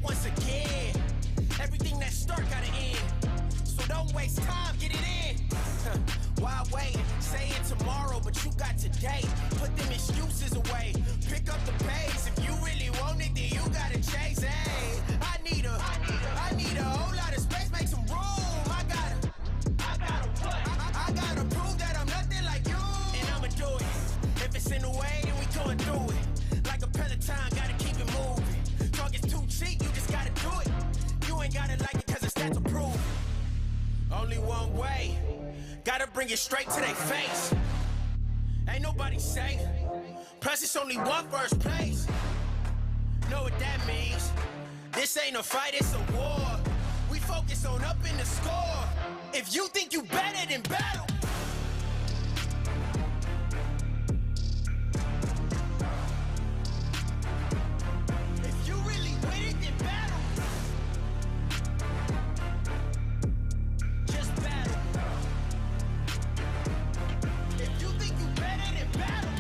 up once again. Everything that start gotta end. So don't waste time, get it in. Why wait? Saying tomorrow, but you got today. Put them excuses away. Pick up the pace. If you really want it, then you gotta chase. Hey, I need a whole lot of space. Make some room. I gotta prove that I'm nothing like you. And I'ma do it. If it's in the way, then we going through it. Like a Peloton, gotta keep it moving. Talk is too cheap, you just gotta do it. You ain't gotta like it cause it's stats approve. Only one way. Gotta bring it straight to their face. Ain't nobody safe. Plus it's only one first place. Know what that means? This ain't a fight, it's a war. We focus on up in the score. If you think you better than battle. If you really with it, then battle. Just battle. If you think you better than battle.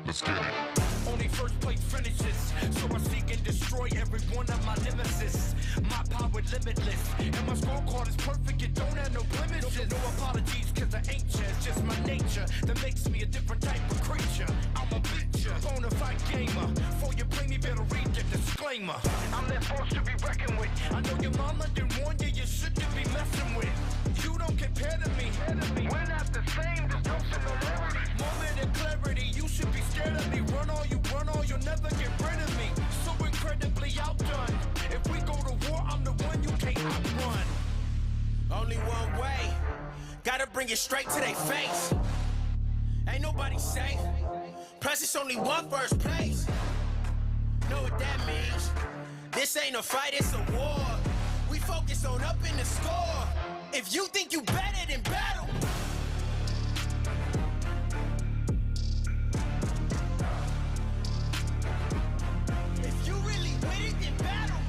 Let's get it. Only first place finishes, so I seek and destroy every one of my nemesis. My power limitless, and my scorecard is perfect, it don't have no blemishes. No apologies, cause I ain't ya, it's just my nature that makes me a different type of creature. I'm a bitcher, bonafide gamer. Before you play me, better read the disclaimer. I'm that force to be reckoned with. I know your mama didn't warn you, you shouldn't be messing with. You don't compare to me. We're not the same, there's no similarity. Moment of clarity, you should be scared of me. Run all, you'll never get rid of me. So incredibly outdone. If we go to war, I'm the one you can't outrun. Only one way. Gotta bring it straight to their face. Ain't nobody safe. Plus it's only one first place. Know what that means? This ain't a fight, it's a war. We focus on up in the score. If you think you better than battle. If you really with it, then battle.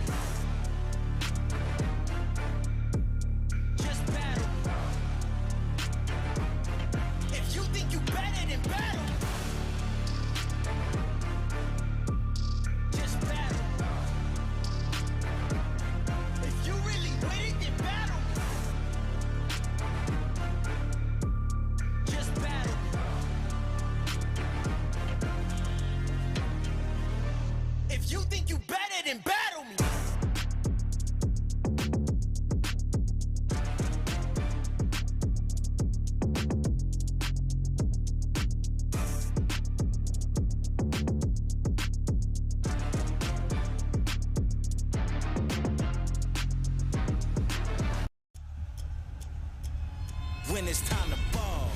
Just battle. If you think you better than battle. Just battle. If you really with it, then battle. Just battle. If you think you better than battle me. When it's time to ball.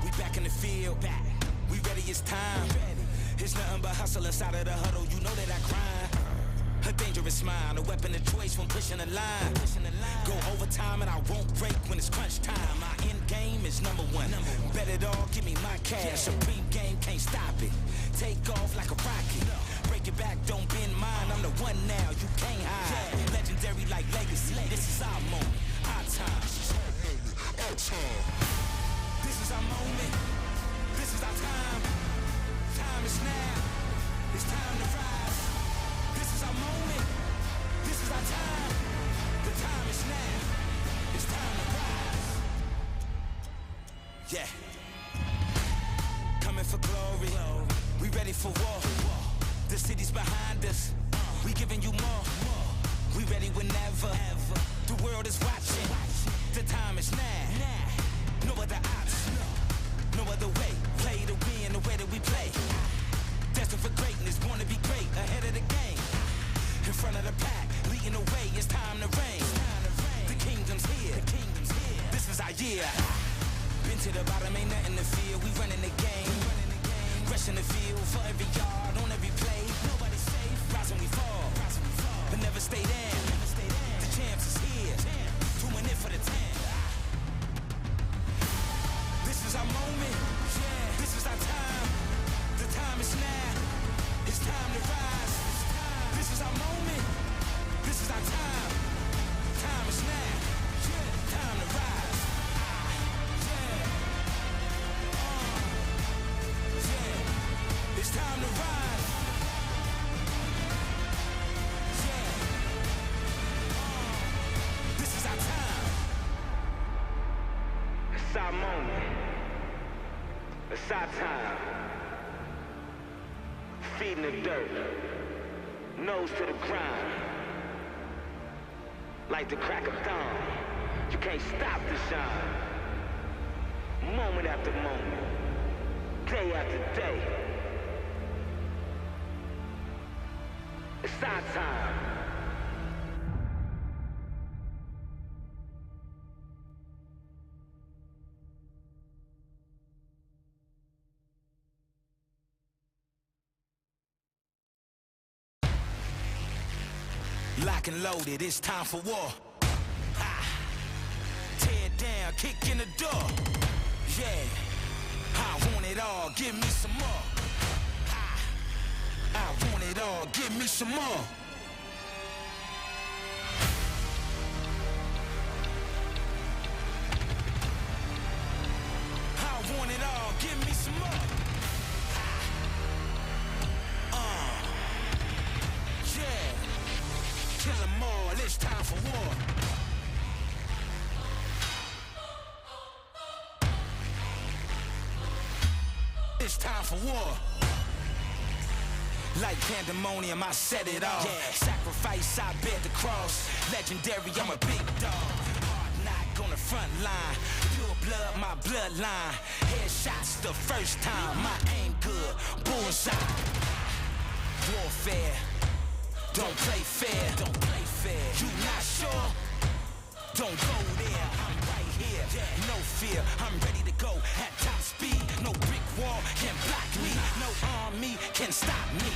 We back in the field. We ready, it's time. It's nothing but hustle inside of the huddle. You know that I grind. A dangerous smile, a weapon of choice when pushing the line. Go overtime and I won't break when it's crunch time. My end game is number one. Bet it all, give me my cash. Supreme game, can't stop it. Take off like a rocket. Break it back, don't bend mine. I'm the one now, you can't hide. Legendary like legacy. This is our moment, our time. This is our moment. This is our time. Time is now. It's time to rise. This is our moment. This is our time. The time is now. It's time to rise. Yeah. Coming for glory. We ready for war. The city's behind us. We giving you more. We ready whenever. The world is watching. The time is now. No other option. No other way. Play to win the way that we play. Destined for greatness, born to be great, ahead of the game. In front of the pack, leading the way, it's time to reign. The kingdom's here, this is our year. Been to the bottom, ain't nothing to fear, we running the game. Rushing the field for every yard, on every play. Nobody's safe, rise when we fall, but never stay down. The champs is here, doing it for the 10. This is our moment, this is our time. The time is now, it's time to rise. This is our moment, this is our moment. It's our time. Feet in the dirt. Nose to the ground. Like the crack of dawn. You can't stop the shine. Moment after moment. Day after day. It's our time. Lock and loaded, it's time for war. Tear down, kick in the door. Yeah, I want it all, give me some more. I want it all, give me some more. I want it all, give me some more. Yeah, kill 'em all, it's time for war. It's time for war. Like pandemonium, I set it off. Yeah. Sacrifice, I bear the cross. Legendary, I'm a big dog. Hard knock on the front line. Pure blood, my bloodline. Headshots the first time. My aim good, bullseye. Warfare. Don't play fair. Don't play fair. You not sure? Don't go there. I'm right here. Yeah. No fear. I'm ready to go at top speed. No brick wall can block me. No army can stop me.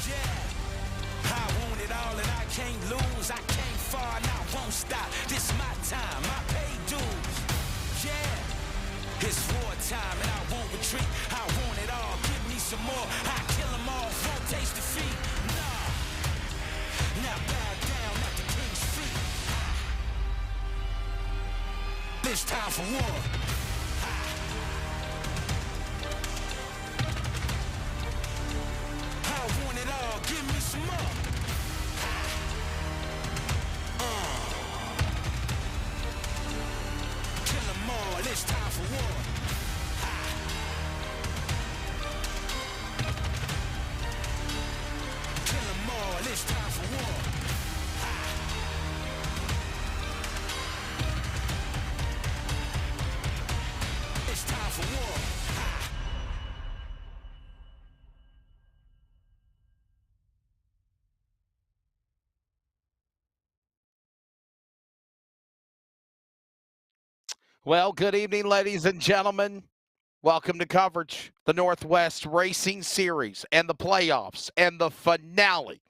Yeah. I want it all and I can't lose. I came far and I won't stop. This my time. I pay dues. Yeah. It's wartime and I won't retreat. I want it all. Give me some more. I kill them all. Won't taste defeat. Nah. Now bow down at the king's feet. It's time for war. I want it all, give me some more. Kill 'em all, it's time for war. Kill 'em all, it's time for war. It's time for war. Well, good evening, ladies and gentlemen. Welcome to coverage, the Northwest Racing Series and the playoffs and the finale.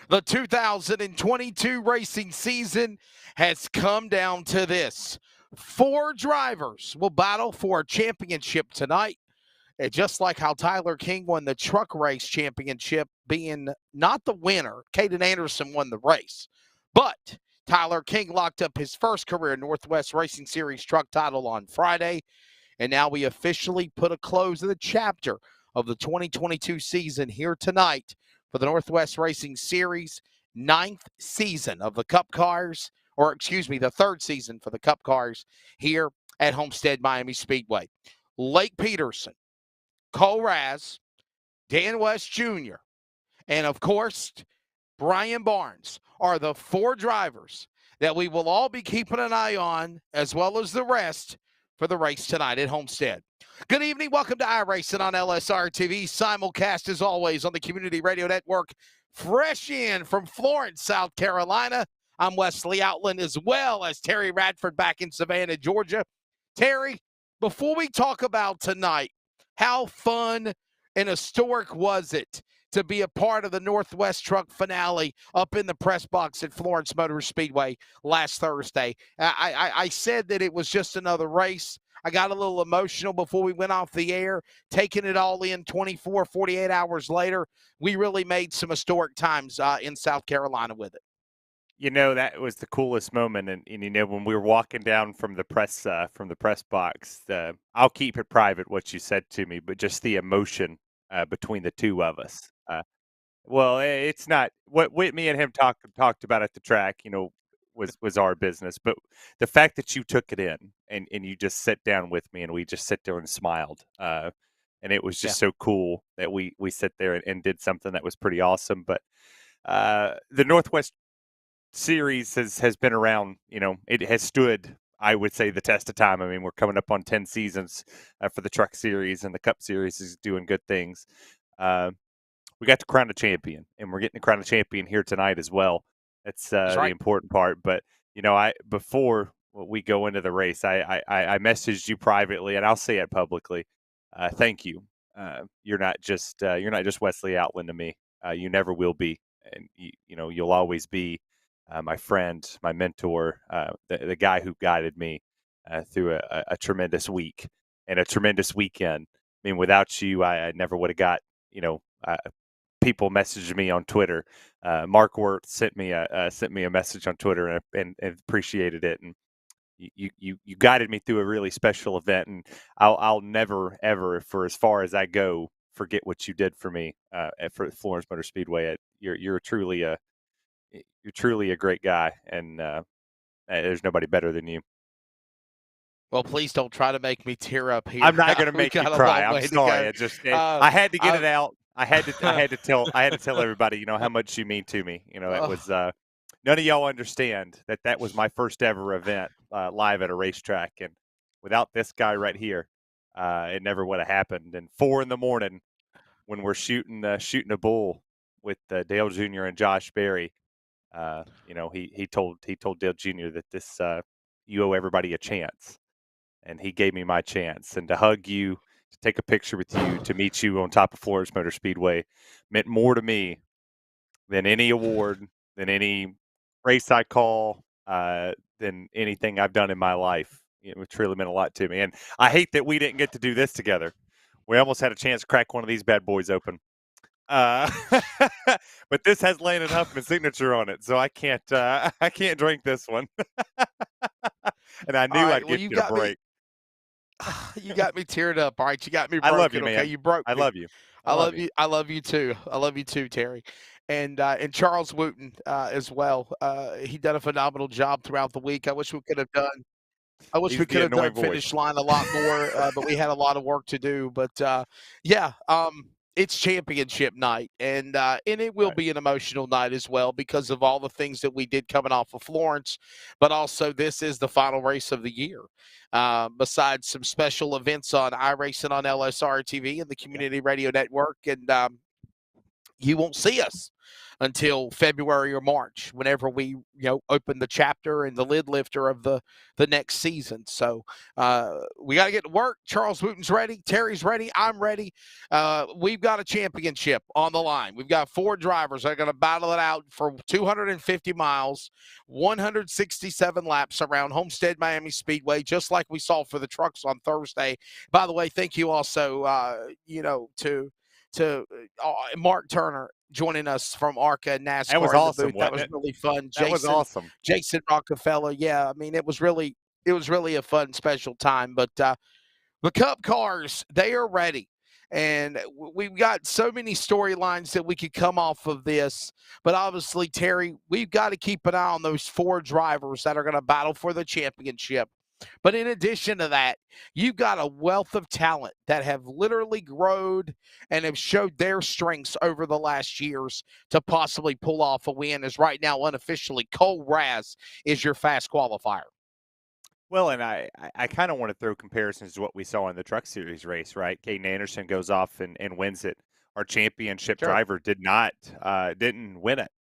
The 2022 racing season has come down to this. 4 drivers will battle for a championship tonight. And just like how Tyler King won the truck race championship, being not the winner, Caden Anderson won the race. But Tyler King locked up his first career Northwest Racing Series truck title on Friday. And now we officially put a close to the chapter of the 2022 season here tonight for the Northwest Racing Series, 9th season of the Cup Cars, or excuse me, the 3rd season for the Cup Cars here at Homestead Miami Speedway. Lake Peterson, Cole Raz, Dan West Jr., and of course, Brian Barnes are the 4 drivers that we will all be keeping an eye on, as well as the rest, for the race tonight at Homestead. Good evening. Welcome to iRacing on LSRTV. Simulcast, as always, on the Community Radio Network. Fresh in from Florence, South Carolina. I'm Wesley Outland, as well as Terry Radford back in Savannah, Georgia. Terry, before we talk about tonight, how fun and historic was it to be a part of the Northwest Truck finale up in the press box at Florence Motor Speedway last Thursday? I said that it was just another race. I got a little emotional before we went off the air, taking it all in 24, 48 hours later. We really made some historic times in South Carolina with it. You know, that was the coolest moment, and you know, when we were walking down from the press box, I'll keep it private what you said to me, but just the emotion between the two of us. Well, it's not what Whitney and him talked about at the track. You know, was our business. But the fact that you took it in and you just sat down with me and we just sit there and smiled, and it was just so cool that we sit there and did something that was pretty awesome. But the Northwest Series has been around. It has stood, I would say, the test of time. I mean, we're coming up on 10 seasons for the Truck Series, and the Cup Series is doing good things. We got to crown a champion, and we're getting to crown a champion here tonight as well. That's That's the right. important part. But before we go into the race, I messaged you privately, and I'll say it publicly. Thank you. You're not just Wesley Outland to me. You never will be, and you'll always be my friend, my mentor, the guy who guided me through a tremendous week and a tremendous weekend. I mean, without you, I never would have got people messaged me on Twitter. Mark Wirth sent me a message on Twitter and appreciated it. And you guided me through a really special event, and I'll never ever, for as far as I go, forget what you did for me for Florence Motor Speedway. You're truly a great guy, and there's nobody better than you. Well, please don't try to make me tear up here. I'm not going to We make you got a cry. long I'm way to sorry. go. I had to get it out. I had to tell everybody, how much you mean to me. It was none of y'all understand that was my first ever event live at a racetrack, and without this guy right here, it never would have happened. And 4 a.m. when we're shooting a bull with Dale Jr. and Josh Berry, he told Dale Jr. that this you owe everybody a chance. And he gave me my chance. And to hug you, to take a picture with you, to meet you on top of Florence Motor Speedway meant more to me than any award, than any race I call, than anything I've done in my life. It truly meant a lot to me. And I hate that we didn't get to do this together. We almost had a chance to crack one of these bad boys open. But this has Landon Huffman's signature on it, so I can't drink this one. And I knew I'd give you a break. You got me teared up. All right, you got me broken. I love you, man. Okay, you broke me. I love you. I love you. I love you too. I love you too, Terry. And Charles Wooten as well. He done a phenomenal job throughout the week. I wish we could have done. I wish we could have done finish line a lot more, but we had a lot of work to do. But it's championship night, and it will be an emotional night as well because of all the things that we did coming off of Florence. But also, this is the final race of the year. Besides some special events on iRacing on LSRTV and the Community Radio Network, and you won't see us until February or March, whenever we open the chapter and the lid lifter of the next season. So we got to get to work. Charles Wooten's ready. Terry's ready. I'm ready. We've got a championship on the line. We've got 4 drivers that are going to battle it out for 250 miles, 167 laps around Homestead Miami Speedway, just like we saw for the trucks on Thursday. By the way, thank you also, to Mark Turner joining us from ARCA NASCAR. That was awesome. That was really fun. That was awesome. Jason Rockefeller. Yeah, I mean, it was really a fun, special time. But the Cup cars, they are ready. And we've got so many storylines that we could come off of this. But obviously, Terry, we've got to keep an eye on those 4 drivers that are going to battle for the championship. But in addition to that, you've got a wealth of talent that have literally grown and have showed their strengths over the last years to possibly pull off a win, as right now, unofficially, Cole Raz is your fast qualifier. Well, and I kind of want to throw comparisons to what we saw in the Truck Series race, right? Caden Anderson goes off and wins it. Our championship driver didn't win it.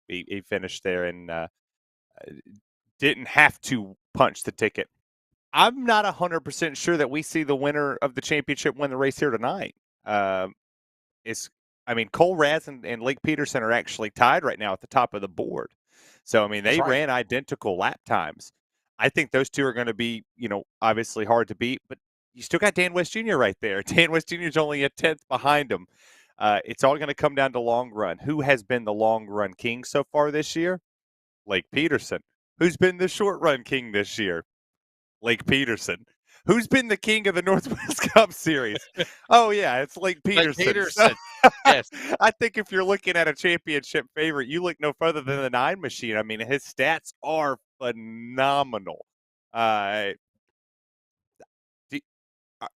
He finished there and didn't have to punch the ticket. I'm not 100% sure that we see the winner of the championship win the race here tonight. Cole Raz and Lake Peterson are actually tied right now at the top of the board. So, they ran identical lap times. I think those two are going to be, obviously hard to beat, but you still got Dan West Jr. right there. Dan West Jr. is only a 10th behind him. It's all going to come down to long run. Who has been the long run king so far this year? Lake Peterson. Who's been the short run king this year? Lake Peterson. Who's been the king of the Northwest Cup Series? Oh, yeah, it's Lake Peterson. Peterson. Yes. I think if you're looking at a championship favorite, you look no further than the 9 machine. I mean, his stats are phenomenal.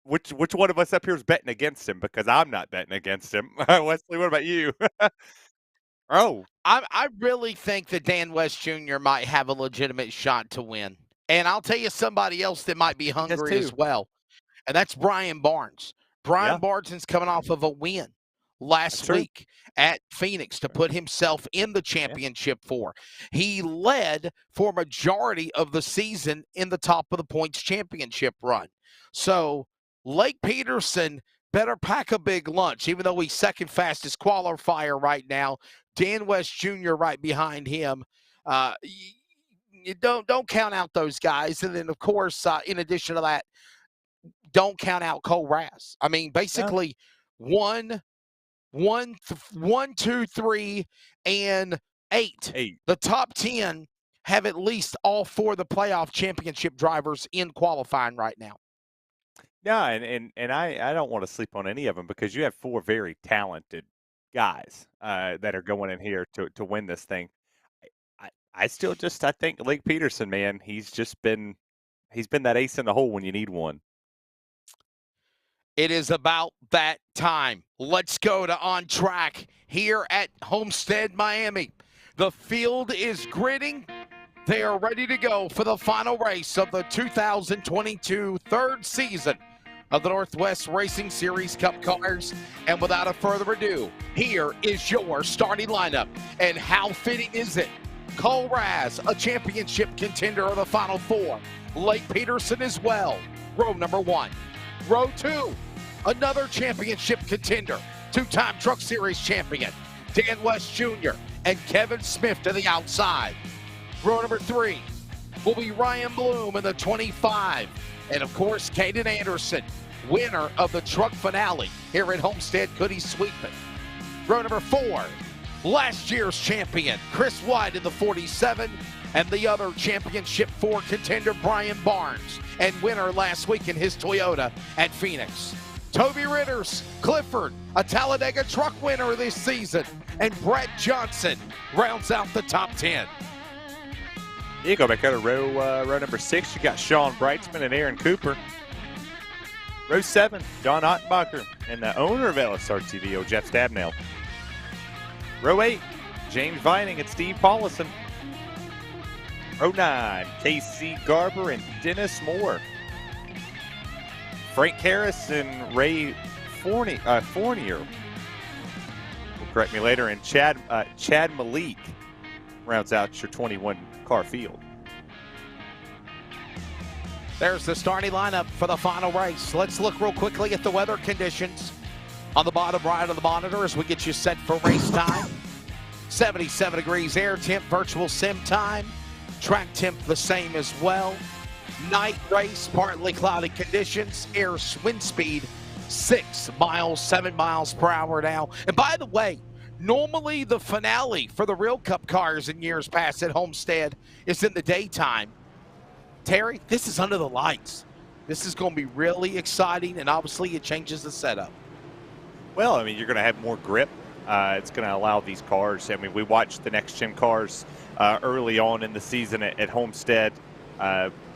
Which one of us up here is betting against him? Because I'm not betting against him. Wesley, what about you? Oh, I really think that Dan West Jr. might have a legitimate shot to win. And I'll tell you somebody else that might be he does hungry as too. well, and that's Brian Barnes. Brian Yeah, Barnes coming off of a win that's last true. week at Phoenix to put himself in the Yeah. championship four. He led for majority of the season in the top of the points championship run. So Lake Peterson better pack a big lunch, even though he's second fastest qualifier right now. Dan West Jr. right behind him. You don't count out those guys, and then of course, in addition to that, don't count out Cole Raz. I mean, No, basically, one, 2, 3, and 8. 8. The top 10 have at least all 4 of the playoff championship drivers in qualifying right now. Yeah, and I don't want to sleep on any of them because you have 4 very talented guys that are going in here to win this thing. I still just I think Lake Peterson, man, he's been that ace in the hole when you need one. It is about that time. Let's go to On Track here at Homestead, Miami. The field is gritting. They are ready to go for the final race of the 2022 third season of the Northwest Racing Series Cup Cars. And without a further ado, here is your starting lineup. And how fitting is it? Cole Raz, a championship contender of the Final Four. Lake Peterson as well. Row number 1. Row 2, another championship contender, 2-time Truck Series champion, Dan West Jr. and Kevin Smith to the outside. Row number 3 will be Ryan Bloom in the 25. And of course, Caden Anderson, winner of the truck finale here at Homestead. Could he sweep it? Row number 4, last year's champion, Chris White in the 47. And the other championship 4 contender, Brian Barnes, and winner last week in his Toyota at Phoenix. Toby Ritters, Clifford, a Talladega truck winner this season, and Brett Johnson rounds out the top 10. You go back out of row number 6. You got Sean Brightsman and Aaron Cooper. Row 7, John Ottenbacher and the owner of LSRTV, old Jeff Stabnail. Row 8, James Vining and Steve Paulison. Row 9, Casey Garber and Dennis Moore. Frank Harris and Ray Fournier. Will correct me later. And Chad Malik rounds out your 21-car field. There's the starting lineup for the final race. Let's look real quickly at the weather conditions on the bottom right of the monitor as we get you set for race time. 77 degrees air temp, virtual sim time. Track temp the same as well. Night race, partly cloudy conditions. Air wind speed 6 miles, 7 miles per hour now. And by the way, normally the finale for the Real Cup cars in years past at Homestead is in the daytime. Terry, this is under the lights. This is going to be really exciting, and obviously it changes the setup. Well, I mean, you're going to have more grip. It's going to allow these cars. I mean, we watched the next gen cars early on in the season at Homestead.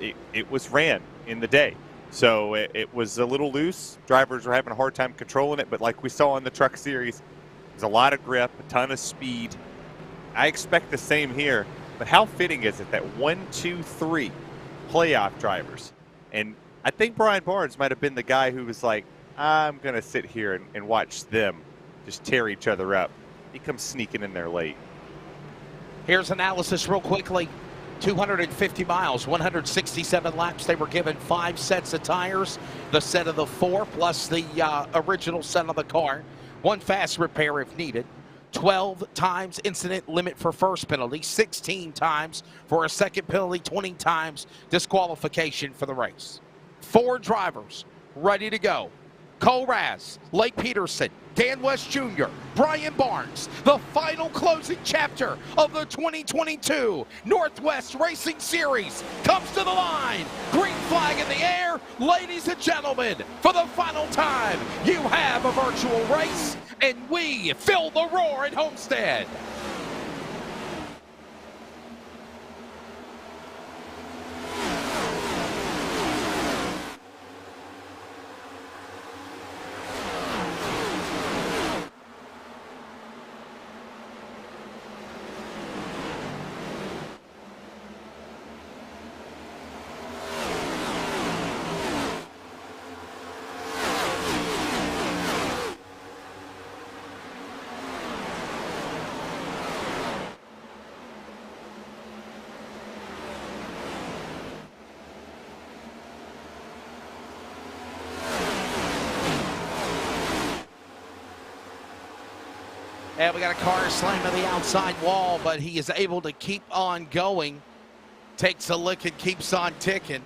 It was ran in the day, so it was a little loose. Drivers were having a hard time controlling it, but like we saw in the Truck Series, there's a lot of grip, a ton of speed. I expect the same here, but how fitting is it that 1, 2, 3 playoff drivers? And I think Brian Barnes might have been the guy who was like, I'm going to sit here and watch them just tear each other up. He comes sneaking in there late. Here's analysis real quickly. 250 miles, 167 laps. They were given 5 sets of tires, the set of the 4 plus the original set of the car. 1 fast repair if needed. 12 times incident limit for first penalty, 16 times for a second penalty, 20 times disqualification for the race. 4 drivers ready to go. Cole Raz, Lake Peterson, Dan West Jr., Brian Barnes. The final closing chapter of the 2022 Northwest Racing Series comes to the line. Green flag in the air. Ladies and gentlemen, for the final time, you have a virtual race, and we fill the roar at Homestead. And we got a car slam to the outside wall, but he is able to keep on going. Takes a lick and keeps on ticking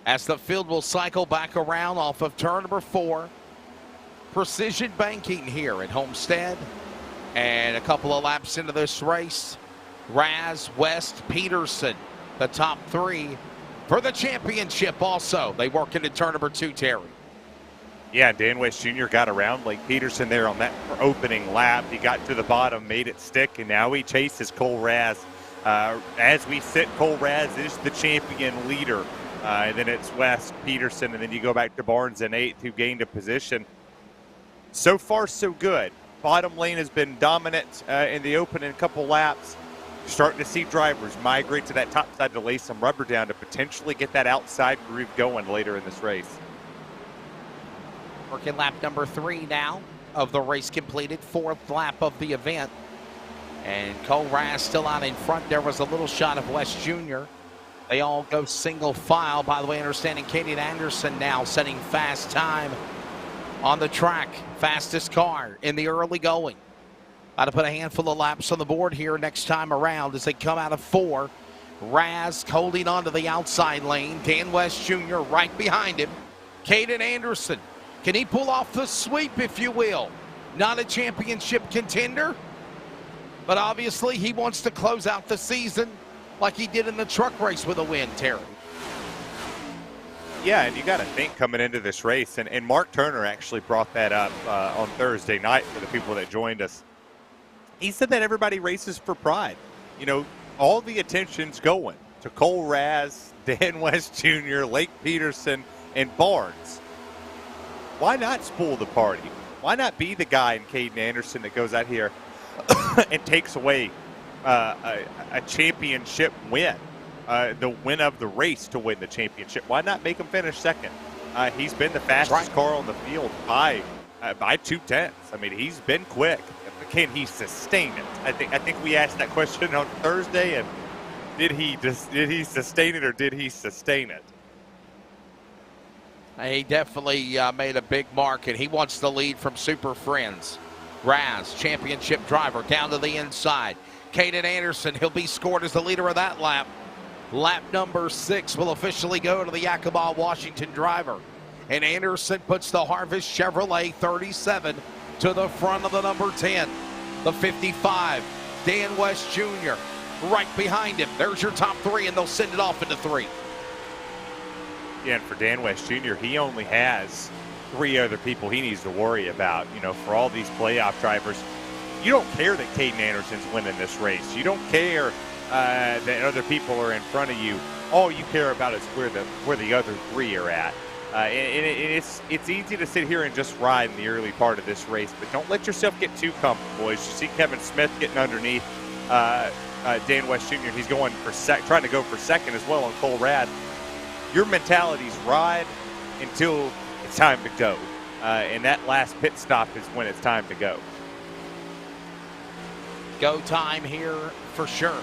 as the field will cycle back around off of turn number 4. Precision banking here at Homestead. And a couple of laps into this race, Raz, West, Peterson, the top 3 for the championship also. They work into turn number 2, Terry. Yeah, Dan West Jr. got around Blake Peterson there on that opening lap. He got to the bottom, made it stick, and now he chases Cole Raz. As we sit, Cole Raz is the champion leader. And then it's West, Peterson, and then you go back to Barnes in 8th, who gained a position. So far, so good. Bottom lane has been dominant in the opening couple laps. Starting to see drivers migrate to that top side to lay some rubber down to potentially get that outside groove going later in this race. Working lap number 3 now of the race completed, 4th lap of the event. And Cole Raz still out in front. There was a little shot of West Jr. They all go single file. By the way, understanding Katie Anderson now setting fast time on the track. Fastest car in the early going. About to put a handful of laps on the board here next time around as they come out of 4. Raz holding on to the outside lane. Dan West Jr. right behind him. Caden Anderson. Can he pull off the sweep, if you will? Not a championship contender, but obviously he wants to close out the season like he did in the truck race with a win, Terry. Yeah, and you got to think coming into this race, and Mark Turner actually brought that up on Thursday night for the people that joined us. He said that everybody races for pride. You know, all the attention's going to Cole Raz, Dan West Jr., Lake Peterson, and Barnes. Why not spoil the party? Why not be the guy in Caden Anderson that goes out here and takes away a championship win, the win of the race to win the championship? Why not make him finish second? He's been the fastest car on the field by 2/10. I mean, he's been quick. Can he sustain it? I think we asked that question on Thursday, and did he sustain it, or did he sustain it? He definitely made a big mark, and he wants the lead from Super Friends. Raz, championship driver, down to the inside. Caden Anderson, he'll be scored as the leader of that lap. Lap number 6 will officially go to the Yakima, Washington driver. And Anderson puts the Harvest Chevrolet 37 to the front of the number 10. The 55, Dan West Jr. right behind him. There's your top 3, and they'll send it off into 3. Yeah, and for Dan West Jr., he only has 3 other people he needs to worry about. You know, for all these playoff drivers, you don't care that Caden Anderson's winning this race. You don't care that other people are in front of you. All you care about is where the other 3 are at. It's easy to sit here and just ride in the early part of this race, but don't let yourself get too comfortable. As you see Kevin Smith getting underneath Dan West Jr., he's going for trying to go for second as well on Cole Raz. Your mentality's ride until it's time to go, and that last pit stop is when it's time to go. Go time here for sure.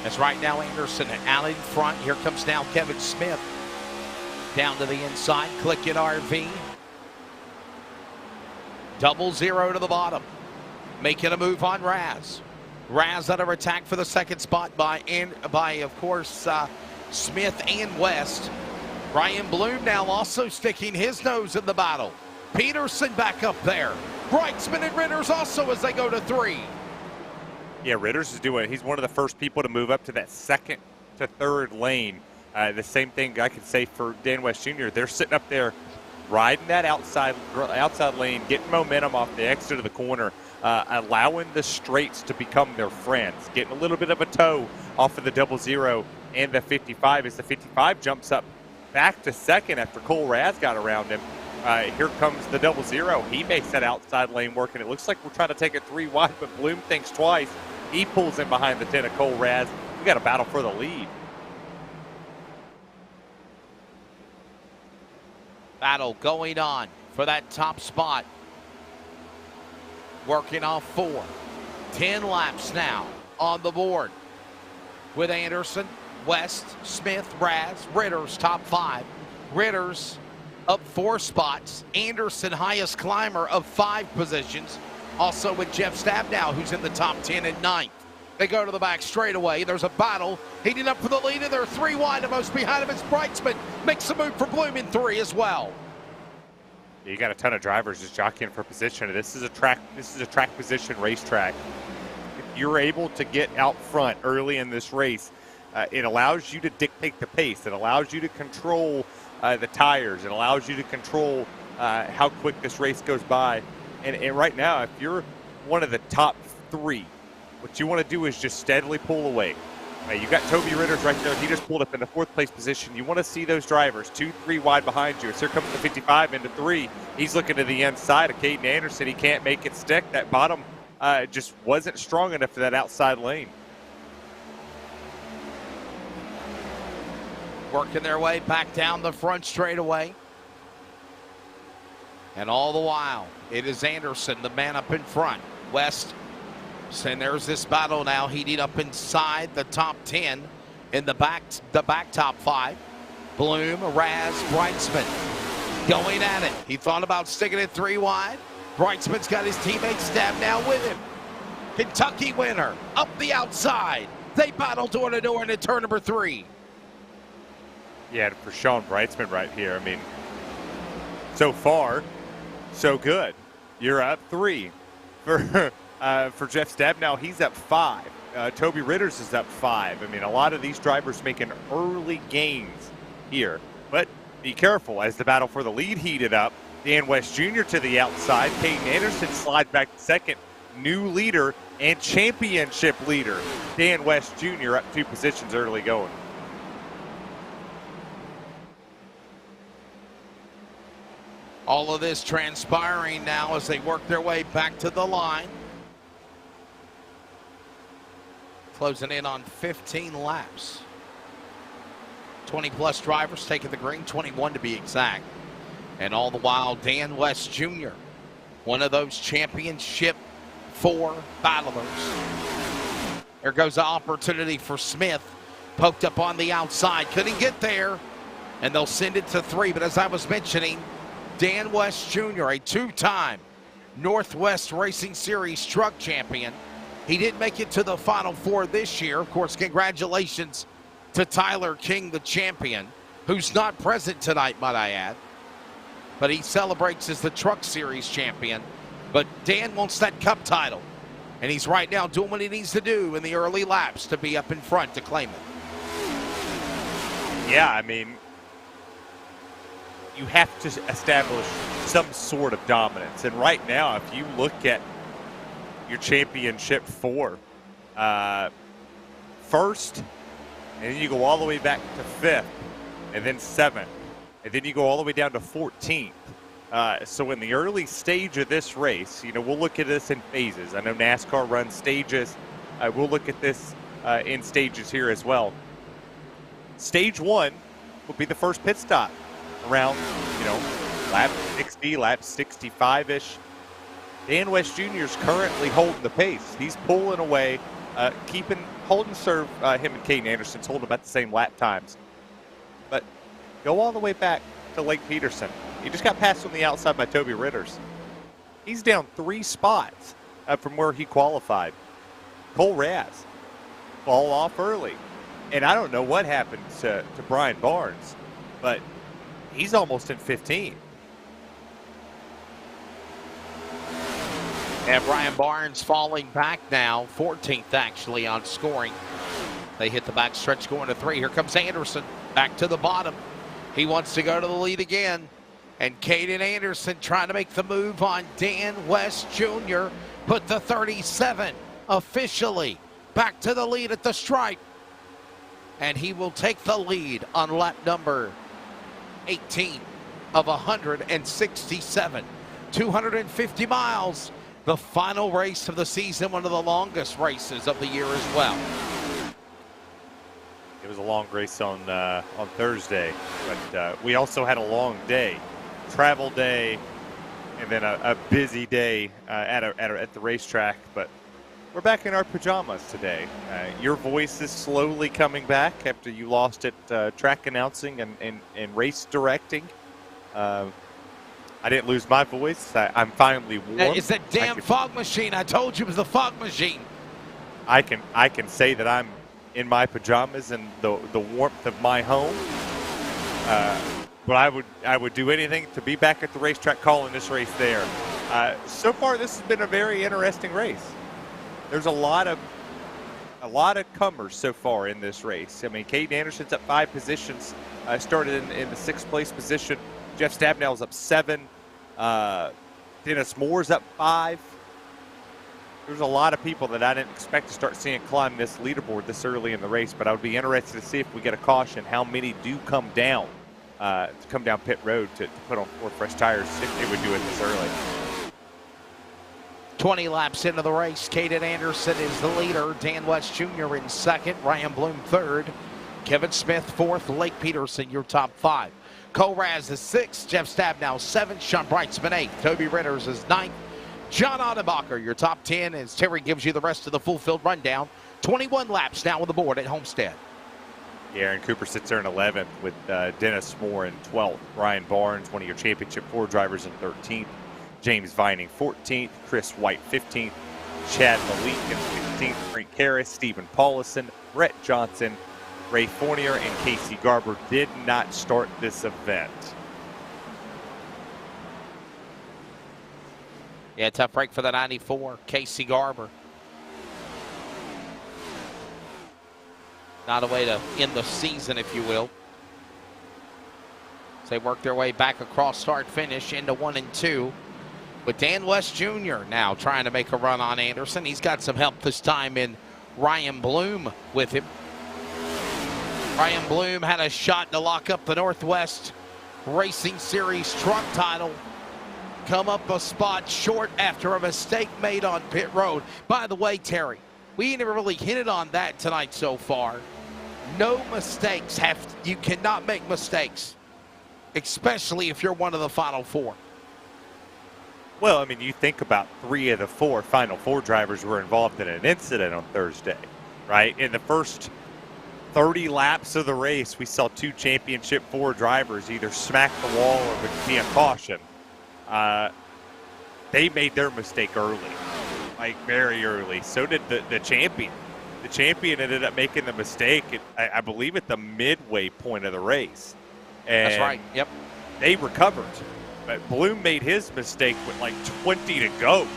As right now Anderson out in front. Here comes now Kevin Smith. Down to the inside, click in RV. 0-0 to the bottom. Making a move on Raz. Raz under attack for the second spot by of course, Smith and West. Ryan Bloom now also sticking his nose in the battle. Peterson back up there. Brightsman and Ritters also as they go to 3. Yeah, Ritters is he's one of the first people to move up to that second to third lane The same thing I could say for Dan West Jr. They're sitting up there riding that outside lane, getting momentum off the exit of the corner, allowing the straights to become their friends, getting a little bit of a toe off of the 00 and the 55 as the 55 jumps up back to second after Cole Raz got around him. Here comes the 00. He makes that outside lane work, and it looks like we're trying to take it 3 wide, but Bloom thinks twice. He pulls in behind the 10 of Cole Raz. We got a battle for the lead. Battle going on for that top spot. Working off 4. 10 laps now on the board with Anderson, West, Smith, Raz, Ritter's top 5. Ritter's up 4 spots. Anderson, highest climber of 5 positions. Also with Jeff Stabnow, who's in the top 10 at 9th. They go to the back straightaway. There's a battle. Heating up for the lead, and they're 3 wide. The most behind him is Brightsman. Makes a move for Bloom in 3 as well. You got a ton of drivers just jockeying for position. This is a track position racetrack. If you're able to get out front early in this race, it allows you to dictate the pace. It allows you to control the tires. It allows you to control how quick this race goes by. And right now, if you're one of the top 3, what you want to do is just steadily pull away. You got Toby Ritters right there. He just pulled up in the 4th place position. You want to see those drivers 2, 3 wide behind you. As here comes the 55 into 3. He's looking to the inside of Caden Anderson. He can't make it stick. That bottom just wasn't strong enough for that outside lane. Working their way back down the front straightaway. And all the while, it is Anderson, the man up in front. West, and there's this battle now heating up inside the top 10 in the back top 5. Bloom, Raz, Brightsman going at it. He thought about sticking it 3 wide. Brightsman's got his teammate Stabnow with him. Kentucky winner up the outside. They battle door to door into turn number 3. Yeah, for Sean Brightsman right here, I mean, so far, so good. You're up 3. For Jeff Stabnow, he's up 5. Toby Ritters is up 5. I mean, a lot of these drivers making early gains here. But be careful as the battle for the lead heated up. Dan West Jr. to the outside. Caden Anderson slides back to second. New leader and championship leader. Dan West Jr. up 2 positions early going. All of this transpiring now as they work their way back to the line. Closing in on 15 laps. 20-plus drivers taking the green, 21 to be exact. And all the while, Dan West Jr., one of those championship 4 battlers. There goes the opportunity for Smith. Poked up on the outside, couldn't get there. And they'll send it to 3. But as I was mentioning, Dan West Jr., a 2-time Northwest Racing Series truck champion. He didn't make it to the Final 4 this year. Of course, congratulations to Tyler King, the champion, who's not present tonight, might I add. But he celebrates as the Truck Series champion. But Dan wants that cup title. And he's right now doing what he needs to do in the early laps to be up in front to claim it. Yeah, I mean, you have to establish some sort of dominance. And right now, if you look at your championship 4, first, and then you go all the way back to 5th, and then 7th, and then you go all the way down to 14th. So in the early stage of this race, you know, we'll look at this in phases. I know NASCAR runs stages. We'll look at this in stages here as well. Stage 1 will be the first pit stop around, you know, lap 60, lap 65-ish. Dan West Jr. is currently holding the pace. He's pulling away, holding serve. Him and Caden Anderson's holding about the same lap times. But go all the way back to Lake Peterson. He just got passed on the outside by Toby Ritters. He's down 3 spots from where he qualified. Cole Raz fall off early. And I don't know what happened to Brian Barnes, but he's almost in 15. And Brian Barnes falling back now, 14th actually on scoring. They hit the back stretch going to 3. Here comes Anderson. Back to the bottom. He wants to go to the lead again. And Caden Anderson trying to make the move on Dan West Jr. Put the 37 officially back to the lead at the stripe. And he will take the lead on lap number 18 of 167. 250 miles. The final race of the season, one of the longest races of the year as well. It was a long race on Thursday, but we also had a long day, travel day, and then a busy day at the racetrack. But we're back in our pajamas today. Your voice is slowly coming back after you lost at track announcing and race directing. I didn't lose my voice. I'm finally warm. It's that damn fog machine. I told you it was the fog machine. I can say that I'm in my pajamas and the warmth of my home. But I would do anything to be back at the racetrack calling this race there. So far, this has been a very interesting race. There's a lot of comers so far in this race. I mean, Caden Anderson's up 5 positions. Started in the 6th place position. Jeff Stabnell's up 7. Dennis Moore's up 5. There's a lot of people that I didn't expect to start seeing climb this leaderboard this early in the race, but I would be interested to see if we get a caution, how many do come down pit road to put on 4 fresh tires if they would do it this early. 20 laps into the race, Caden Anderson is the leader. Dan West Jr. in 2nd, Ryan Bloom 3rd, Kevin Smith 4th, Lake Peterson your top 5. Cole Raz is 6th, Jeff Stabnow 7th, Sean Brightsman 8th, Toby Ritters is 9th, John Audenbacher your top 10 as Terry gives you the rest of the full field rundown. 21 laps now on the board at Homestead. Yeah, Aaron Cooper sits there in 11th with Dennis Moore in 12th. Brian Barnes, one of your championship 4 drivers, in 13th. James Vining 14th, Chris White 15th, Chad Malik in 16th, Frank Harris, Stephen Paulison, Brett Johnson, Ray Fournier, and Casey Garber did not start this event. Yeah, tough break for the 94, Casey Garber. Not a way to end the season, if you will. They work their way back across start finish into 1 and 2. With Dan West Jr. now trying to make a run on Anderson. He's got some help this time in Ryan Bloom with him. Ryan Bloom had a shot to lock up the Northwest Racing Series truck title. Come up a spot short after a mistake made on pit road. By the way, Terry, we never really hinted on that tonight so far. No mistakes. You cannot make mistakes, especially if you're one of the final 4. Well, I mean, you think about 3 of the 4 final 4 drivers were involved in an incident on Thursday, right? In the first 30 laps of the race, we saw 2 championship 4 drivers either smack the wall or be a caution. They made their mistake early, like very early. So did the champion. The champion ended up making the mistake, I believe, at the midway point of the race. And that's right, yep. They recovered. But Bloom made his mistake with like 20 to go.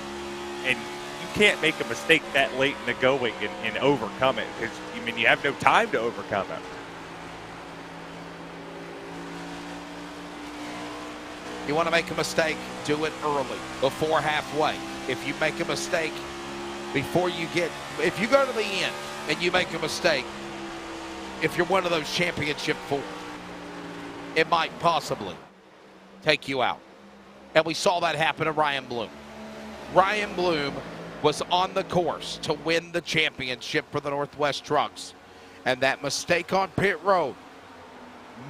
And you can't make a mistake that late in the going and overcome it. Because, I mean, you have no time to overcome it. You want to make a mistake, do it early, before halfway. If you make a mistake if you go to the end and you make a mistake, if you're one of those championship 4, it might possibly take you out. And we saw that happen to Ryan Bloom. Ryan Bloom was on the course to win the championship for the Northwest Trucks. And that mistake on pit road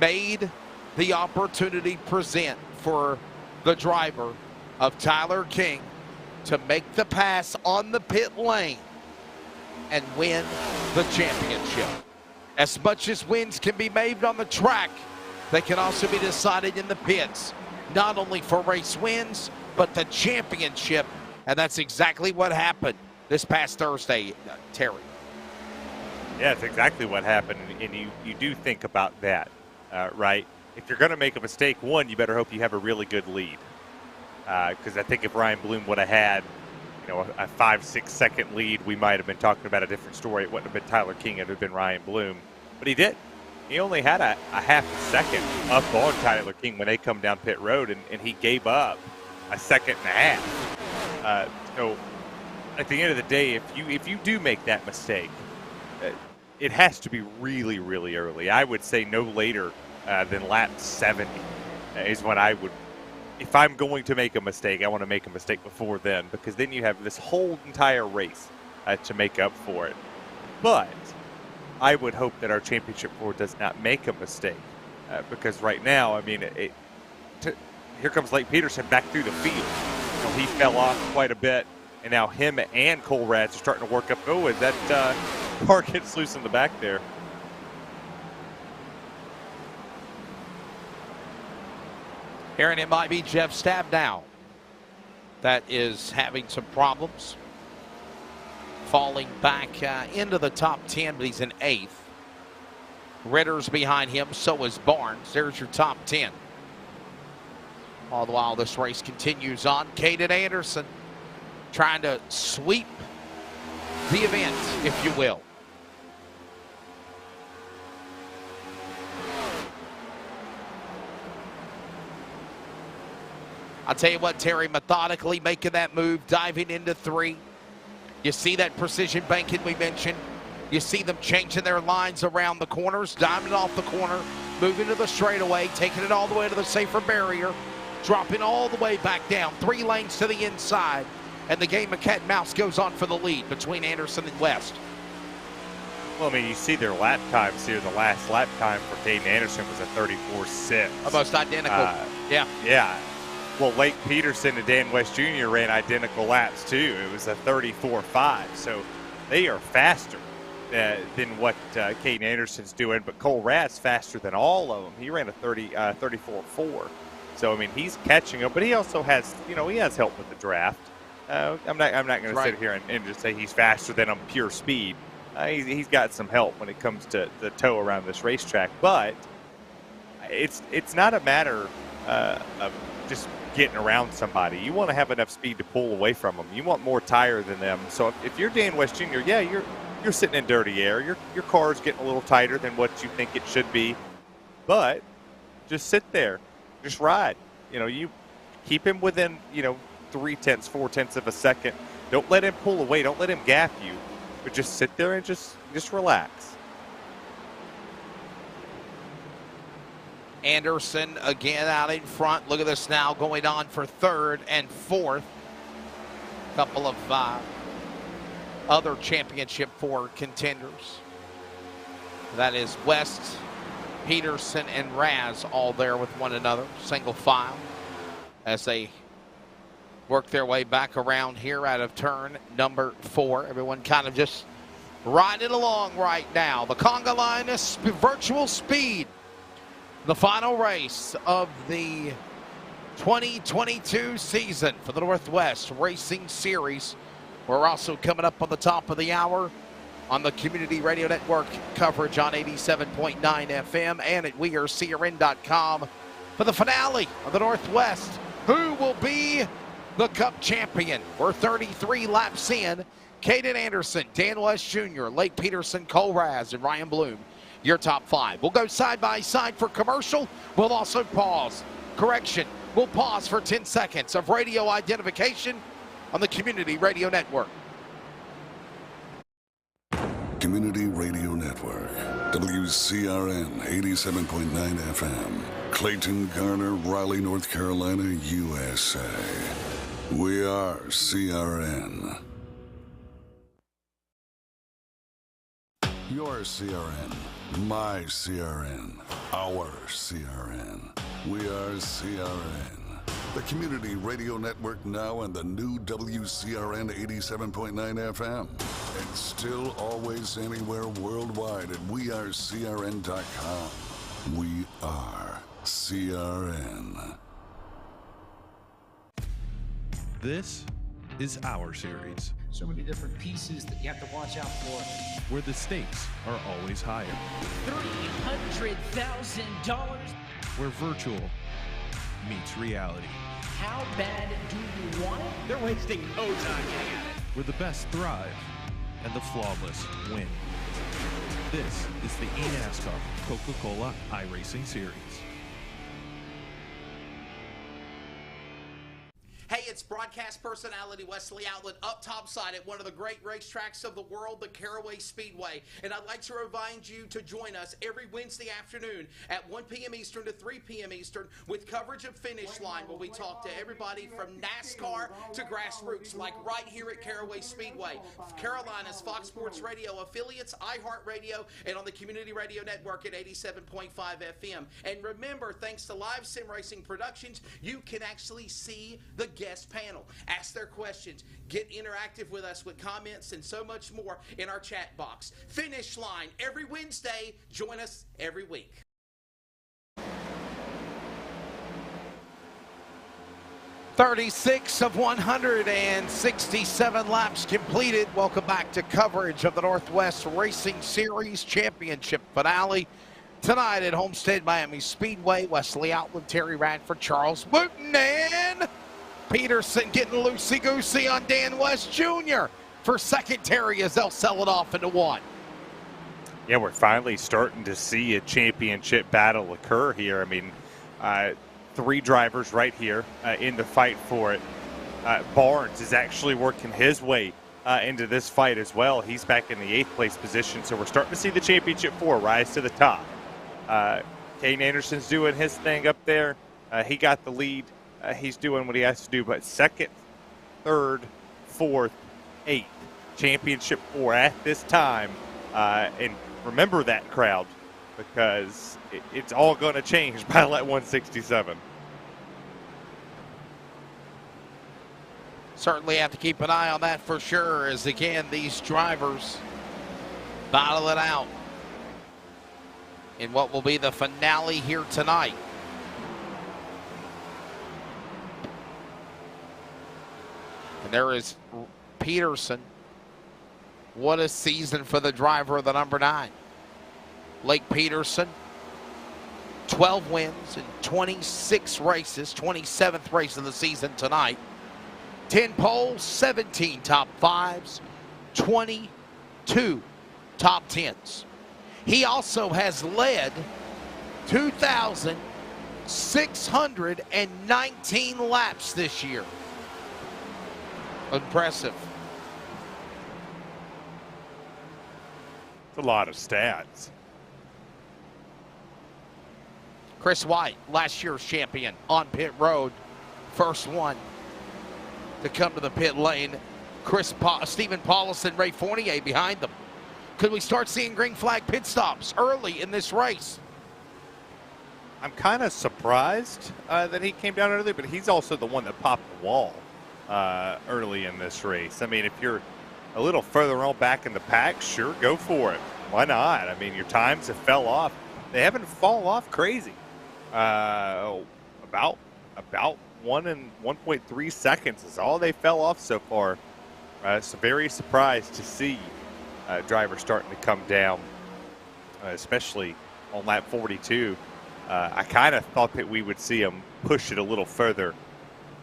made the opportunity present for the driver of Tyler King to make the pass on the pit lane and win the championship. As much as wins can be made on the track, they can also be decided in the pits, not only for race wins, but the championship. And that's exactly what happened this past Thursday, Terry. Yeah, it's exactly what happened. And you do think about that, right? If you're going to make a mistake, one, you better hope you have a really good lead. Because I think if Ryan Bloom would have had, a 5-6 second lead, we might have been talking about a different story. It wouldn't have been Tyler King, it would have been Ryan Bloom. But he did. he only had a half a second up on Tyler King when they come down pit road, and he gave up a second and a half. So at the end of the day, if you do make that mistake, it has to be really, really early. I would say no later than lap 70 is when I would. If I'm going to make a mistake, I want to make a mistake before then, because then you have this whole entire race to make up for it. But I would hope that our championship board does not make a mistake, because right now, I mean, here comes Lake Peterson back through the field. You know, he fell off quite a bit, and now him and Cole Rats are starting to work up. Oh, as that car gets loose in the back there. Aaron, it might be Jeff Stabnow that is having some problems, falling back into the top 10, but he's in 8th. Ritter's behind him, so is Barnes. There's your top 10. All the while this race continues on. Caden Anderson trying to sweep the event, if you will. I'll tell you what, Terry, methodically making that move, diving into 3. You see that precision banking we mentioned. You see them changing their lines around the corners, diving off the corner, moving to the straightaway, taking it all the way to the safer barrier, dropping all the way back down, 3 lanes to the inside, and the game of cat and mouse goes on for the lead between Anderson and West. Well, I mean, you see their lap times here. The last lap time for Caden Anderson was a 34.6. Almost identical. Yeah. Yeah. Well, Lake Peterson and Dan West Jr. ran identical laps too. It was a 34.5. So they are faster than what Caden Anderson's doing. But Cole Rat's faster than all of them. He ran a 34.4. So I mean, he's catching up. But he also has, he has help with the draft. I'm not going to sit here and just say he's faster than him pure speed. He's got some help when it comes to the tow around this racetrack. But it's not a matter of just getting around somebody. You want to have enough speed to pull away from them. You want more tire than them. So if you're Dan West Jr., yeah, you're sitting in dirty air. Your car's getting a little tighter than what you think it should be. But just sit there, just ride. You keep him within 3/10, 4/10 of a second. Don't let him pull away. Don't let him gap you. But just sit there and just relax. Anderson again out in front. Look at this now going on for 3rd and 4th. Couple of other championship 4 contenders. That is West, Peterson, and Raz all there with one another. Single file as they work their way back around here out of turn number 4. Everyone kind of just riding along right now. The conga line is virtual speed. The final race of the 2022 season for the Northwest Racing Series. We're also coming up on the top of the hour on the Community Radio Network coverage on 87.9 FM and at wearecrn.com for the finale of the Northwest. Who will be the Cup champion? We're 33 laps in. Caden Anderson, Dan West Jr., Lake Peterson, Cole Raz, and Ryan Bloom. Your top 5. We'll go side by side for commercial. We'll also pause. Correction, we'll pause for 10 seconds of radio identification on the Community Radio Network. Community Radio Network, WCRN 87.9 FM, Clayton, Garner, Raleigh, North Carolina, USA. We are CRN. Your CRN, my CRN, our CRN. We are CRN. The Community Radio Network now and the new WCRN 87.9 FM. And still always anywhere worldwide at wearecrn.com. We are CRN. This is our series, So many different pieces that you have to watch out for. where the stakes are always higher, $300,000. where virtual meets reality, How bad do you want it? They're wasting no time getting at it. where the best thrive and the flawless win. This is the eNASCAR Coca-Cola iRacing Series. Hey, it's broadcast personality Wesley Outlet up topside at one of the great racetracks of the world, the Caraway Speedway. And I'd like to remind you to join us every Wednesday afternoon at 1 p.m. Eastern to 3 p.m. Eastern with coverage of Finish Line, where we talk to everybody from NASCAR to grassroots, like right here at Caraway Speedway. Carolina's Fox Sports Radio affiliates, iHeartRadio, and on the Community Radio Network at 87.5 FM. And remember, thanks to Live Sim Racing Productions, you can actually see the guest panel, ask their questions, get interactive with us with comments and so much more in our chat box. Finish Line every Wednesday. Join us every week. "36 of 167 laps completed." Welcome back to coverage of the Northwest Racing Series Championship finale tonight at Homestead Miami Speedway. Wesley Outland, Terry Radford, Charles Wooten, and Peterson getting loosey-goosey on Dan West Jr. for second, Terry, as they'll sell it off into one. Yeah, we're finally starting to see a championship battle occur here. I mean, three drivers right here in the fight for it. Barnes is actually working his way into this fight as well. He's back in the 8th place position, so we're starting to see the championship four rise to the top. Caden Anderson's doing his thing up there. He got the lead. He's doing what he has to do, but 2nd, 3rd, 4th, 8th, championship four at this time. And remember that, crowd, because it's all going to change by lap 167. Certainly have to keep an eye on that for sure, as again, these drivers battle it out in what will be the finale here tonight. And there is Peterson. What a season for the driver of the number 9. Lake Peterson, 12 wins in 26 races, 27th race of the season tonight. 10 poles, 17 top 5s, 22 top 10s. He also has led 2,619 laps this year. Impressive. It's a lot of stats. Chris White, last year's champion on pit road. First one to come to the pit lane. Stephen Paulson, Ray Fournier behind them. Could we start seeing green flag pit stops early in this race? I'm kind of surprised that he came down early, but he's also the one that popped the wall early in this race. I mean, if you're a little further on back in the pack, sure, go for it. Why not? I mean, your times have fell off. They haven't fallen off crazy. About 1.3 seconds is all they fell off so far. So very surprised to see drivers starting to come down, especially on lap 42. I kind of thought that we would see them push it a little further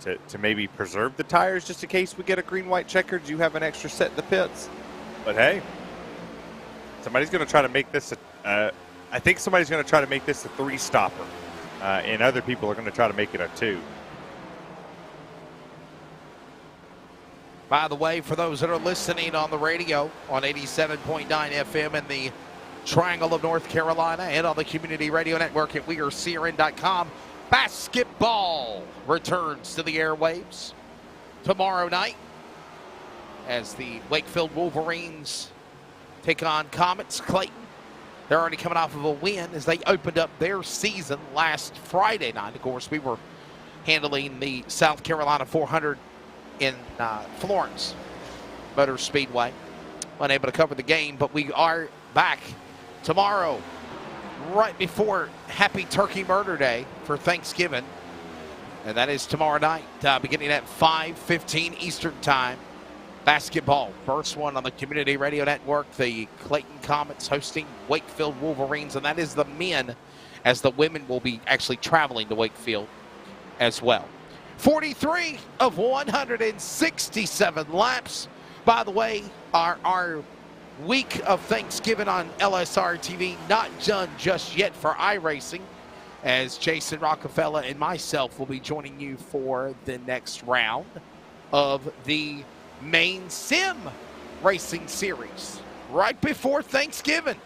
to maybe preserve the tires just in case we get a green-white checker. Do you have an extra set in the pits? But hey, somebody's going to try to make this I think somebody's going to try to make this a 3-stopper, and other people are going to try to make it a 2. By the way, for those that are listening on the radio on 87.9 FM in the Triangle of North Carolina and on the Community Radio Network at wearecrn.com, basketball returns to the airwaves tomorrow night as the Wakefield Wolverines take on Comets Clayton. They're already coming off of a win as they opened up their season last Friday night. Of course, we were handling the South Carolina 400 in Florence Motor Speedway. Unable to cover the game, but we are back tomorrow, right before Happy Turkey Murder Day for Thanksgiving. And that is tomorrow night, beginning at 5:15 Eastern Time. Basketball, first one on the Community Radio Network. The Clayton Comets hosting Wakefield Wolverines, and that is the men, as the women will be actually traveling to Wakefield as well. 43 of 167 laps. By the way, our week of Thanksgiving on LSRTV, not done just yet for iRacing, as Jason Rockefeller and myself will be joining you for the next round of the main sim racing series right before Thanksgiving.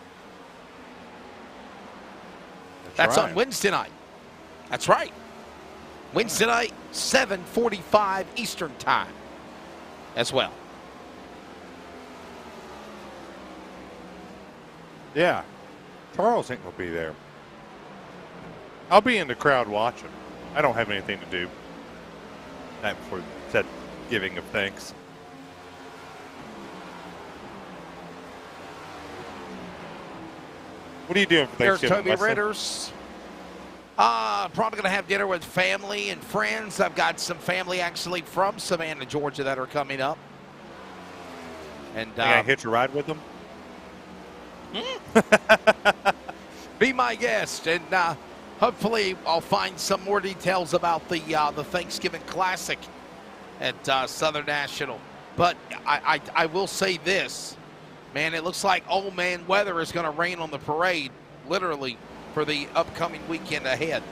That's right. on Wednesday night. That's right. Wednesday night, 7:45 Eastern time as well. Yeah. Charles ain't gonna be there. I'll be in the crowd watching. I don't have anything to do. Night before said giving of thanks. What are you doing for There's Thanksgiving, Toby Wesley? Ritters. Probably going to have dinner with family and friends. I've got some family actually from Savannah, Georgia that are coming up. And Think I hitch a ride with them? be my guest, and hopefully I'll find some more details about the Thanksgiving Classic at Southern National. But I will say this, man, it looks like old man weather is going to rain on the parade, literally, for the upcoming weekend ahead.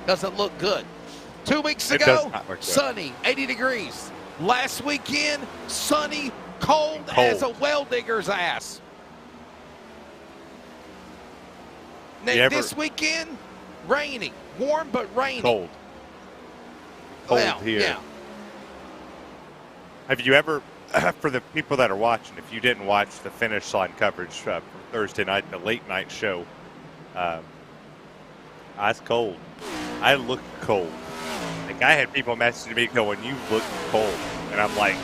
Doesn't look good. 2 weeks It ago, does not look good. sunny, 80 degrees. Last weekend, sunny, cold as a well digger's ass. This weekend, rainy. Warm, but rainy. Cold Well, here. Yeah. Have you ever, for the people that are watching, if you didn't watch the finish line coverage from Thursday night, the late night show, I was cold. I looked cold. Like, I had people messaging me going, "You look cold," and I'm like,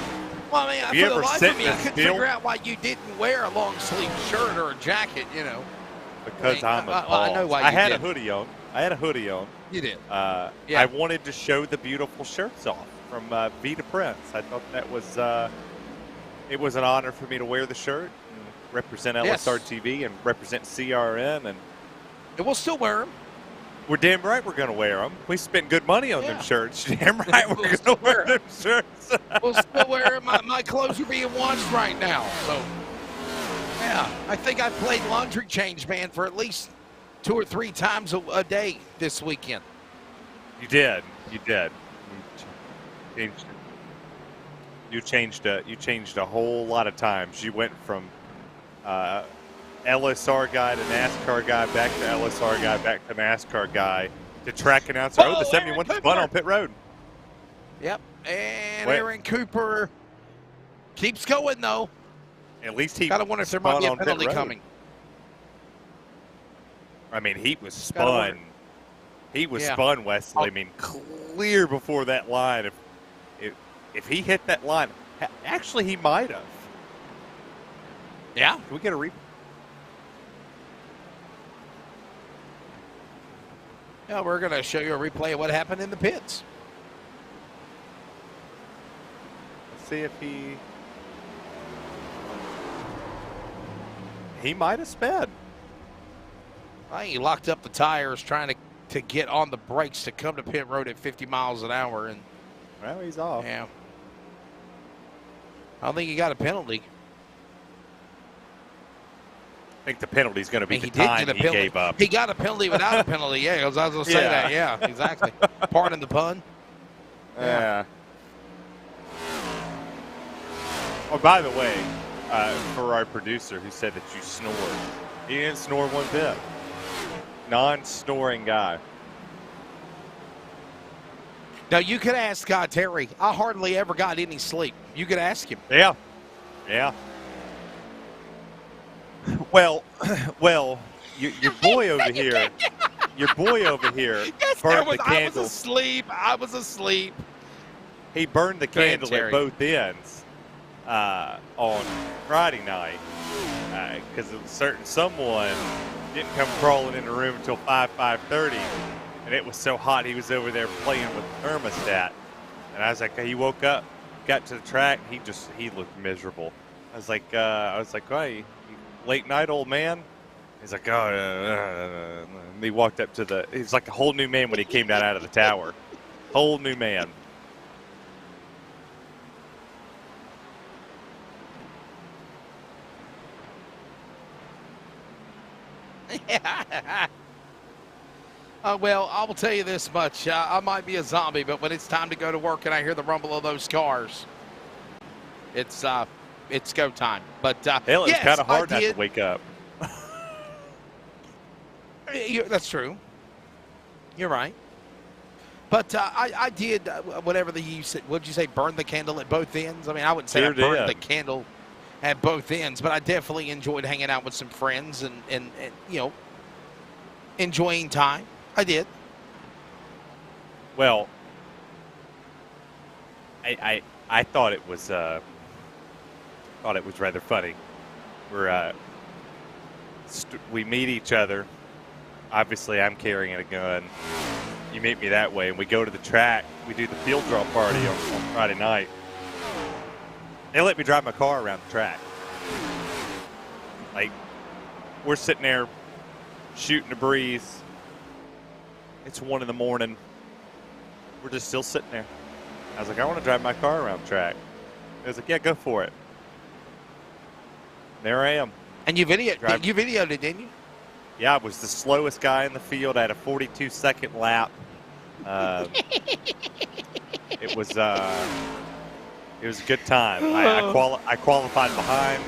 Well, I mean, Have you for the ever life sit of me, in I a couldn't field? figure out why you didn't wear a long sleeve shirt or a jacket, you know. because I I'm a well, I boss. know why I you had did. a hoodie on. I had a hoodie on. You did. Yeah. I wanted to show the beautiful shirts off from Vita Prince. I thought that was it was an honor for me to wear the shirt and represent LSRTV and represent CRN, and we'll still wear them. we're damn right we're going to wear them. We spent good money on them shirts. Damn right we're going to wear them shirts. We'll still wear 'em. My clothes are being washed right now. So, yeah, I think I played laundry change, man, for at least 2 or 3 times a day this weekend. You did. You did. You changed a whole lot of times. You went from LSR guy to NASCAR guy, back to LSR guy, back to NASCAR guy, to track announcer. Whoa, The 71 spun on pit road. Yep, and Wait. Aaron Cooper keeps going, though. At least he Gotta wonder if there might spun be a on pit penalty road. coming. I mean, he was Gotta wonder. spun. He was Yeah. spun, Wesley. I mean, clear before that line. If he hit that line, actually, he might have. Yeah. Can we get a replay? Yeah, we're going to show you a replay of what happened in the pits. Let's see if he might have sped. I think he locked up the tires trying to get on the brakes to come to pit road at 50 miles an hour. And Well, he's off. yeah, I don't think he got a penalty. I think the penalty's going to be And the he did time get a he penalty. gave up. He got a penalty without a penalty. Yeah, I was going to say Yeah. that. Yeah, exactly. Pardon the pun. Yeah. Oh, by the way, for our producer who said that you snored, he didn't snore one bit. Non-snoring guy. Now, you could ask Terry. I hardly ever got any sleep. You could ask him. Yeah. Yeah. Well, your boy over here, Yes, burned the I candle. was asleep. He burned the Go ahead, candle Terry. at both ends on Friday night because someone didn't come crawling in the room until 5:30, and it was so hot he was over there playing with the thermostat. And I was like, he woke up, got to the track, he looked miserable. I was like, hey, late night, old man. He's like, oh. And he walked up to he's like a whole new man when he came down out of the tower. Whole new man. Well, I will tell you this much. I might be a zombie, but when it's time to go to work and I hear the rumble of those cars, it's go time. But Hell, it's yes, kind of hard I not did. to wake up. That's true. You're right. But I did whatever you said. What'd you say? Burn the candle at both ends? I mean, I wouldn't say Sure I burned the did. candle at both ends, but I definitely enjoyed hanging out with some friends and enjoying time. I did. Well, I thought it was rather funny. We meet each other. Obviously, I'm carrying a gun. You meet me that way, and we go to the track. We do the field draw party on Friday night. They let me drive my car around the track. Like, we're sitting there shooting the breeze. It's 1 in the morning. We're just still sitting there. I was like, I want to drive my car around the track. I was like, yeah, go for it. There I am. And you videoed it, didn't you? Yeah, I was the slowest guy in the field. I had a 42-second lap. It was a good time. I qualified behind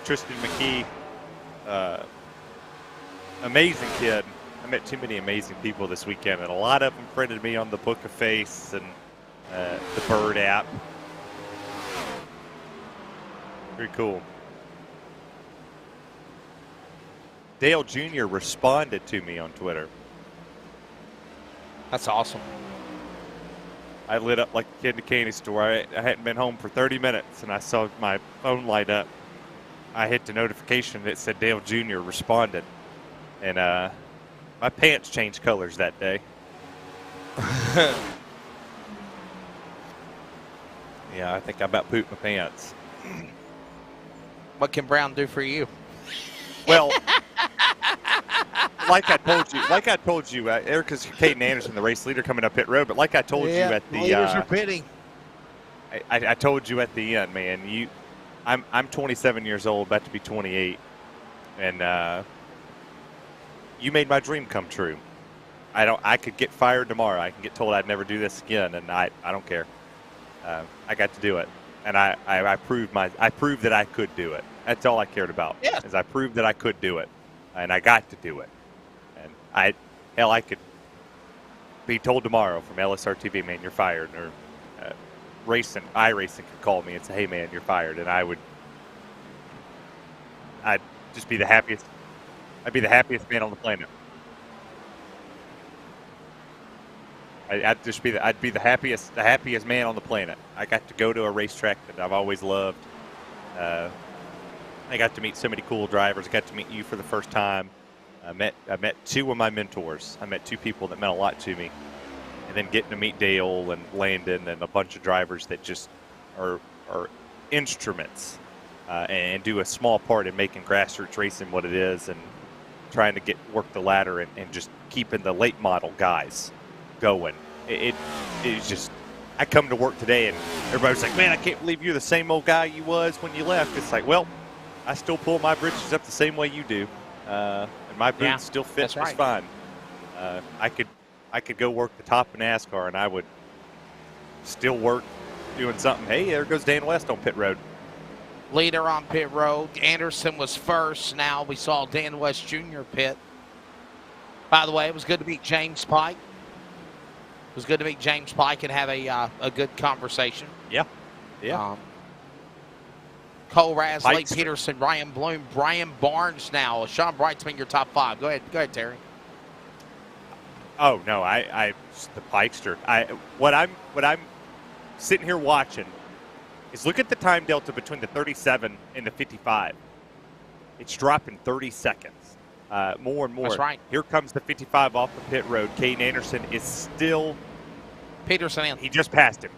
Tristan McKee. Amazing kid. I met too many amazing people this weekend, and a lot of them friended me on the Book of Face and the Bird app. Very cool. Dale Jr. responded to me on Twitter. That's awesome. I lit up like a kid in a candy store. I hadn't been home for 30 minutes, and I saw my phone light up. I hit the notification that said Dale Jr. responded. And my pants changed colors that day. Yeah, I think I about pooped my pants. What can Brown do for you? Well, like I told you, Erica's Caden Anderson, the race leader, coming up pit road. But like I told you at the leaders are pitting. I told you at the end, man. I'm 27 years old, about to be 28, and you made my dream come true. I could get fired tomorrow. I can get told I'd never do this again, and I don't care. I got to do it, and I proved that I could do it. That's all I cared about. Yeah. Is I proved that I could do it, and I got to do it. And I could be told tomorrow from LSRTV, man, you're fired, or iRacing could call me and say, hey, man, you're fired, and I'd just be the happiest. I'd be the happiest man on the planet. I'd be the happiest man on the planet. I got to go to a racetrack that I've always loved. I got to meet so many cool drivers. I got to meet you for the first time. I met 2 of my mentors. I met 2 people that meant a lot to me. And then getting to meet Dale and Landon and a bunch of drivers that just are instruments and do a small part in making grassroots racing what it is, and trying to work the ladder and just keeping the late model guys going. It's just, I come to work today and everybody's like, man, I can't believe you're the same old guy you was when you left. It's like, well, I still pull my britches up the same way you do, and my boots still fit just fine. I could go work the top of NASCAR, and I would still work doing something. Hey, there goes Dan West on pit road. Leader on pit road. Anderson was first. Now we saw Dan West Jr. pit. By the way, it was good to meet James Pike. It was good to meet James Pike and have a good conversation. Yeah. Yeah. Cole Rasley, Peterson, Ryan Bloom, Brian Barnes now. Sean Brightsman, your top 5. Go ahead, Terry. Oh no, I the Pikester. What I'm sitting here watching is look at the time delta between the 37 and the 55. It's dropping 30 seconds. More and more. That's right. Here comes the 55 off the pit road. Caden Anderson is still. Peterson in. He just passed him.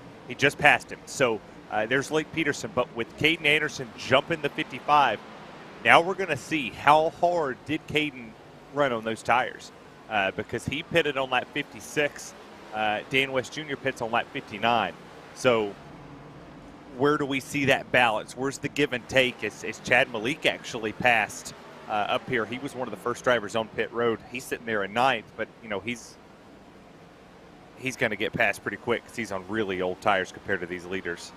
So there's Lake Peterson, but with Caden Anderson jumping the 55, now we're going to see how hard did Caden run on those tires, because he pitted on lap 56. Dan West Jr. pits on lap 59. So where do we see that balance? Where's the give and take? As Chad Malik actually passed up here. He was one of the first drivers on pit road. He's sitting there in ninth, but he's going to get past pretty quick because he's on really old tires compared to these leaders.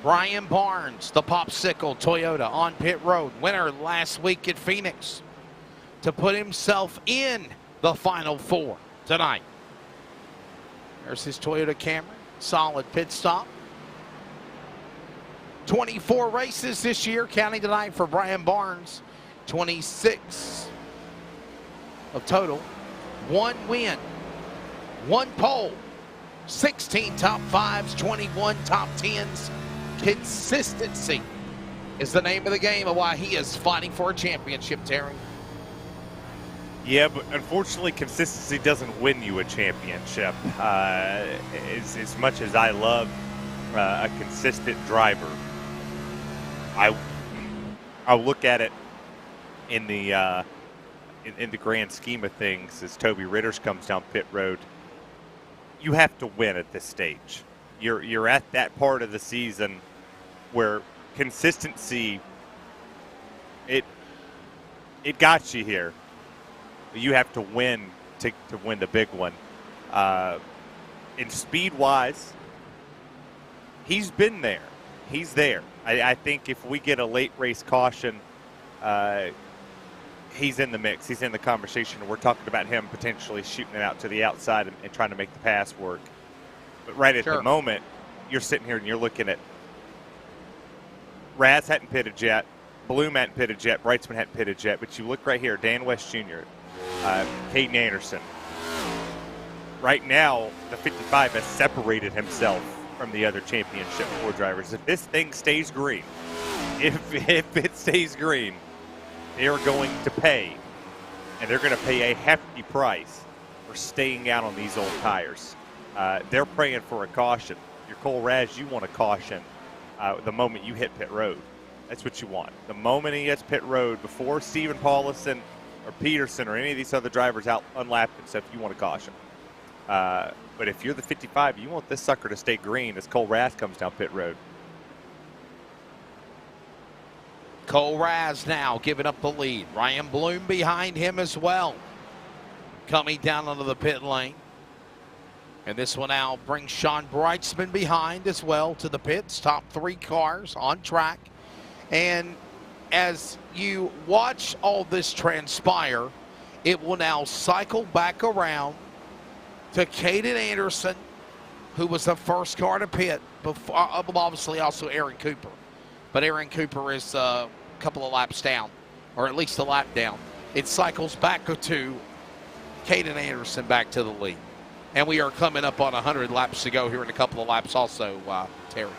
Brian Barnes, the Popsicle Toyota on pit road, winner last week at Phoenix, to put himself in the Final Four tonight. There's his Toyota Camry, solid pit stop. 24 races this year, counting tonight for Brian Barnes. 26 of total. 1 win, 1 pole, 16 top 5s, 21 top 10s. Consistency is the name of the game of why he is fighting for a championship, Terry. Yeah, but unfortunately, consistency doesn't win you a championship. As much as I love a consistent driver, I'll look at it in the grand scheme of things as Toby Ritters comes down pit road. You have to win at this stage. You're at that part of the season where consistency it got you here. You have to win to win the big one. And speed-wise, he's been there. He's there. I think if we get a late race caution, he's in the mix. He's in the conversation. We're talking about him potentially shooting it out to the outside and trying to make the pass work. But right at the moment, you're sitting here and you're looking at Raz hadn't pitted yet, Bloom hadn't pitted yet, Brightsman hadn't pitted yet, but you look right here, Dan West Jr., Caden Anderson. Right now, the 55 has separated himself from the other championship 4 drivers. If this thing stays green, if it stays green, they are going to pay, and they're going to pay a hefty price for staying out on these old tires. They're praying for a caution. Your Cole Raz, you want a caution the moment you hit pit road. That's what you want. The moment he hits pit road, before Steven Paulison or Peterson or any of these other drivers out unlapped and stuff, you want a caution. But if you're the 55, you want this sucker to stay green as Cole Raz comes down pit road. Cole Raz now giving up the lead. Ryan Bloom behind him as well, coming down onto the pit lane. And this one now brings Sean Brightsman behind as well to the pits. Top 3 cars on track. And as you watch all this transpire, it will now cycle back around to Caden Anderson, who was the first car to pit, before, obviously also Aaron Cooper. But Aaron Cooper is a couple of laps down, or at least a lap down. It cycles back to Caden Anderson back to the lead. And we are coming up on 100 laps to go here in a couple of laps also, Terry.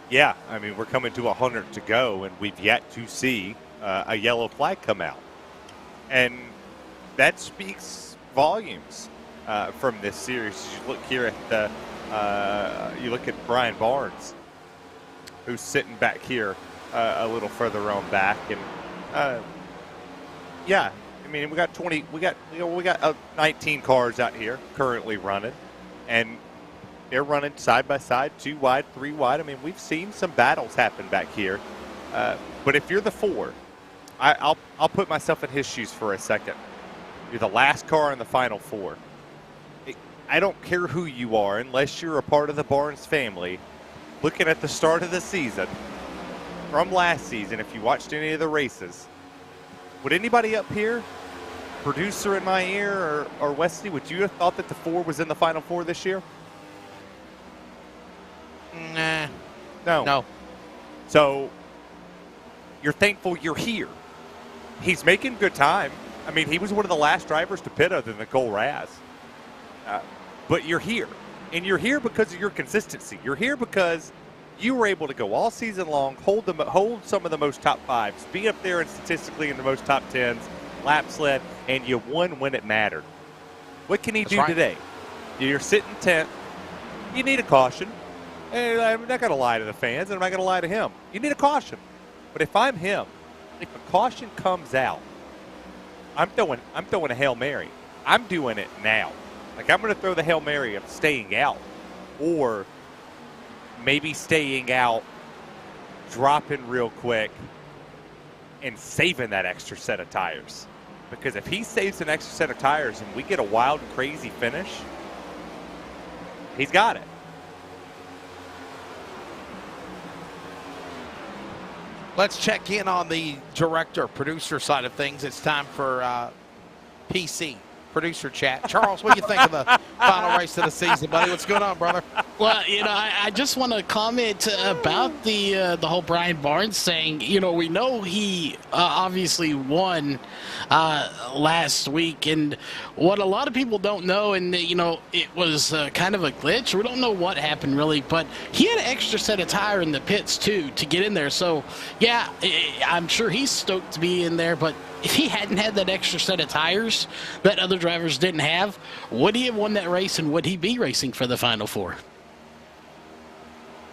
Yeah, I mean, we're coming to 100 to go, and we've yet to see a yellow flag come out. And that speaks volumes from this series. You look here at you look at Brian Barnes, who's sitting back here a little further on back, and yeah, I mean, we got 19 cars out here currently running, and they're running side by side, 2 wide, 3 wide. I mean, we've seen some battles happen back here. But if you're the 4, I'll put myself in his shoes for a second. You're the last car in the Final 4. I don't care who you are, unless you're a part of the Barnes family. Looking at the start of the season, from last season, if you watched any of the races, would anybody up here, producer in my ear or Wesley, would you have thought that the 4 was in the Final 4 this year? Nah. No. So you're thankful you're here. He's making good time. I mean, he was one of the last drivers to pit other than Cole Raz. But you're here. And you're here because of your consistency. You're here because you were able to go all season long, hold some of the most top 5s, be up there and statistically in the most top 10s, laps led, and you won when it mattered. What can he do today? You're sitting 10th. You need a caution. And I'm not going to lie to the fans, and I'm not going to lie to him. You need a caution. But if I'm him, if a caution comes out, I'm throwing a Hail Mary. I'm doing it now. Like, I'm going to throw the Hail Mary of staying out or maybe staying out, dropping real quick, and saving that extra set of tires. Because if he saves an extra set of tires and we get a wild and crazy finish, he's got it. Let's check in on the director, producer side of things. It's time for PC, producer chat. Charles, what do you think of the final race of the season, buddy? What's going on, brother? Well, I just want to comment about the whole Brian Barnes thing. We know he obviously won last week, and what a lot of people don't know, and it was kind of a glitch. We don't know what happened really, but he had an extra set of tire in the pits too to get in there. So yeah, I'm sure he's stoked to be in there, but if he hadn't had that extra set of tires that other drivers didn't have, would he have won that race, and would he be racing for the Final Four?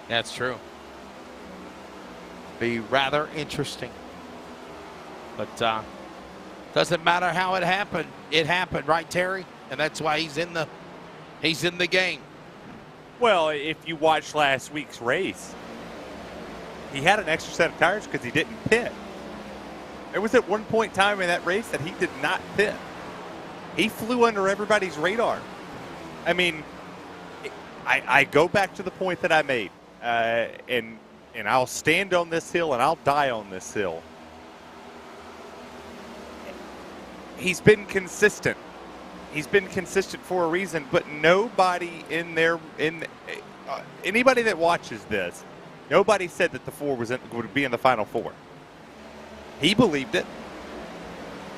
That's true. Be rather interesting. But doesn't matter how it happened. It happened, right, Terry? And that's why he's in the game. Well, if you watched last week's race, he had an extra set of tires because he didn't pit. There was at one point in time in that race that he did not pit. He flew under everybody's radar. I mean, I go back to the point that I made, and I'll stand on this hill and I'll die on this hill. He's been consistent. He's been consistent for a reason, but nobody anybody that watches this, nobody said that the four would be in the Final Four. He believed it.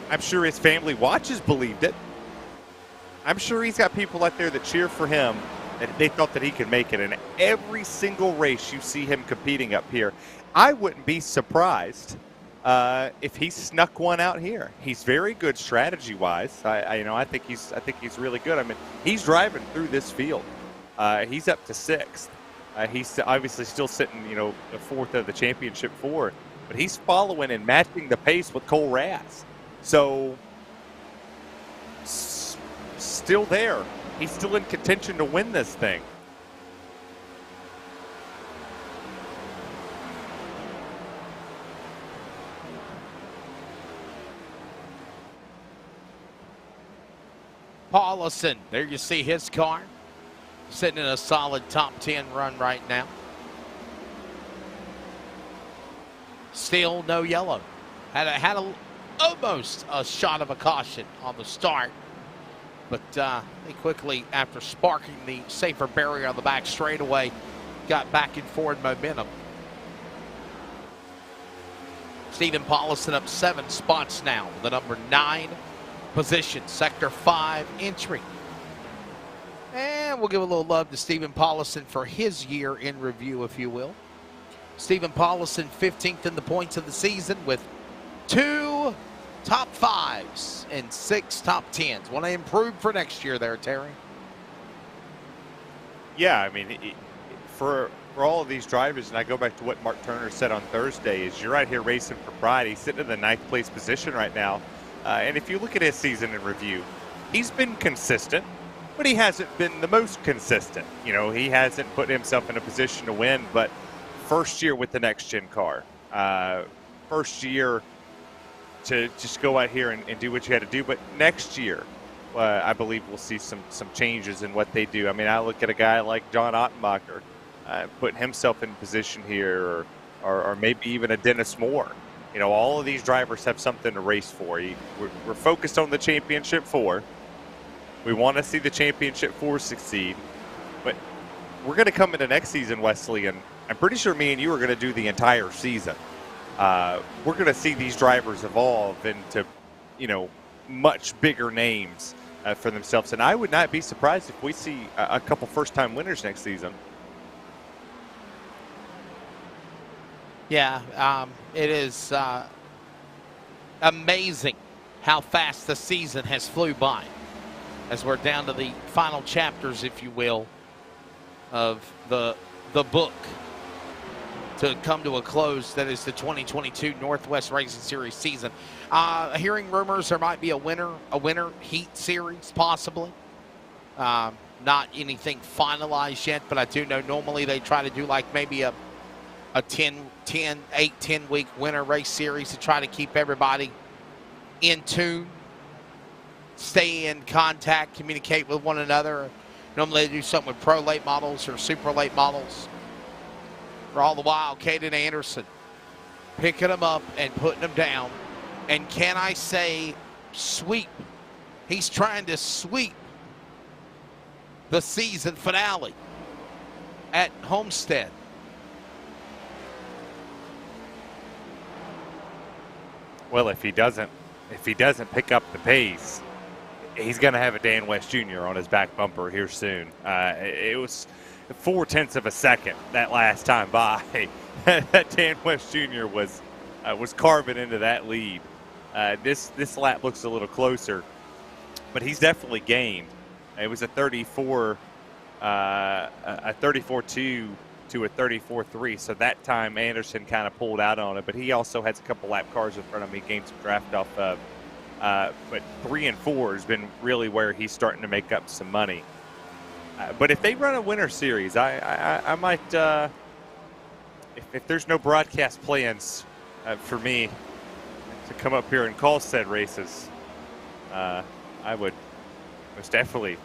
I'm sure his family watches believed it. I'm sure he's got people out there that cheer for him, that they thought that he could make it. And every single race you see him competing up here, I wouldn't be surprised if he snuck one out here. He's very good strategy-wise. I think he's really good. I mean, he's driving through this field. He's up to sixth. He's obviously still sitting, the fourth of the championship four. But he's following and matching the pace with Cole Raz. So, still there. He's still in contention to win this thing. Paulison, there you see his car. Sitting in a solid top 10 run right now. Still no yellow. Had almost a shot of a caution on the start. But they quickly, after sparking the safer barrier on the back straightaway, got back in forward momentum. Stephen Paulison up 7 spots now. The number 9 position, sector 5 entry. And we'll give a little love to Stephen Paulison for his year in review, if you will. Stephen Paulison 15th in the points of the season with 2 top 5s and 6 top 10s. Want to improve for next year there, Terry? Yeah, I mean, for all of these drivers, and I go back to what Mark Turner said on Thursday, is you're right here racing for pride. He's sitting in the 9th place position right now. And if you look at his season in review, he's been consistent, but he hasn't been the most consistent. He hasn't put himself in a position to win, but first year with the next-gen car. First year to just go out here and do what you had to do. But next year, I believe we'll see some changes in what they do. I mean, I look at a guy like John Ottenbacher putting himself in position here, or maybe even a Dennis Moore. All of these drivers have something to race for. We're focused on the championship 4. We want to see the championship 4 succeed. But we're going to come into next season, Wesley, and I'm pretty sure me and you are going to do the entire season. We're going to see these drivers evolve into, much bigger names for themselves. And I would not be surprised if we see a couple first-time winners next season. Yeah, it is amazing how fast the season has flew by as we're down to the final chapters, if you will, of the book to come to a close. That is the 2022 Northwest Racing Series season. Hearing rumors there might be a winter heat series, possibly. not anything finalized yet, but I do know normally they try to do like maybe a 10 week winter race series to try to keep everybody in tune, stay in contact, communicate with one another. Normally they do something with pro late models or super late models. For all the while, Caden Anderson picking them up and putting them down. And can I say sweep? He's trying to sweep the season finale at Homestead. Well, if he doesn't pick up the pace, he's going to have a Dan West Jr. on his back bumper here soon. It was 0.4 of a second that last time by. That Dan West Jr. was carving into that lead. This lap looks a little closer, but he's definitely gained. It was a 34-2 to a 34-3, so that time Anderson kind of pulled out on it, but he also has a couple lap cars in front of him he gained some draft off of. But 3 and 4 has been really where he's starting to make up some money. But if they run a winter series, I might, if there's no broadcast plans for me to come up here and call said races, I would most definitely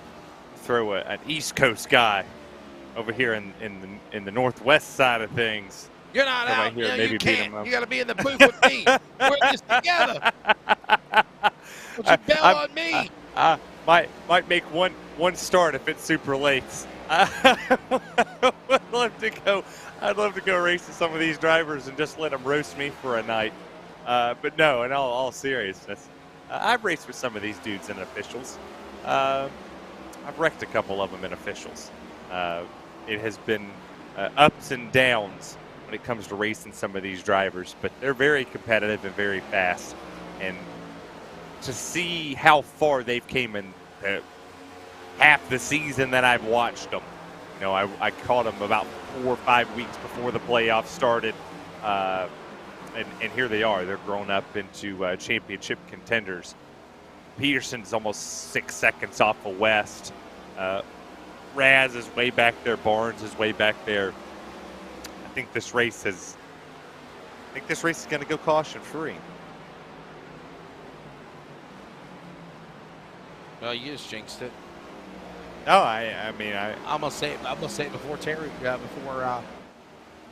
throw an East Coast guy over here in the northwest side of things. You're not out. Here, No, maybe you beat can't. him up. You got to be in the booth with me. We're in this together. Don't you bail on me. Might make one start if it's super late. I'd love to go race with some of these drivers and just let them roast me for a night. But no, in all seriousness, I've raced with some of these dudes in officials. I've wrecked a couple of them in officials. It has been ups and downs when it comes to racing some of these drivers, but they're very competitive and very fast. And to see how far they've came in half the season that I've watched them, you know, I caught them about 4 or 5 weeks before the playoffs started, and here they are. They're grown up into championship contenders. Peterson's almost 6 seconds off of West. Raz is way back there. Barnes is way back there. I think this race is going to go caution-free. Well, you just jinxed it. No, I mean I'm gonna say it before Terry. I'm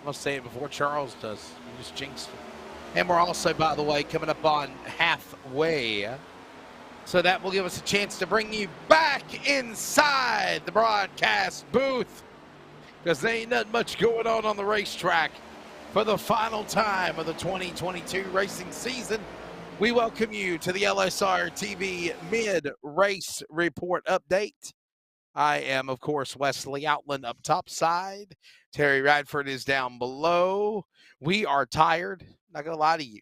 gonna say it before Charles does. You just jinxed it. And we're also, by the way, coming up on halfway. So that will give us a chance to bring you back inside the broadcast booth, because there ain't nothing much going on the racetrack for the final time of the 2022 racing season. We welcome you to the LSRTV mid-race report update. I am, of course, Wesley Outland up top side. Terry Radford is down below. We are tired. Not going to lie to you.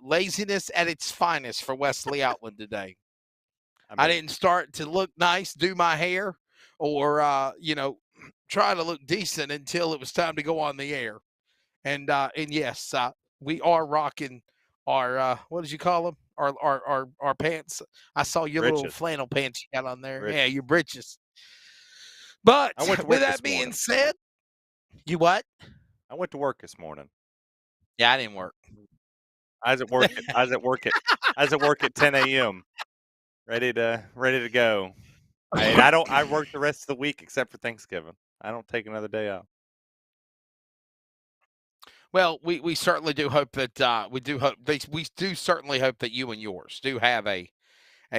Laziness at its finest for Wesley Outland today. I didn't start to look nice, do my hair, or, try to look decent until it was time to go on the air. And yes, we are rocking our, what did you call them? Our pants. I saw your Britches. little flannel pants you got on there. Britches. Yeah, your britches. But I went to with work that this being morning. said, you what? I went to work this morning. Yeah, I didn't work. I was at work at 10 a.m. ready to go. I work the rest of the week except for Thanksgiving. I don't take another day off. Well, we certainly do hope that we do certainly hope that you and yours do have a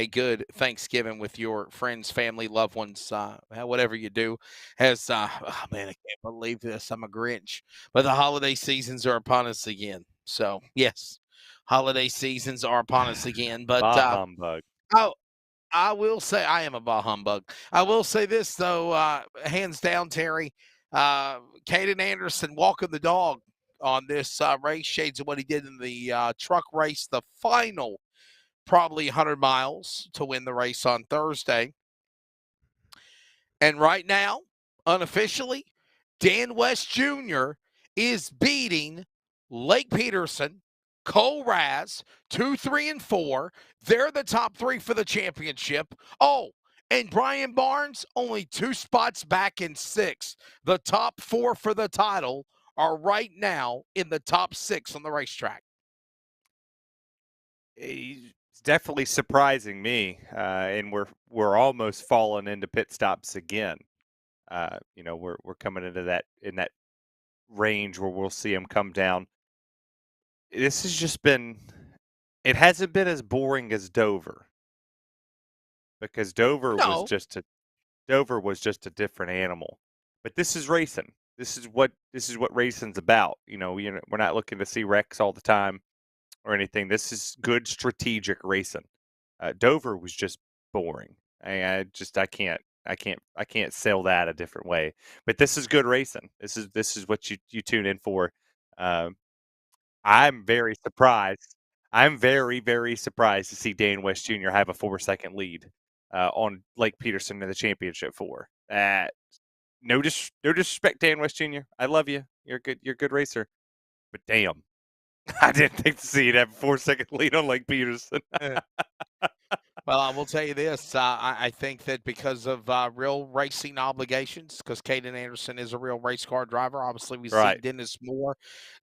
good Thanksgiving with your friends, family, loved ones, whatever you do. As oh man, I can't believe this. I'm a Grinch, but the holiday seasons are upon us again. So yes, holiday seasons are upon us again. But Bah humbug. I will say I am a bah humbug. I will say this though, hands down, Terry, Caden Anderson walking the dog on this race, shades of what he did in the truck race, the final probably 100 miles to win the race on Thursday. And right now, unofficially, Dan West Jr. is beating Lake Peterson, Cole Raz, 2, 3, and 4. They're the top 3 for the championship. Oh, And Brian Barnes, only 2 spots back in 6th. The top 4 for the title are right now in the top 6 on the racetrack. He's definitely surprising me, and we're almost falling into pit stops again. We're coming into that range where we'll see him come down. This has just been. It hasn't been as boring as Dover, because Dover was No. just a different animal. But this is racing. This is what racing's about. We're not looking to see wrecks all the time or anything. This is good strategic racing. Dover was just boring. I can't sell that a different way. But this is good racing. This is what you tune in for. I'm very surprised. I'm very, very surprised to see Dan West Jr. have a 4-second lead on Lake Peterson in the championship 4. No disrespect, Dan West Jr. I love you. You're a good racer. But damn, I didn't think to see it have a 4-second lead on Lake Peterson. Well, I will tell you this. I think that because of real racing obligations, because Caden Anderson is a real race car driver. Obviously, we see Dennis Moore.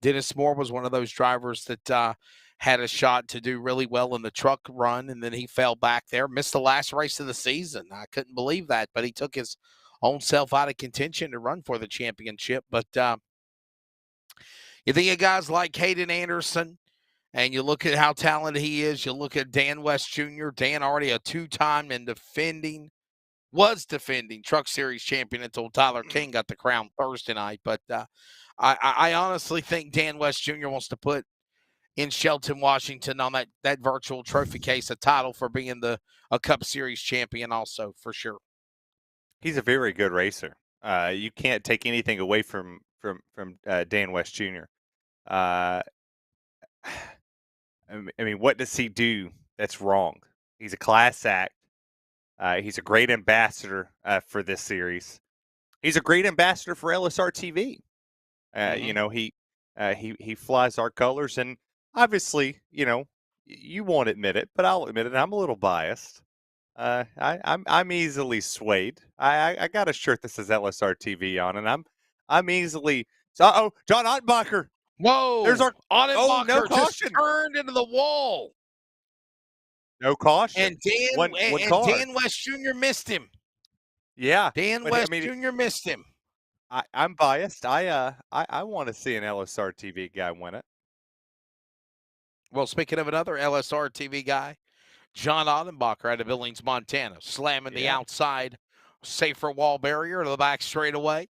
Dennis Moore was one of those drivers that had a shot to do really well in the truck run, and then he fell back there, missed the last race of the season. I couldn't believe that, but he took his own self out of contention to run for the championship. But you think of guys like Caden Anderson, and you look at how talented he is. You look at Dan West Jr. Dan already a 2-time and was defending Truck Series champion until Tyler King got the crown Thursday night. But I honestly think Dan West Jr. wants to put in Shelton, Washington on that virtual trophy case a title for being a Cup Series champion also, for sure. He's a very good racer. You can't take anything away from Dan West Jr. I mean, what does he do that's wrong? He's a class act. He's a great ambassador for this series. He's a great ambassador for LSRTV. He flies our colors, and obviously, you won't admit it, but I'll admit it. I'm a little biased. I'm easily swayed. I got a shirt that says LSRTV on, and I'm easily. John Ottenbacher. Whoa! There's our Ottenbacher no just turned into the wall. No caution. And Dan West Jr. missed him. Yeah, Dan West Jr. missed him. I'm biased. I want to see an LSRTV guy win it. Well, speaking of another LSRTV guy, John Ottenbacher out of Billings, Montana, slamming the outside safer wall barrier to the back straightaway,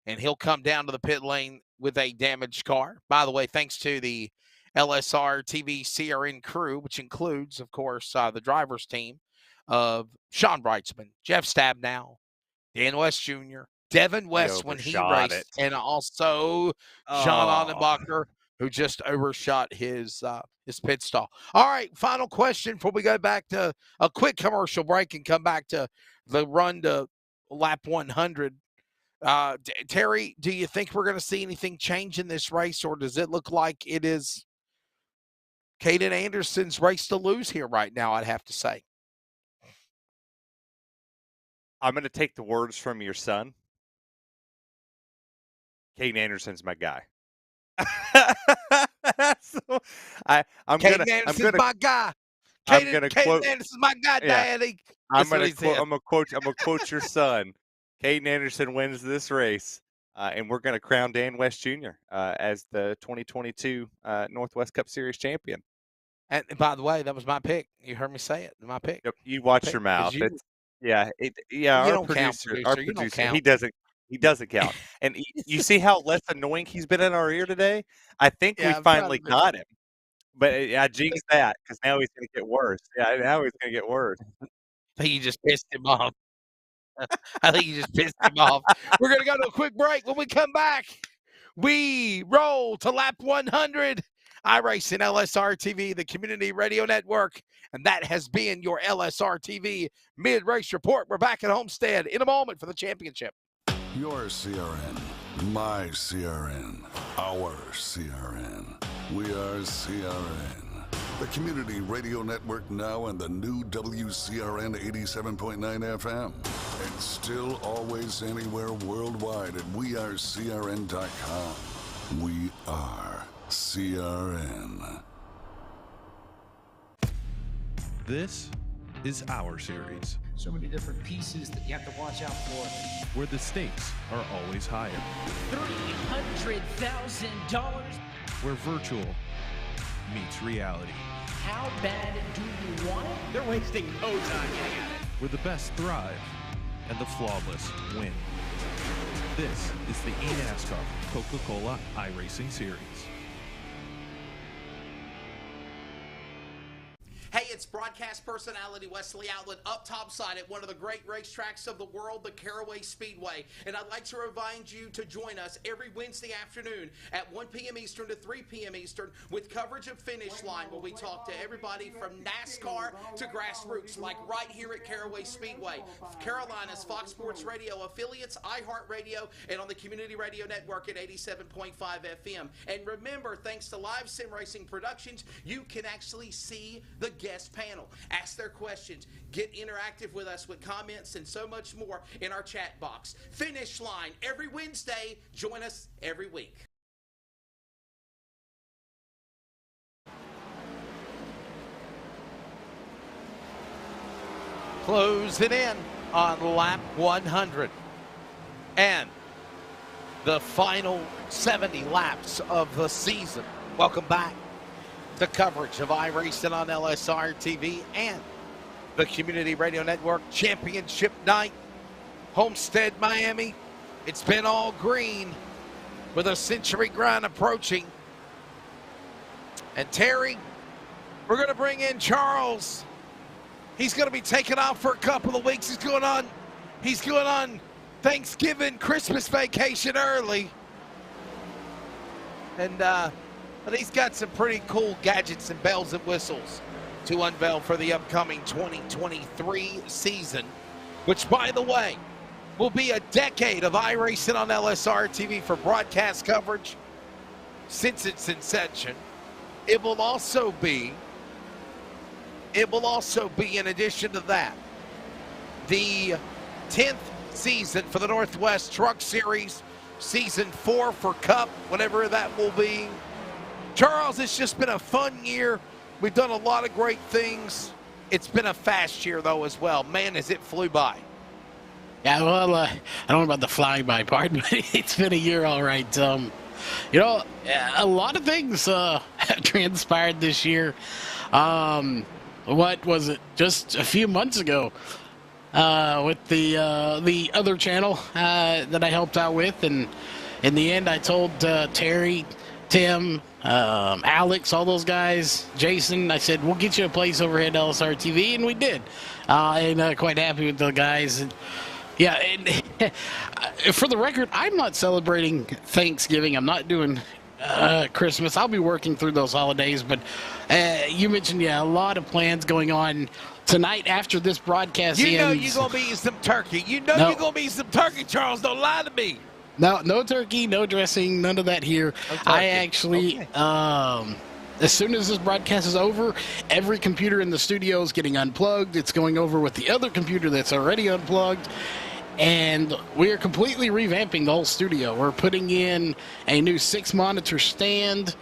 and he'll come down to the pit lane with a damaged car. By the way, thanks to the LSRTV CRN crew, which includes, of course, the driver's team of Sean Brightsman, Jeff Stabnow, Dan West Jr., Devin West when he raced, and also John Ottenbacher, who just overshot his pit stall. All right, final question before we go back to a quick commercial break and come back to the run to lap 100. Terry, do you think we're going to see anything change in this race, or does it look like it is Caden Anderson's race to lose here right now, I'd have to say? I'm going to take the words from your son. Caden Anderson's my guy. So I'm Caden Anderson's my guy. Caden Anderson's my guy, Daddy. I'm gonna quote your son. Caden Anderson wins this race, and we're gonna crown Dan West Jr. As the 2022 Northwest Cup Series champion. And by the way, that was my pick. You heard me say it. My pick. Yep, you watch your mouth. Our producer, he doesn't count. And you see how less annoying he's been in our ear today? I think we finally got him. But I jinxed that because now he's going to get worse. Yeah, now he's going to get worse. I think you just pissed him off. We're going to go to a quick break. When we come back, we roll to lap 100. iRacing LSRTV, the Community Radio Network. And that has been your LSRTV mid-race report. We're back at Homestead in a moment for the championship. Your CRN, my CRN, our CRN. We are CRN. The Community Radio Network now and the new WCRN 87.9 FM. And still always anywhere worldwide at wearecrn.com. We are CRN. This is our series, So many different pieces that you have to watch out for. where the stakes are always higher, $300,000. where virtual meets reality, How bad do you want it? They're wasting no time getting at it. where the best thrive and the flawless win. This is the eNASCAR Coca-Cola iRacing Series. Hey, it's broadcast personality Wesley Outlet up topside at one of the great racetracks of the world, the Caraway Speedway. And I'd like to remind you to join us every Wednesday afternoon at 1 p.m. Eastern to 3 p.m. Eastern with coverage of Finish Line, where we talk to everybody from NASCAR to grassroots, like right here at Caraway Speedway. Carolina's Fox Sports Radio affiliates, iHeartRadio, and on the Community Radio Network at 87.5 FM. And remember, thanks to Live Sim Racing Productions, you can actually see the guest panel, ask their questions, get interactive with us with comments and so much more in our chat box. Finish Line every Wednesday. Join us every week. Closing in on lap 100 and the final 70 laps of the season. Welcome back. The coverage of iRacing on LSRTV and the Community Radio Network Championship Night. Homestead, Miami. It's been all green with a Century Grind approaching. And Terry, we're going to bring in Charles. He's going to be taking off for a couple of weeks. He's going on Thanksgiving, Christmas vacation early. And, but he's got some pretty cool gadgets and bells and whistles to unveil for the upcoming 2023 season, which, by the way, will be a decade of iRacing on LSR-TV for broadcast coverage since its inception. It will also be, in addition to that, the 10th season for the Northwest Truck Series, season 4 for Cup, whatever that will be. Charles, it's just been a fun year. We've done a lot of great things. It's been a fast year, though, as well. Man, as it flew by. Yeah, well, I don't know about the flying by part, but it's been a year, all right. You know, a lot of things have transpired this year. What was it? Just a few months ago, with the other channel that I helped out with, and in the end, I told Terry, Tim, Alex, all those guys, Jason, I said, we'll get you a place over here at LSR TV, and we did. And quite happy with the guys. And, yeah, and for the record, I'm not celebrating Thanksgiving. I'm not doing Christmas. I'll be working through those holidays, but you mentioned, yeah, a lot of plans going on tonight after this broadcast ends. You know you're going to be eating some turkey. You know you're going to be eating some turkey, Charles. Don't lie to me. No turkey, no dressing, none of that here. I actually, as soon as this broadcast is over, every computer in the studio is getting unplugged. It's going over with the other computer that's already unplugged. And we are completely revamping the whole studio. We're putting in a new 6-monitor stand.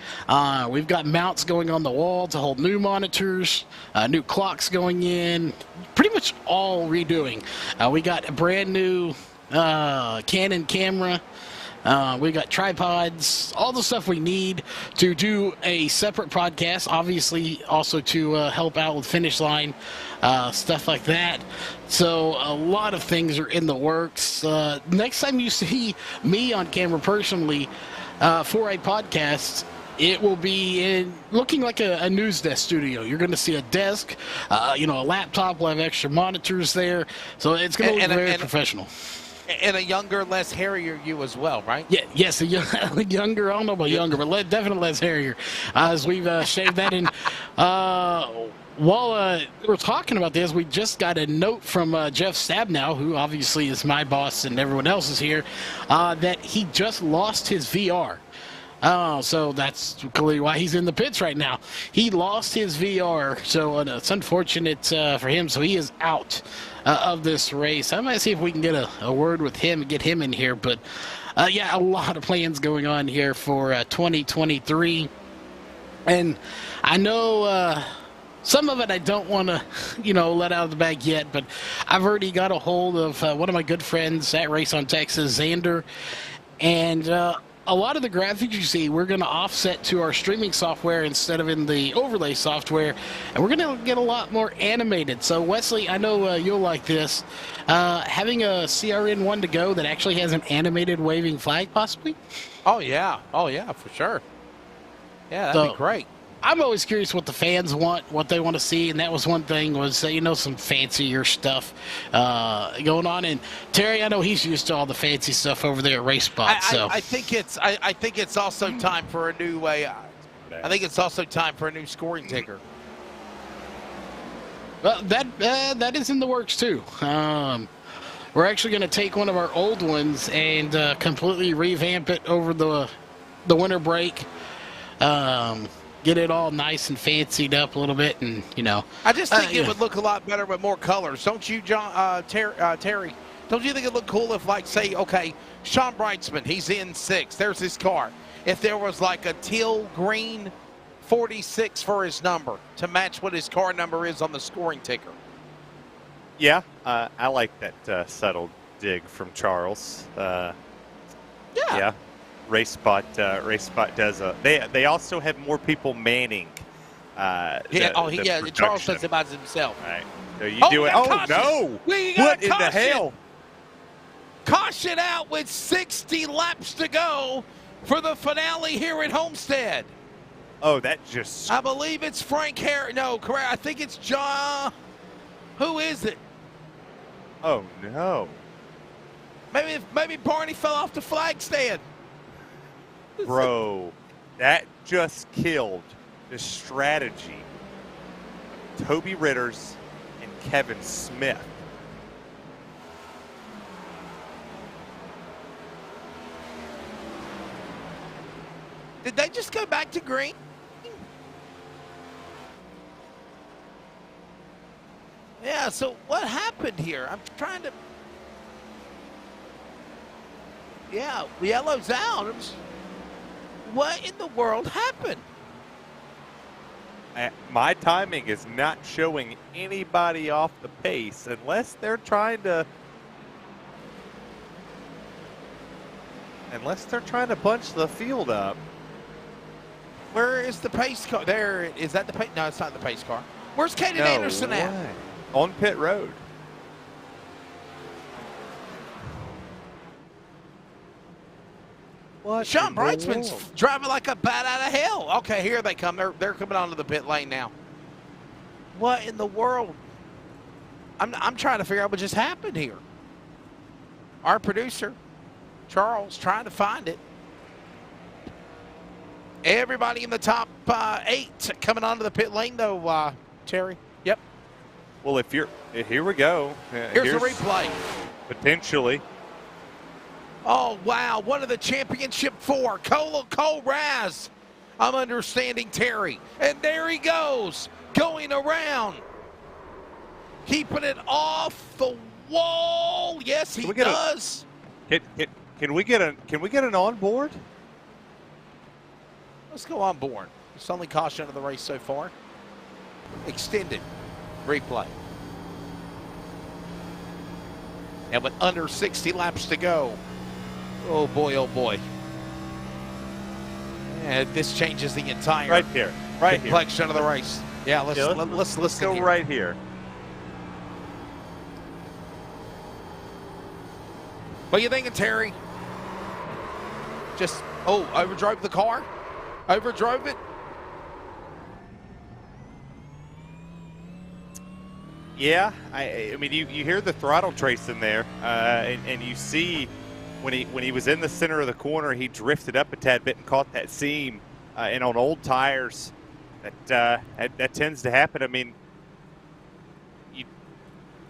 We've got mounts going on the wall to hold new monitors, new clocks going in, pretty much all redoing. We got a brand new Canon camera. We got tripods, all the stuff we need to do a separate podcast, obviously also to help out with Finish Line, stuff like that. So a lot of things are in the works. Next time you see me on camera personally for a podcast, it will be looking like a news desk studio. You're going to see a desk, a laptop. We'll have extra monitors there. So it's going to look very professional. And a younger, less hairier you as well, right? Yeah, yes, a younger, I don't know about younger, but definitely less hairier, as we've shaved that in. While we're talking about this, we just got a note from Jeff Stabnow, who obviously is my boss and everyone else is here, that he just lost his VR. Oh, so that's clearly why he's in the pits right now. He lost his VR, so it's unfortunate for him. So he is out of this race. I might see if we can get a word with him and get him in here. But, yeah, a lot of plans going on here for 2023. And I know some of it I don't want to, let out of the bag yet. But I've already got a hold of one of my good friends at Race on Texas, Xander. And a lot of the graphics you see, we're going to offset to our streaming software instead of in the overlay software, and we're going to get a lot more animated. So, Wesley, I know you'll like this. Having a CRN1 to go that actually has an animated waving flag, possibly? Oh, yeah, for sure. Yeah, that'd be great. I'm always curious what the fans want, what they want to see, and that was one thing was, some fancier stuff going on. And Terry, I know he's used to all the fancy stuff over there at Race Spot. I think it's also time for a new way. I think it's also time for a new scoring ticker. Well, that is in the works too. We're actually going to take one of our old ones and completely revamp it over the winter break. Get it all nice and fancied up a little bit, and I just think it would look a lot better with more colors, don't you, John? Terry, don't you think it'd look cool if, like, say, okay, Sean Brightsman, he's in 6. There's his car. If there was like a teal green 46 for his number to match what his car number is on the scoring ticker. Yeah, I like that subtle dig from Charles. Yeah. Race Spot does they also have more people manning. Charles does it by himself. Right. So you do it. Oh caution. No! What in the hell? Caution out with 60 laps to go for the finale here at Homestead. Oh, that just. I believe it's Frank Harris. No, correct. I think it's John. Who is it? Oh no! Maybe Barney fell off the flag stand. Bro, that just killed the strategy of Toby Ritters and Kevin Smith. Did they just go back to green? Yeah, so what happened here? I'm trying to... Yeah, yellow's out. What in the world happened? My timing is not showing anybody off the pace unless they're trying to bunch the field up. Where is the pace car? There, is that the pace? No, it's not the pace car. Where's Caden Anderson at? On pit road. What Sean Brightsman's driving like a bat out of hell. Okay, here they come. They're coming onto the pit lane now. What in the world? I'm trying to figure out what just happened here. Our producer, Charles, trying to find it. Everybody in the top 8 coming onto the pit lane, though, Terry. Yep. Well, here we go. Here's a replay. Potentially. Oh, wow. One of the championship 4. Cole Raz. I'm understanding Terry. And there he goes. Going around. Keeping it off the wall. Yes, he does. Can we get an onboard? Let's go on board. It's only caution of the race so far. Extended replay. And with under 60 laps to go. Oh boy, oh boy. And this changes the entire complexion of the race. Yeah, let's go here. Right here. What are you thinking, Terry? Just overdrove the car? Overdrove it? Yeah, I mean, you hear the throttle trace in there, and you see when he was in the center of the corner, he drifted up a tad bit and caught that seam, and on old tires, that tends to happen. I mean,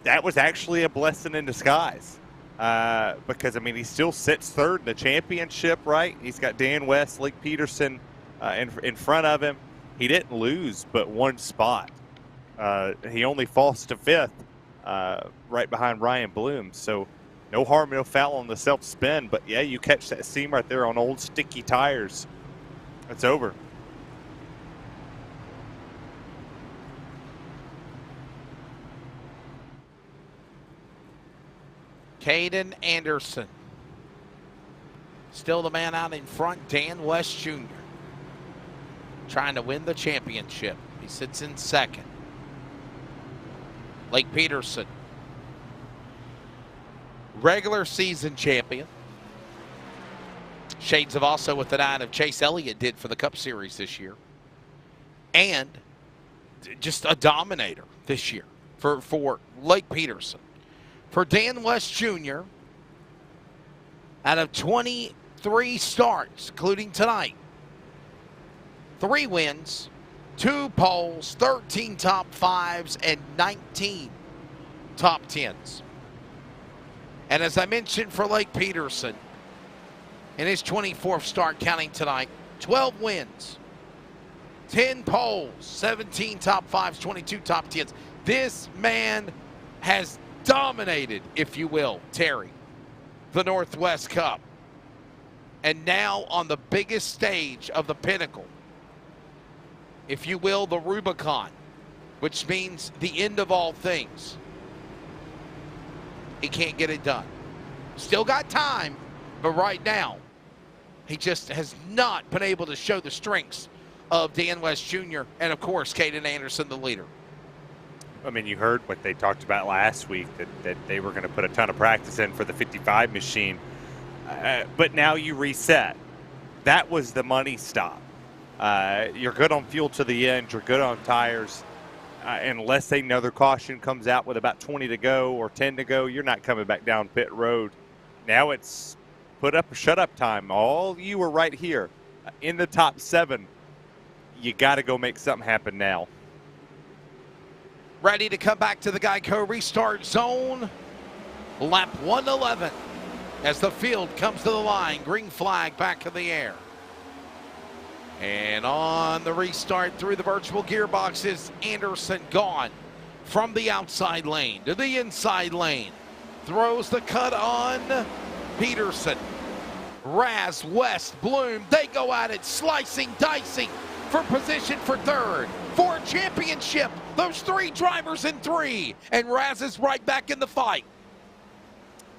that was actually a blessing in disguise. because, I mean, he still sits third in the championship, right? He's got Dan West, Lake Peterson in front of him. He didn't lose but one spot. He only falls to fifth, right behind Ryan Bloom. So no harm, no foul on the self-spin. But, yeah, you catch that seam right there on old sticky tires. It's over. Caden Anderson. Still the man out in front, Dan West Jr. Trying to win the championship. He sits in second. Lake Peterson, regular season champion. Shades of also with the 9 of Chase Elliott did for the Cup Series this year. And just a dominator this year for Lake Peterson. For Dan West Jr., out of 23 starts, including tonight, 3 wins, 2 poles, 13 top 5s, and 19 top 10s. And as I mentioned for Lake Peterson, in his 24th start counting tonight, 12 wins, 10 poles, 17 top 5s, 22 top 10s. This man has dominated, if you will, Terry, the Northwest Cup. And now on the biggest stage of the pinnacle, if you will, the Rubicon, which means the end of all things, he can't get it done. Still got time, but right now, he just has not been able to show the strengths of Dan West Jr. and, of course, Caden Anderson, the leader. I mean, you heard what they talked about last week, that they were going to put a ton of practice in for the 55 machine. But now you reset. That was the money stop. You're good on fuel to the end. You're good on tires. Unless another caution comes out with about 20 to go or 10 to go, you're not coming back down pit road. Now it's put up or shut up time. All you are right here in the top 7. You got to go make something happen now. Ready to come back to the Geico restart zone. Lap 111 as the field comes to the line. Green flag back in the air. And on the restart through the virtual gearboxes, Anderson gone from the outside lane to the inside lane. Throws the cut on Peterson. Raz, West, Bloom, they go at it, slicing, dicing for position for third. For a championship, those 3 drivers in 3. And Raz is right back in the fight.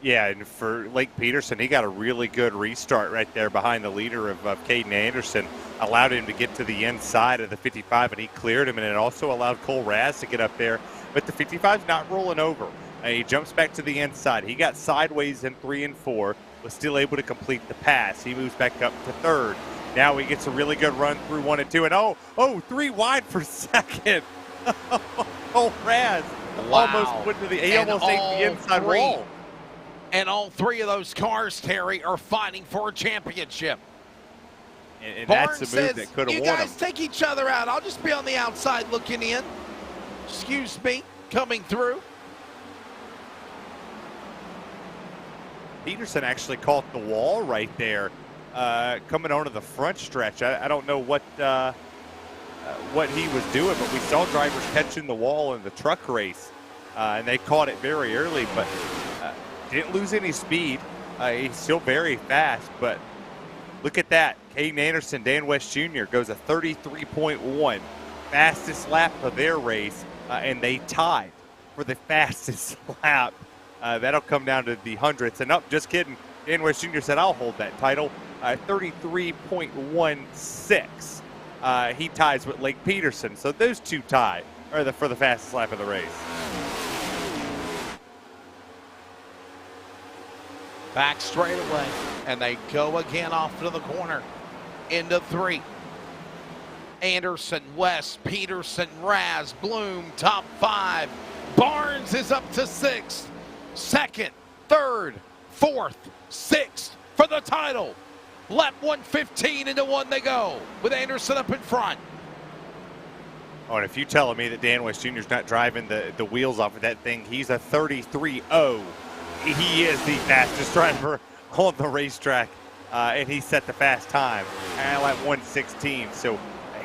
Yeah, and for Lake Peterson, he got a really good restart right there behind the leader of Caden Anderson. Allowed him to get to the inside of the 55, and he cleared him, and it also allowed Cole Raz to get up there. But the 55's not rolling over. He jumps back to the inside. He got sideways in 3 and 4, was still able to complete the pass. He moves back up to third. Now he gets a really good run through 1 and 2, and 3 wide for second. Oh, Raz almost went to he almost ate the inside wall. And all 3 of those cars, Terry, are fighting for a championship. And that's the move that could have won him. You guys take each other out. I'll just be on the outside looking in. Excuse me, coming through. Peterson actually caught the wall right there, coming onto the front stretch. I don't know what he was doing, but we saw drivers catching the wall in the truck race, and they caught it very early, but didn't lose any speed. He's still very fast, but look at that. Caden Anderson, Dan West Jr. goes a 33.1, fastest lap of their race, and they tied for the fastest lap. That'll come down to the hundredths. And just kidding. Dan West Jr. said, I'll hold that title. 33.16. He ties with Lake Peterson. So those 2 tie for the fastest lap of the race. Back straight away. And they go again off to the corner. Into 3. Anderson, West, Peterson, Raz, Bloom, top 5. Barnes is up to 6th. 2nd, 3rd, 4th, 6th for the title. Lap 115 into 1 they go with Anderson up in front. Oh, and if you're telling me that Dan West Jr. is not driving the wheels off of that thing, he's a 33-0 he is the fastest driver on the racetrack, and he set the fast time at like 1:16. So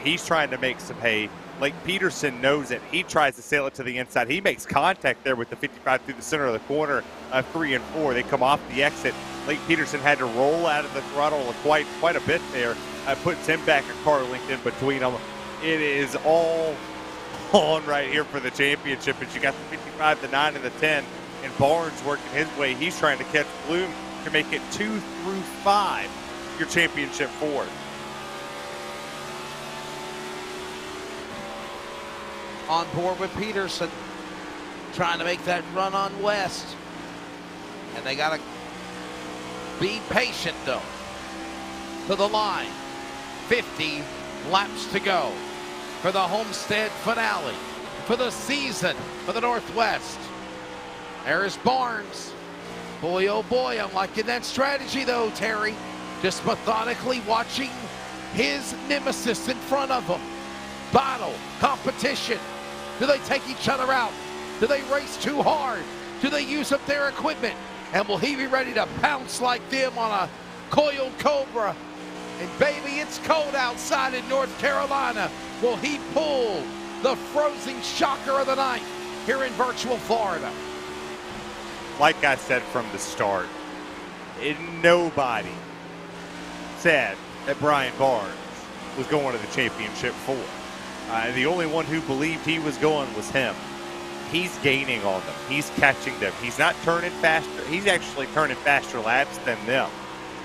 he's trying to make some hay. Blake Peterson knows it. He tries to sail it to the inside. He makes contact there with the 55 through the center of the corner, 3 and 4. They come off the exit. Blake Peterson had to roll out of the throttle quite a bit there. Puts him back a car length in between them. It is all on right here for the championship. As you got the 55, the 9, and the 10, and Barnes working his way. He's trying to catch Bloom to make it 2 through 5, your championship 4. On board with Peterson, trying to make that run on West. And they got to be patient, though. To the line. 50 laps to go for the Homestead finale, for the season, for the Northwest. There's Barnes. Boy, oh boy, I'm liking that strategy, though, Terry. Just methodically watching his nemesis in front of him. Battle, competition. Do they take each other out? Do they race too hard? Do they use up their equipment? And will he be ready to pounce like them on a coiled cobra? And baby, it's cold outside in North Carolina. Will he pull the frozen shocker of the night here in virtual Florida? Like I said from the start, nobody said that Brian Barnes was going to the championship 4. The only one who believed he was going was him. He's gaining on them. He's catching them. He's not turning faster. He's actually turning faster laps than them.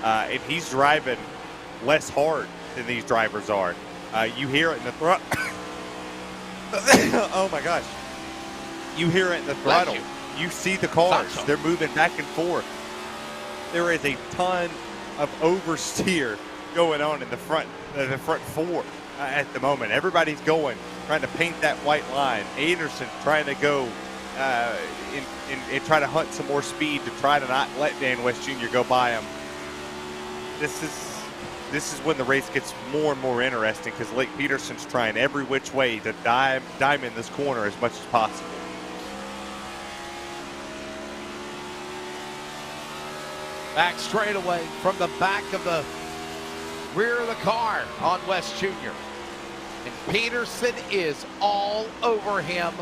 And he's driving less hard than these drivers are. You hear it in the throttle. Oh my gosh. You hear it in the throttle. You see the cars. They're moving back and forth. There is a ton of oversteer going on in the front 4 at the moment. Everybody's going, trying to paint that white line. Anderson trying to go and try to hunt some more speed to try to not let Dan West Jr. go by him. This is when the race gets more and more interesting, because Blake Peterson's trying every which way to diamond this corner as much as possible. Back straightaway from the back of the rear of the car on West Jr. And Peterson is all over him.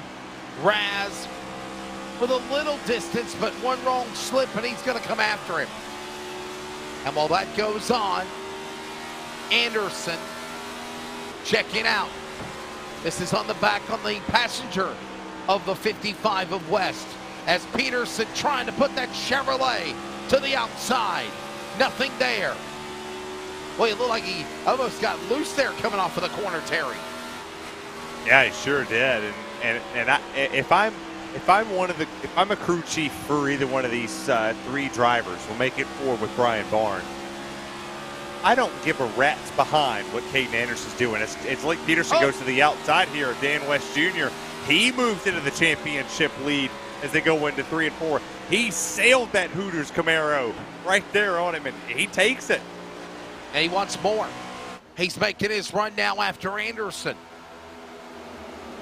Raz with a little distance, but one wrong slip and he's going to come after him. And while that goes on, Anderson checking out. This is on the back on the passenger of the 55 of West, as Peterson trying to put that Chevrolet to the outside. Nothing there. Boy, it looked like he almost got loose there coming off of the corner, Terry. Yeah, he sure did. And if I'm a crew chief for either one of these 3 drivers, we'll make it 4 with Brian Barnes, I don't give a rat's behind what Caden Anderson's doing. It's like Peterson goes to the outside here. Dan West Jr., he moves into the championship lead as they go into 3 and 4. He sailed that Hooters Camaro right there on him, and he takes it. And he wants more. He's making his run now after Anderson.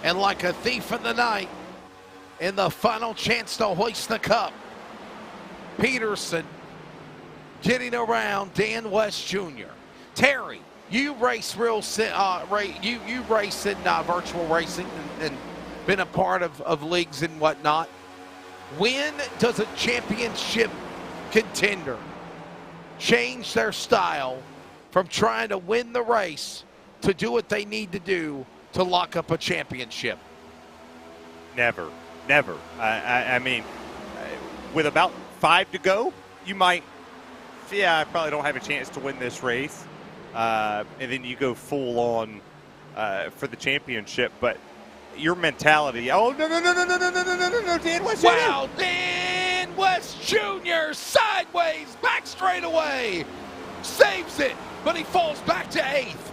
And like a thief in the night, in the final chance to hoist the cup, Peterson getting around Dan West Jr. Terry, you race you race in virtual racing and been a part of leagues and whatnot. When does a championship contender change their style from trying to win the race to do what they need to do to lock up a championship? Never. I mean, with about 5 to go, you might, I probably don't have a chance to win this race. And then you go full on for the championship. But your mentality, no, Dan West Jr. Wow, Dan West Jr. sideways, back straightaway, saves it, but he falls back to 8th.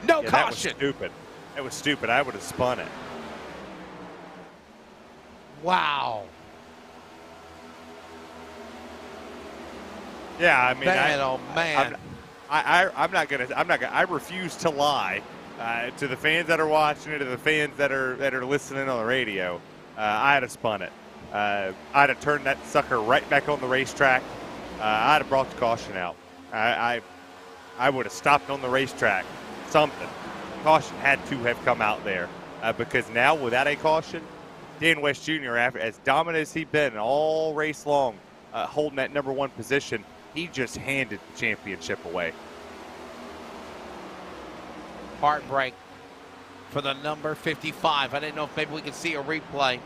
No caution. That was stupid. That was stupid. I would have spun it. Wow. Yeah, I mean, man. I refuse to lie to the fans that are watching it, to the fans that are listening on the radio. I had to spun it. I'd have turned that sucker right back on the racetrack. I'd have brought the caution out. I would have stopped on the racetrack. Something. Caution had to have come out there because now without a caution, Dan West Jr., after as dominant as he's been all race long, holding that number 1 position, he just handed the championship away. Heartbreak for the number 55. I didn't know if maybe we could see a replay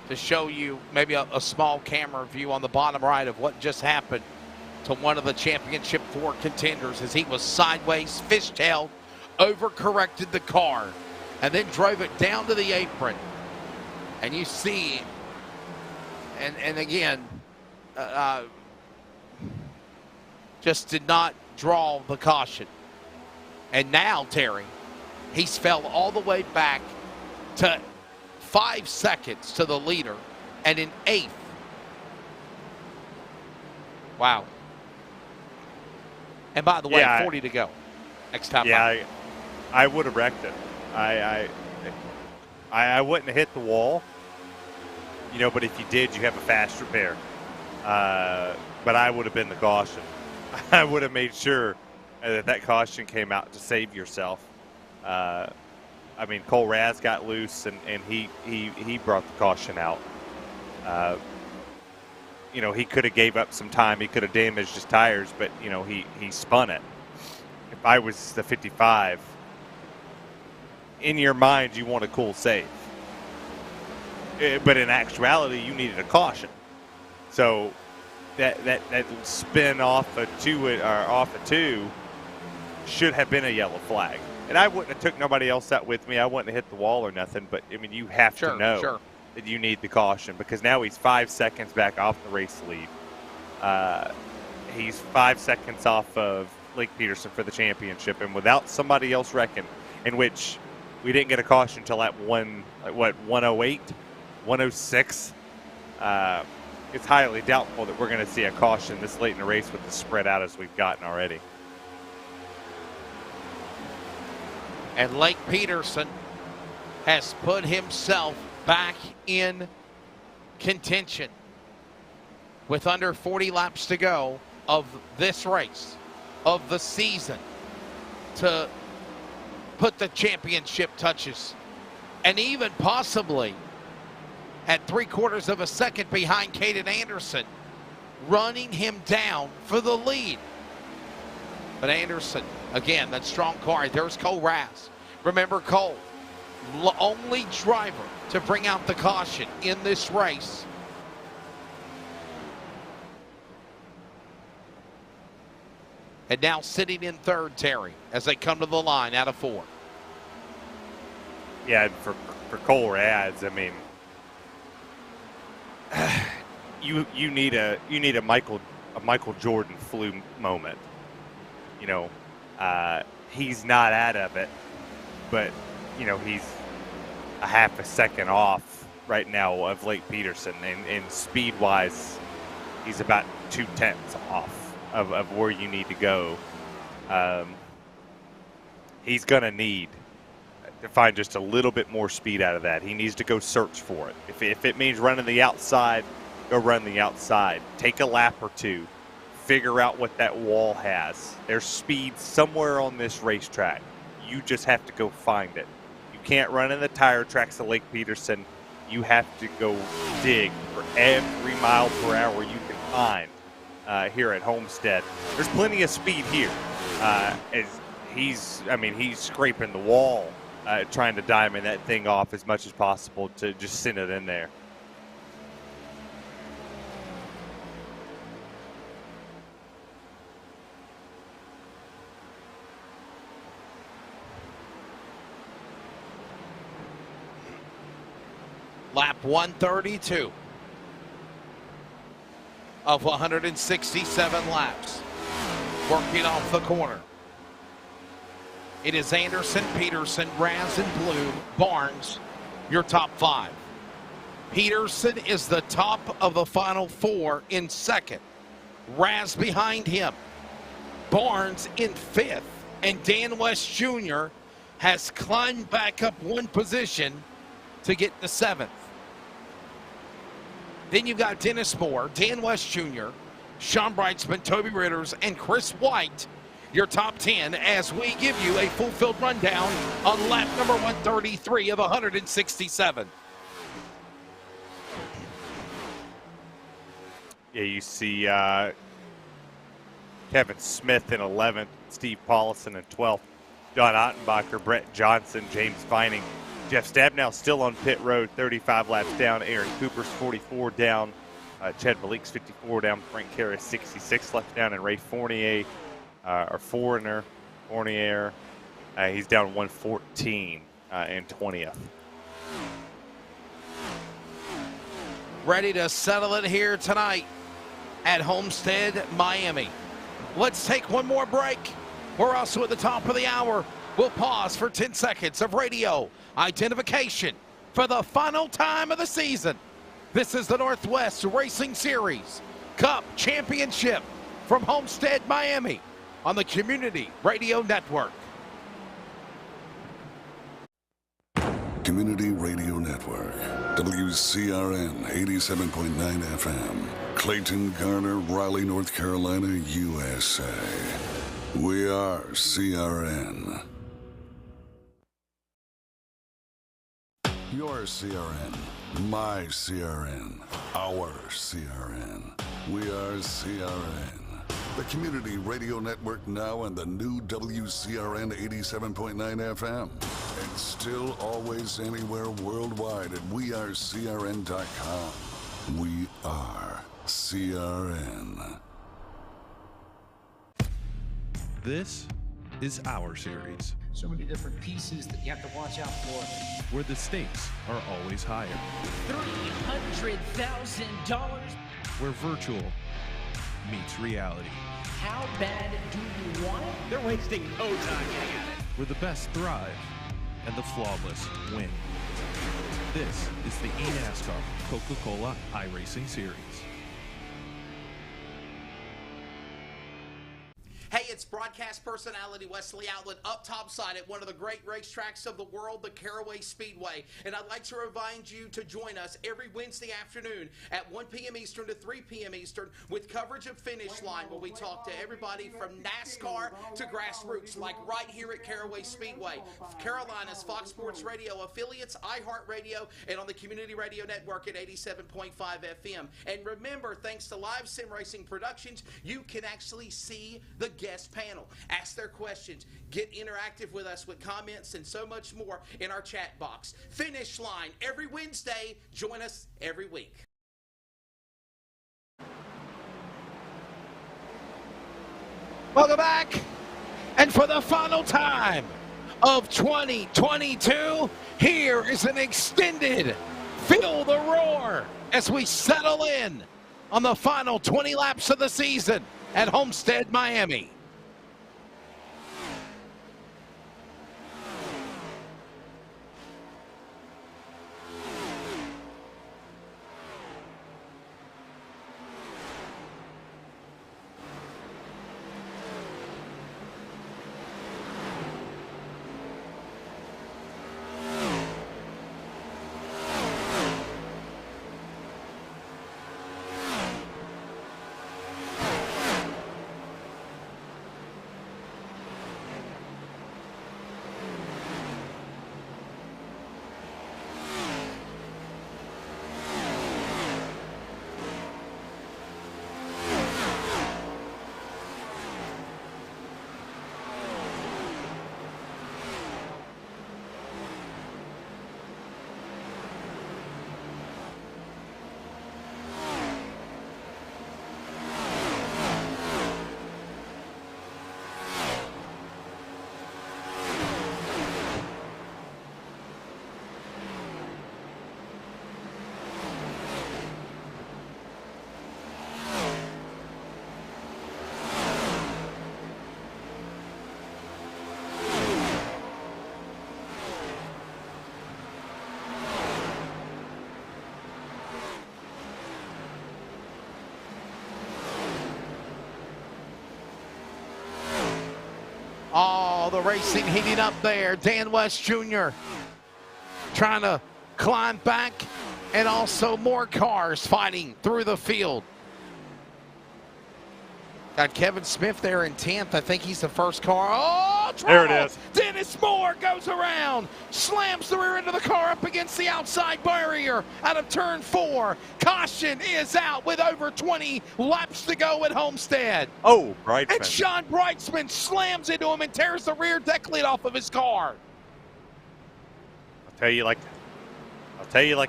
to show you maybe a small camera view on the bottom right of what just happened to one of the championship 4 contenders as he was sideways, fishtailed, overcorrected the car, and then drove it down to the apron. And you see, and again, just did not draw the caution. And now, Terry, he's fell all the way back to 5 seconds to the leader and in 8th. Wow. And by the way, 40 to go. Next time. Yeah, I would have wrecked it. I wouldn't have hit the wall, you know, but if you did, you have a fast repair. But I would have been the caution. I would have made sure that caution came out to save yourself. I mean, Cole Raz got loose, and he brought the caution out. You know, he could have gave up some time. He could have damaged his tires, but, you know, he spun it. If I was the 55, in your mind, you want a cool save. But in actuality, you needed a caution. So that spin off a 2 should have been a yellow flag. And I wouldn't have took nobody else out with me. I wouldn't have hit the wall or nothing. But, I mean, you have to know that you need the caution because now he's 5 seconds back off the race lead. He's 5 seconds off of Lake Peterson for the championship. And without somebody else wrecking, in which we didn't get a caution until at 108, 106. It's highly doubtful that we're going to see a caution this late in the race with the spread out as we've gotten already. And Lake Peterson has put himself back in contention with under 40 laps to go of this race, of the season, to put the championship touches, and even possibly at 3/4 of a second behind Caden Anderson, running him down for the lead. But Anderson, again, that strong car. There's Cole Raz. Remember Cole, only driver to bring out the caution in this race. And now sitting in 3rd, Terry, as they come to the line out of 4. Yeah, for Cole Raz, I mean, you need a Michael Jordan flu moment. You know, he's not out of it, but you know he's a half a second off right now of Lake Peterson, and speed wise, he's about 0.2 off of where you need to go. He's gonna need to find just a little bit more speed out of that. He needs to go search for it. If it means running the outside, go run the outside. Take a lap or 2. Figure out what that wall has. There's speed somewhere on this racetrack. You just have to go find it. You can't run in the tire tracks of Lake Peterson. You have to go dig for every mile per hour you can find here at Homestead. There's plenty of speed here. He's scraping the wall, trying to diamond that thing off as much as possible to just send it in there. Lap 132 of 167 laps. Working off the corner. It is Anderson, Peterson, Raz, and Bloom, Barnes, your top 5. Peterson is the top of the final 4 in 2nd. Raz behind him. Barnes in 5th. And Dan West Jr. has climbed back up 1 position to get to 7th. Then you've got Dennis Moore, Dan West Jr., Sean Brightsman, Toby Ritters, and Chris White, your top 10, as we give you a full field rundown on lap number 133 of 167. Yeah, you see Kevin Smith in 11th, Steve Paulson in 12th, John Ottenbacher, Brett Johnson, James Vining, Jeff Stabnow still on pit road, 35 laps down. Aaron Cooper's 44 down. Chad Malik's 54 down. Frank Karras 66 laps down. And Ray Fournier, Fournier, he's down 114 and 20th. Ready to settle it here tonight at Homestead, Miami. Let's take one more break. We're also at the top of the hour. We'll pause for 10 seconds of radio identification for the final time of the season. This is the Northwest Racing Series Cup Championship from Homestead, Miami on the Community Radio Network. Community Radio Network, WCRN 87.9 FM, Clayton, Garner, Raleigh, North Carolina, USA. We are CRN. Your CRN, my CRN, our CRN. We are CRN. The Community Radio Network now and the new WCRN 87.9 FM. And still always anywhere worldwide at wearecrn.com. We are CRN. This is our series, So many different pieces that you have to watch out for. where the stakes are always higher, $300,000. where virtual meets reality, How bad do you want it? They're wasting no time getting at it. where the best thrive and the flawless win. This is the eNASCAR Coca-Cola iRacing Series. Hey, it's broadcast personality Wesley Outlet up topside at one of the great racetracks of the world, the Caraway Speedway. And I'd like to remind you to join us every Wednesday afternoon at 1 p.m. Eastern to 3 p.m. Eastern with coverage of Finish Line, where we talk to everybody from NASCAR to grassroots, like right here at Caraway Speedway. Carolina's Fox Sports Radio affiliates, iHeartRadio, and on the Community Radio Network at 87.5 FM. And remember, thanks to Live Sim Racing Productions, you can actually see the guest panel, ask their questions, get interactive with us with comments and so much more in our chat box. Finish Line every Wednesday. Join us every week. Welcome back. And for the final time of 2022, here is an extended Feel the Roar as we settle in on the final 20 laps of the season at Homestead, Miami. Oh, the racing heating up there. Dan West Jr. trying to climb back And also more cars fighting through the field. Got Kevin Smith there in 10th. I think he's the first car. Oh, trouble. There it is. Dennis Moore goes around, slams the rear end of the car up against the outside barrier out of turn 4. Caution is out with over 20 laps to go at Homestead. Oh, Brightsman. And Sean Brightsman slams into him and tears the rear deck lid off of his car. I'll tell you like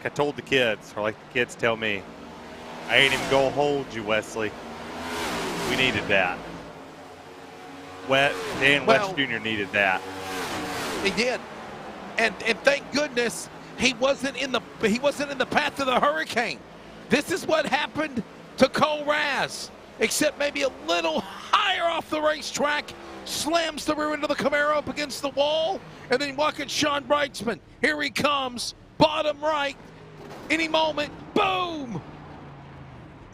I told the kids, or like the kids tell me. I ain't even gonna hold you, Wesley. We needed that. Dan West Jr. needed that. He did, and thank goodness he wasn't in the path of the hurricane. This is what happened to Cole Raz, except maybe a little higher off the racetrack. Slams the rear end of the Camaro up against the wall, and then look at Sean Brightsman. Here he comes, bottom right, any moment, boom!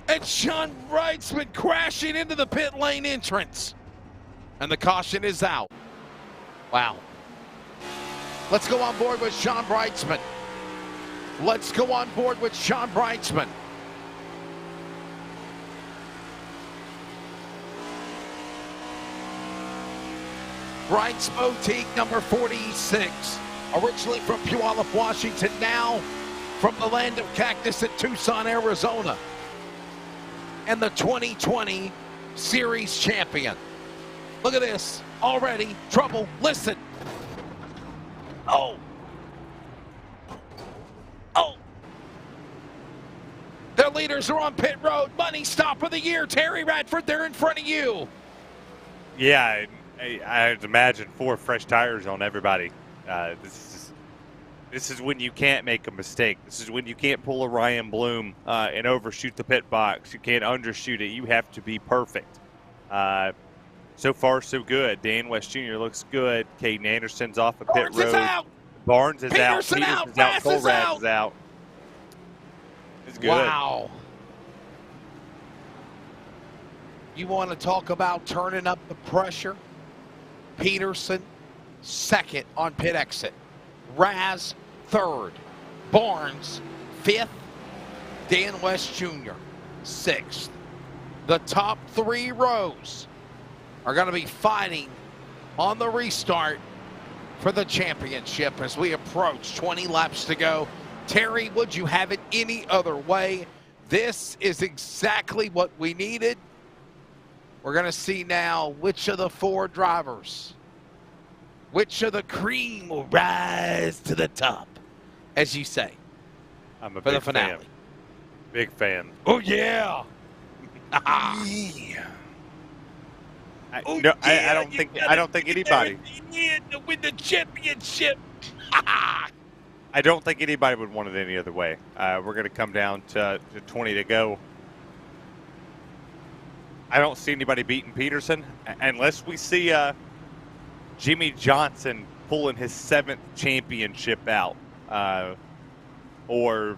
And Sean Brightsman crashing into the pit lane entrance. And the caution is out. Wow. Let's go on board with Sean Brightsman. Let's go on board with Sean Brightsman. Bright's Boutique, number 46. Originally from Puyallup, Washington, now from the land of cactus in Tucson, Arizona. And the 2020 Series champion. Look at this. Already trouble. Listen. Oh. Oh. Their leaders are on pit road. Money stop of the year. Terry Radford, they're in front of you. Yeah, I'd imagine 4 fresh tires on everybody. This is when you can't make a mistake. This is when you can't pull a Ryan Bloom and overshoot the pit box. You can't undershoot it. You have to be perfect. So far, so good. Dan West Jr. looks good. Caden Anderson's off of pit road. Barnes is out. Peterson out. Peterson's out. Cole Raz is out. It's good. Wow. You want to talk about turning up the pressure? Peterson, second on pit exit. Raz, third. Barnes, fifth. Dan West Jr., sixth. The top 3 rows are going to be fighting on the restart for the championship as we approach 20 laps to go. Terry, would you have it any other way? This is exactly what we needed. We're going to see now which of the 4 drivers, which of the cream will rise to the top, as you say, I'm a for the big finale. fan. Big fan. Oh, yeah. I don't think anybody. To win the championship. I don't think anybody would want it any other way. We're going to come down to 20 to go. I don't see anybody beating Peterson unless we see Jimmy Johnson pulling his 7th championship out, or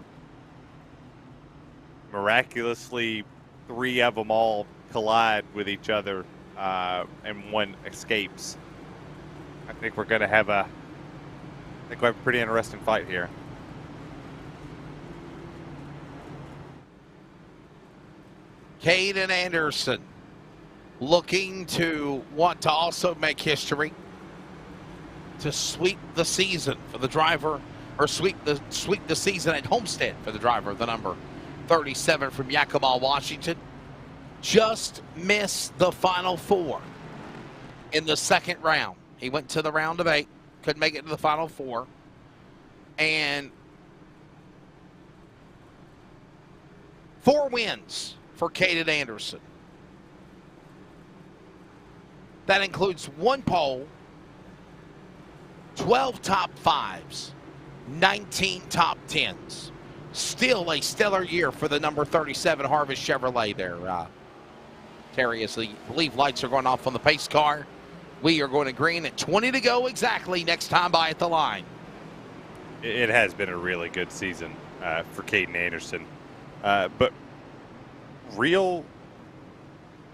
miraculously 3 of them all collide with each other and one escapes. I think we're going to have a pretty interesting fight here. Caden Anderson looking to want to also make history, to sweep the season for the driver, or sweep the season at Homestead for the driver, the number 37 from Yakima, Washington. Just missed the final 4 in the second round. He went to the round of 8, couldn't make it to the final 4. And 4 wins for Caden Anderson. That includes 1 pole, 12 top 5s, 19 top 10s. Still a stellar year for the number 37 Harvest Chevrolet there. Terry, as I believe lights are going off on the pace car. We are going to green at 20 to go exactly next time by at the line. It has been a really good season for Caden Anderson. But real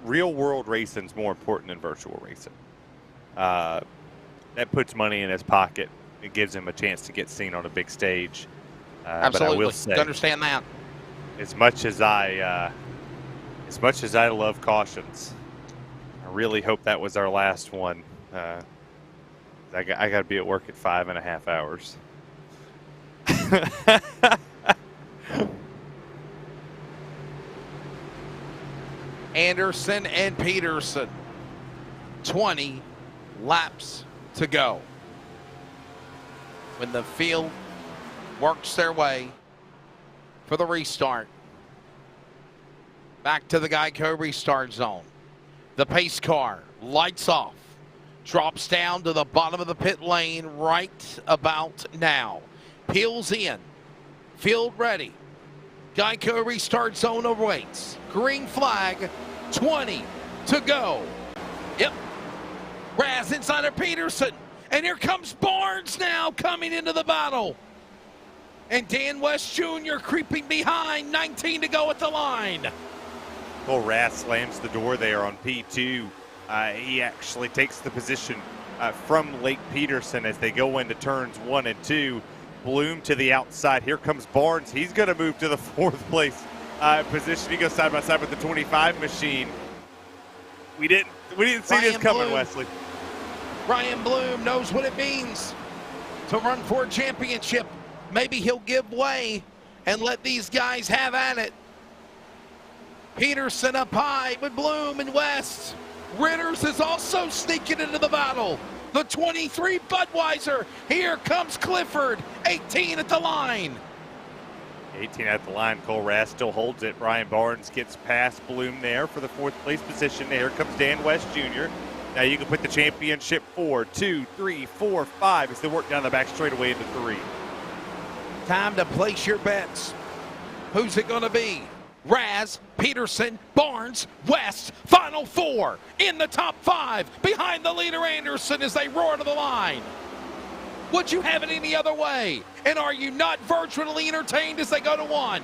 world racing is more important than virtual racing. That puts money in his pocket. It gives him a chance to get seen on a big stage. Absolutely. But I will say, Understand that. as much as I love cautions, I really hope that was our last one. I got to be at work at 5.5 hours. Anderson and Peterson, 20 laps to go. When the field works their way for the restart. Back to the Geico restart zone. The pace car lights off, drops down to the bottom of the pit lane right about now. Peels in, field ready. Geico restart zone awaits. Green flag, 20 to go. Yep. Raz inside of Peterson. And here comes Barnes now coming into the battle. And Dan West Jr. creeping behind, 19 to go at the line. Cole Raz slams the door there on P2. He actually takes the position from Lake Peterson as they go into turns 1 and 2. Bloom to the outside. Here comes Barnes. He's going to move to the 4th place position. He goes side by side with the 25 machine. We didn't see this coming, Bloom. Wesley. Ryan Bloom knows what it means to run for a championship. Maybe he'll give way and let these guys have at it. Peterson up high with Bloom and West. Ritters is also sneaking into the battle. The 23 Budweiser. Here comes Clifford, 18 at the line. 18 at the line. Cole Raz still holds it. Brian Barnes gets past Bloom there for the 4th place position. Here comes Dan West Jr. Now you can put the championship 4, 2, 3, 4, 5 as they work down the back straightaway into 3. Time to place your bets. Who's it going to be? Raz, Peterson, Barnes, West, final 4 in the top 5 behind the leader Anderson as they roar to the line. Would you have it any other way? And are you not virtually entertained as they go to 1?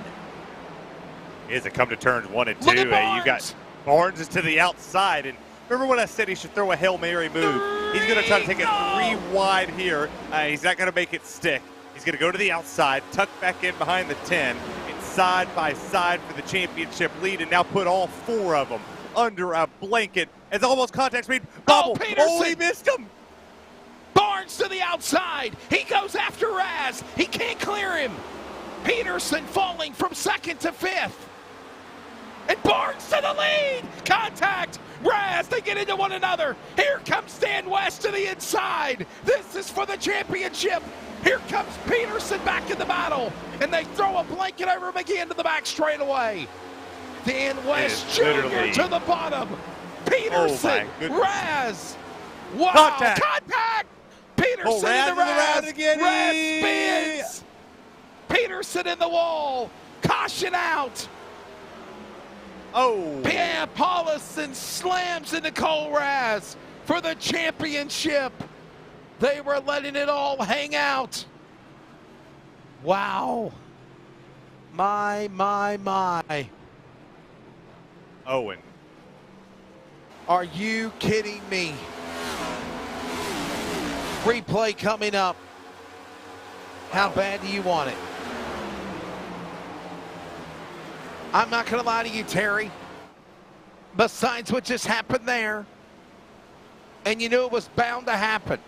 As they come to turns 1 and 2, Look at you got Barnes is to the outside. And remember when I said he should throw a Hail Mary move? He's going to try to take it 3 wide here. He's not going to make it stick. He's going to go to the outside, tuck back in behind the 10, and side by side for the championship lead, and now put all 4 of them under a blanket. It's almost contact speed. Bobble. Oh, he missed him. Barnes to the outside. He goes after Raz. He can't clear him. Peterson falling from 2nd to 5th. And Barnes to the lead. Contact. Raz, they get into one another. Here comes Dan West to the inside. This is for the championship. Here comes Peterson back in the battle. And they throw a blanket over him again to the back straightaway. Dan West Jr. to the bottom. Peterson, Raz. Wow, contact. Peterson in the Raz. Again. Raz spins. Peterson in the wall. Caution out. Oh. Paulison slams into Cole Raz for the championship. They were letting it all hang out. Wow. My. Owen. Are you kidding me? Replay coming up. How bad do you want it? I'm not going to lie to you, Terry. Besides what just happened there, and you knew it was bound to happen,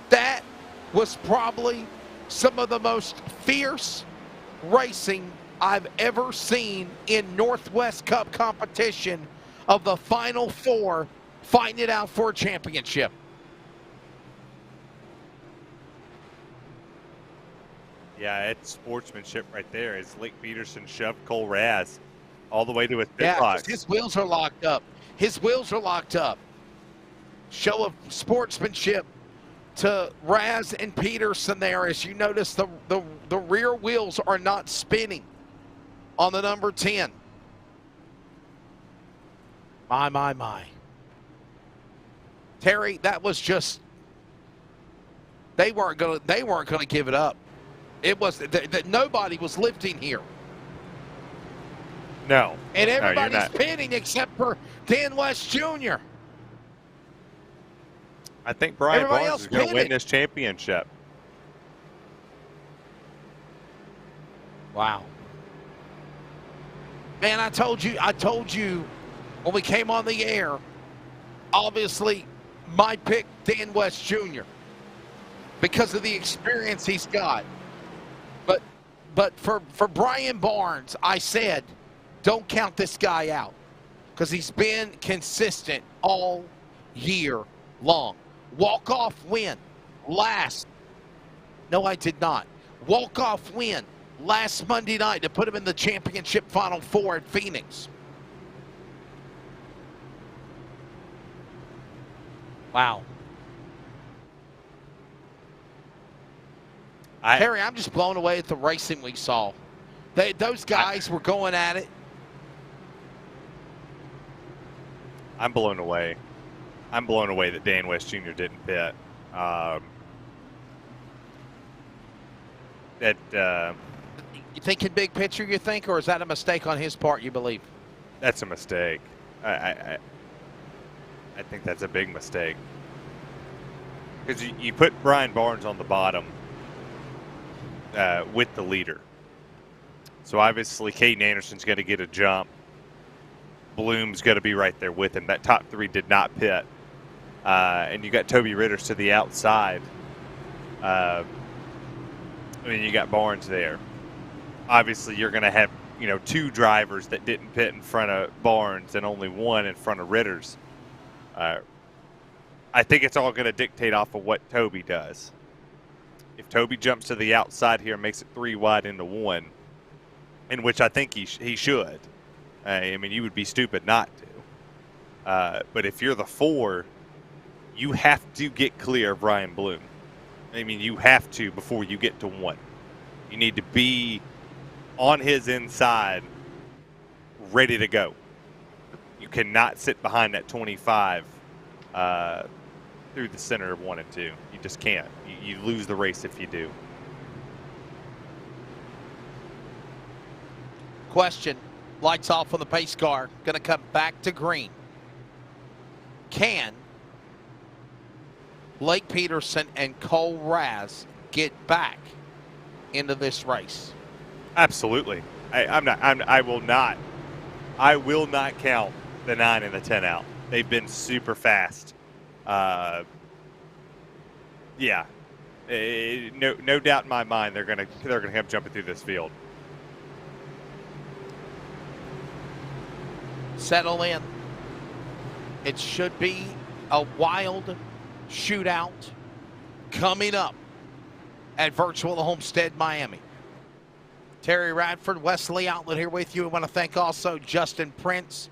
that was probably some of the most fierce racing I've ever seen in Northwest Cup competition of the Final 4 fighting it out for a championship. Yeah, it's sportsmanship right there as Lake Peterson shoved Cole Raz all the way to his pit box. His wheels are locked up. His wheels are locked up. Show of sportsmanship to Raz and Peterson there as you notice the rear wheels are not spinning on the number 10. My. Terry, that was just, they weren't gonna give it up. It was that nobody was lifting here. No. And everybody's pinning except for Dan West Jr. I think Brian Barnes is going to win this championship. Wow. Man, I told you when we came on the air, obviously my pick, Dan West Jr., because of the experience he's got. But for Brian Barnes, I said, don't count this guy out because he's been consistent all year long. Walk-off win last. No, I did not. Walk-off win last Monday night to put him in the championship Final Four at Phoenix. Wow. Terry, I'm just blown away at the racing we saw. Those guys were going at it. I'm blown away. I'm blown away that Dan West Jr. didn't pit. You thinking big picture, you think, or is that a mistake on his part, you believe? That's a mistake. I think that's a big mistake. Because you put Brian Barnes on the bottom with the leader. So obviously Caden Anderson's going to get a jump. Bloom's going to be right there with him. That top three did not pit. And you got Toby Ritters to the outside. I mean, you got Barnes there. Obviously, you're going to have, two drivers that didn't pit in front of Barnes and only one in front of Ritters. I think it's all going to dictate off of what Toby does. If Toby jumps to the outside here and makes it 3 wide into 1, in which I think he should. I mean, you would be stupid not to. But if you're the 4, you have to get clear of Ryan Bloom. I mean, you have to before you get to 1. You need to be on his inside, ready to go. You cannot sit behind that 25 through the center of 1 and 2. You just can't. You lose the race if you do. Question. Lights off on the pace car. Going to come back to green. Can Blake Peterson and Cole Raz get back into this race? Absolutely. I will not count the 9 and the 10 out. They've been super fast. Yeah. No doubt in my mind they're gonna come jumping through this field. Settle in. It should be a wild shootout coming up at Virtual Homestead, Miami. Terry Radford, Wesley Outlet here with you. I want to thank also Justin Prince,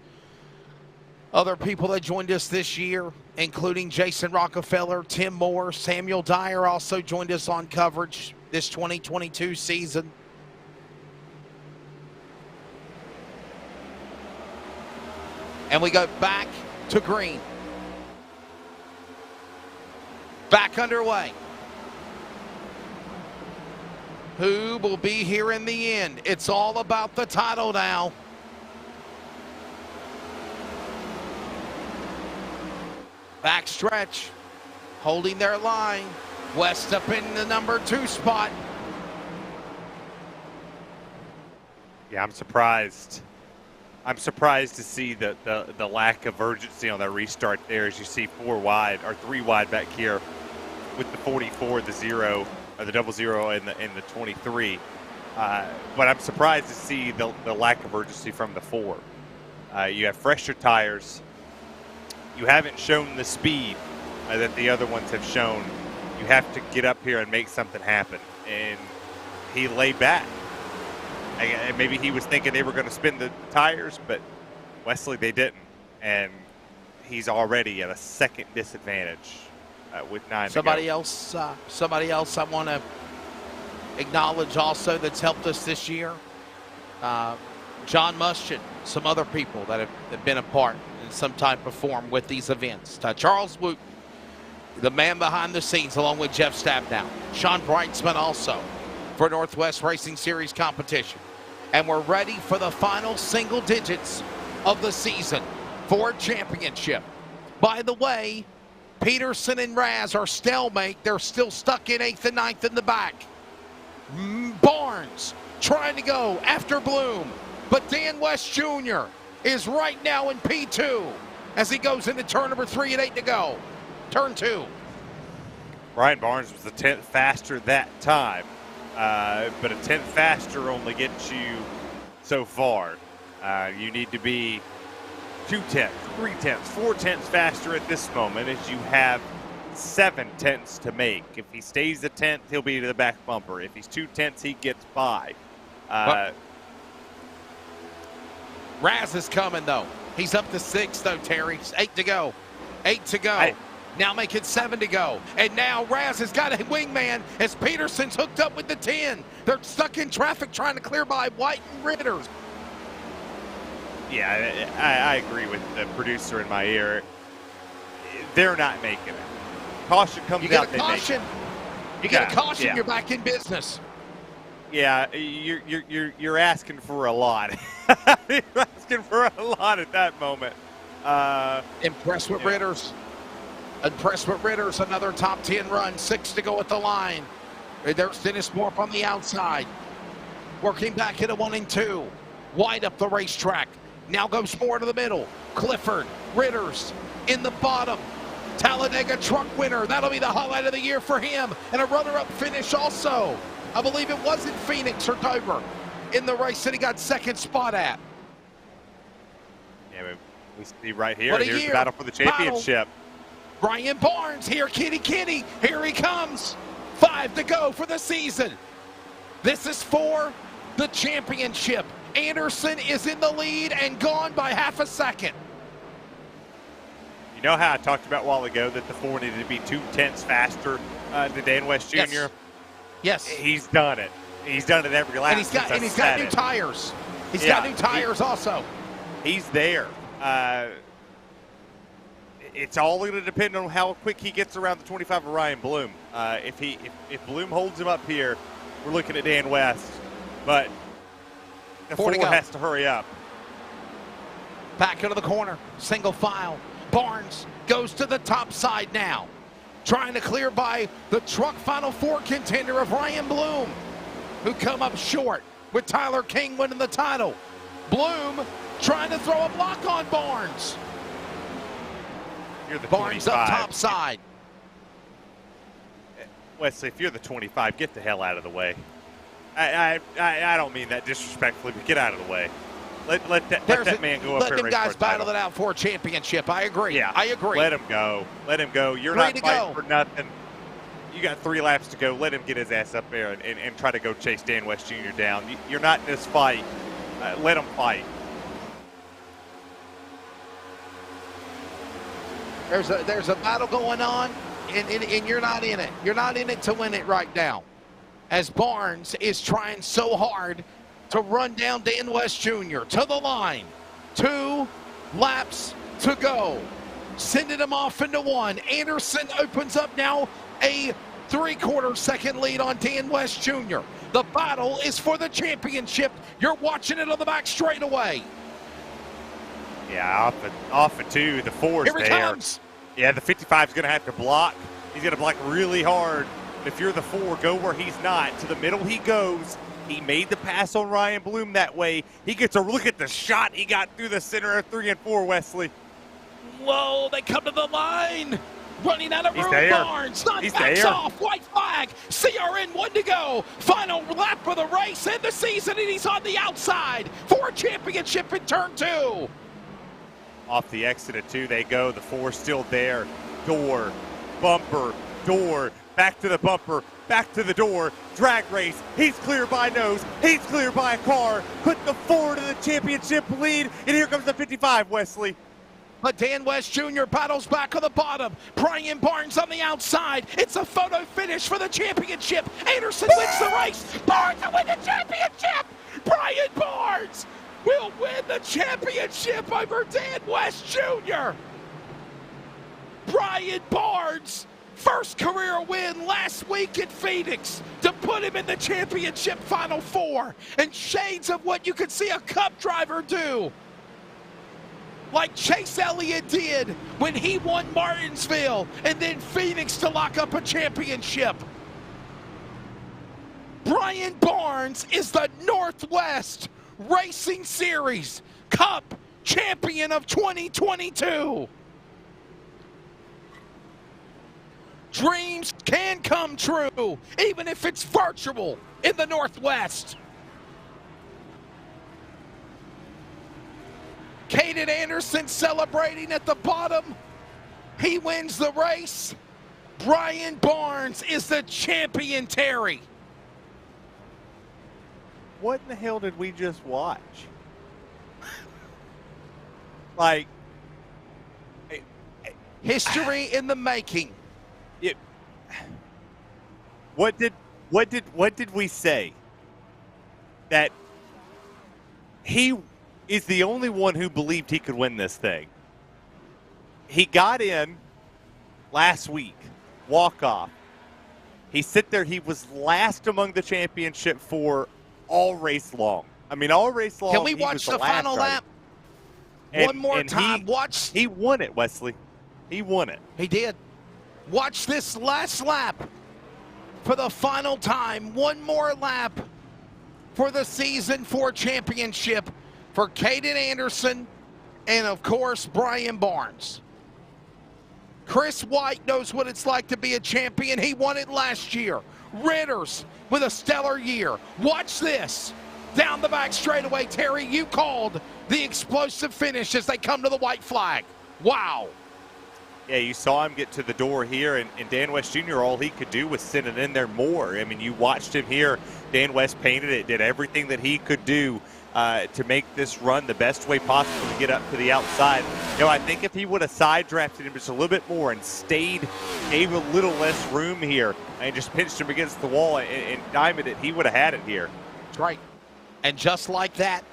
other people that joined us this year, including Jason Rockefeller, Tim Moore, Samuel Dyer also joined us on coverage this 2022 season. And we go back to green. Back underway. Who will be here in the end? It's all about the title now. Backstretch, holding their line. West up in the number 2 spot. Yeah, I'm surprised. I'm surprised to see the lack of urgency on that restart there, as you see 4 wide or 3 wide back here with the 44, the 0, or the 00, and the 23. But I'm surprised to see the lack of urgency from the 4. You have fresher tires. You haven't shown the speed that the other ones have shown. You have to get up here and make something happen. And he laid back. Maybe he was thinking they were going to spin the tires, but Wesley, they didn't. And he's already at a second disadvantage with 9 Somebody to go. else I want to acknowledge also that's helped us this year. John Muschin, some other people that have been a part in some type of form with these events. Charles Woot, the man behind the scenes, along with Jeff Stabnow. Sean Brightsman also for Northwest Racing Series competition. And we're ready for the final single digits of the season for championship. By the way, Peterson and Raz are stalemate. They're still stuck in 8th and 9th in the back. Barnes Barnes trying to go after Bloom, but Dan West Jr. is right now in P2 as he goes into turn number 3 at 8 to go. Turn 2. Brian Barnes was a 10th faster that time, but a 10th faster only gets you so far. You need to be 2 tenths, 3 tenths, 4 tenths faster at this moment as you have 7 tenths to make. If he stays a tenth, he'll be to the back bumper. If he's 2 tenths, he gets by. Raz is coming, though. He's up to 6, though, Terry. 8 to go. 8 to go. Now make it 7 to go. And now Raz has got a wingman as Peterson's hooked up with the 10. They're stuck in traffic trying to clear by White and Ritters. Yeah, I agree with the producer in my ear. They're not making it. Caution comes You get out, a they make caution. it. You get a caution, you're back in business. Yeah, you're asking for a lot. You're asking for a lot at that moment. Impressed with Ritters. Impressed with Ritters. Another top 10 run. 6 to go at the line. There's Dennis Morp on the outside. Working back into 1 and 2. Wide up the racetrack. Now goes more to the middle. Clifford, Ritters in the bottom. Talladega truck winner. That'll be the highlight of the year for him. And a runner-up finish also. I believe it was in Phoenix or Dover in the race that he got 2nd spot at. Yeah, we see right here. Here's the battle for the championship. Brian Barnes here, kitty. Here he comes. 5 to go for the season. This is for the championship. Anderson is in the lead and gone by half a second. You know how I talked about a while ago that the 4 needed to be 2 tenths faster than Dan West Jr.? Yes. He's done it. He's done it every lap. And he's got new tires. He's got new tires also. He's there. It's all going to depend on how quick he gets around the 25 of Ryan Bloom. If Bloom holds him up here, we're looking at Dan West. But the 4 has to hurry up. Back into the corner, single file. Barnes goes to the top side now. Trying to clear by the truck Final 4 contender of Ryan Bloom, who come up short with Tyler King winning the title. Bloom trying to throw a block on Barnes. You're the Barnes 25. up top side. Wesley, if you're the 25, get the hell out of the way. I don't mean that disrespectfully, but get out of the way. Let that man go up here. Let them guys battle it out for a championship. I agree. Yeah, I agree. Let him go. Let him go. You're not fighting for nothing. You got 3 laps to go. Let him get his ass up there and try to go chase Dan West Jr. down. You're not in this fight. Let him fight. There's a battle going on, and you're not in it. You're not in it to win it right now. As Barnes is trying so hard to run down Dan West Jr. to the line. 2 laps to go. Sending him off into 1. Anderson opens up now a 3/4 second lead on Dan West Jr. The battle is for the championship. You're watching it on the back straightaway. Yeah, off at 2. The 4's Here he there. comes. Yeah, the 55's going to have to block. He's going to block really hard. If you're the 4, go where he's not. To the middle he goes. He made the pass on Ryan Bloom that way. He gets a look at the shot he got through the center of 3 and 4, Wesley. Whoa, they come to the line. Running out of room, Barnes. Backs off. White flag. CRN 1 to go. Final lap of the race and the season, and he's on the outside for a championship in turn 2. Off the exit at 2 they go. The 4 still there. Door, bumper, door. Back to the bumper, back to the door, drag race. He's clear by nose, he's clear by a car. Put the 4 to the championship lead, and here comes the 55, Wesley. But Dan West Jr. battles back on the bottom. Brian Barnes on the outside. It's a photo finish for the championship. Anderson wins the race. Barnes will win the championship. Brian Barnes will win the championship over Dan West Jr. Brian Barnes. First career win last week at Phoenix to put him in the championship Final 4. And shades of what you could see a Cup driver do. Like Chase Elliott did when he won Martinsville and then Phoenix to lock up a championship. Brian Barnes is the Northwest Racing Series Cup champion of 2022. Dreams can come true, even if it's virtual in the Northwest. Caden Anderson celebrating at the bottom. He wins the race. Brian Barnes is the champion, Terry. What in the hell did we just watch? Like, history in the making. What did we say? That he is the only one who believed he could win this thing. He got in last week, walk off. He sit there. He was last among the championship for all race long. I mean, all race long. Can we watch the final lap? One more time. Watch. He won it, Wesley. He won it. He did. Watch this last lap for the final time. One more lap for the Season 4 championship for Caden Anderson and, of course, Brian Barnes. Chris White knows what it's like to be a champion. He won it last year. Ritters with a stellar year. Watch this. Down the back straightaway, Terry, you called the explosive finish as they come to the white flag. Wow. Yeah, you saw him get to the door here, and Dan West Jr., all he could do was send it in there more. I mean, you watched him here. Dan West painted it, did everything that he could do to make this run the best way possible to get up to the outside. You know, I think if he would have side drafted him just a little bit more and stayed, gave a little less room here, and just pinched him against the wall and diamonded it, he would have had it here. That's right. And just like that,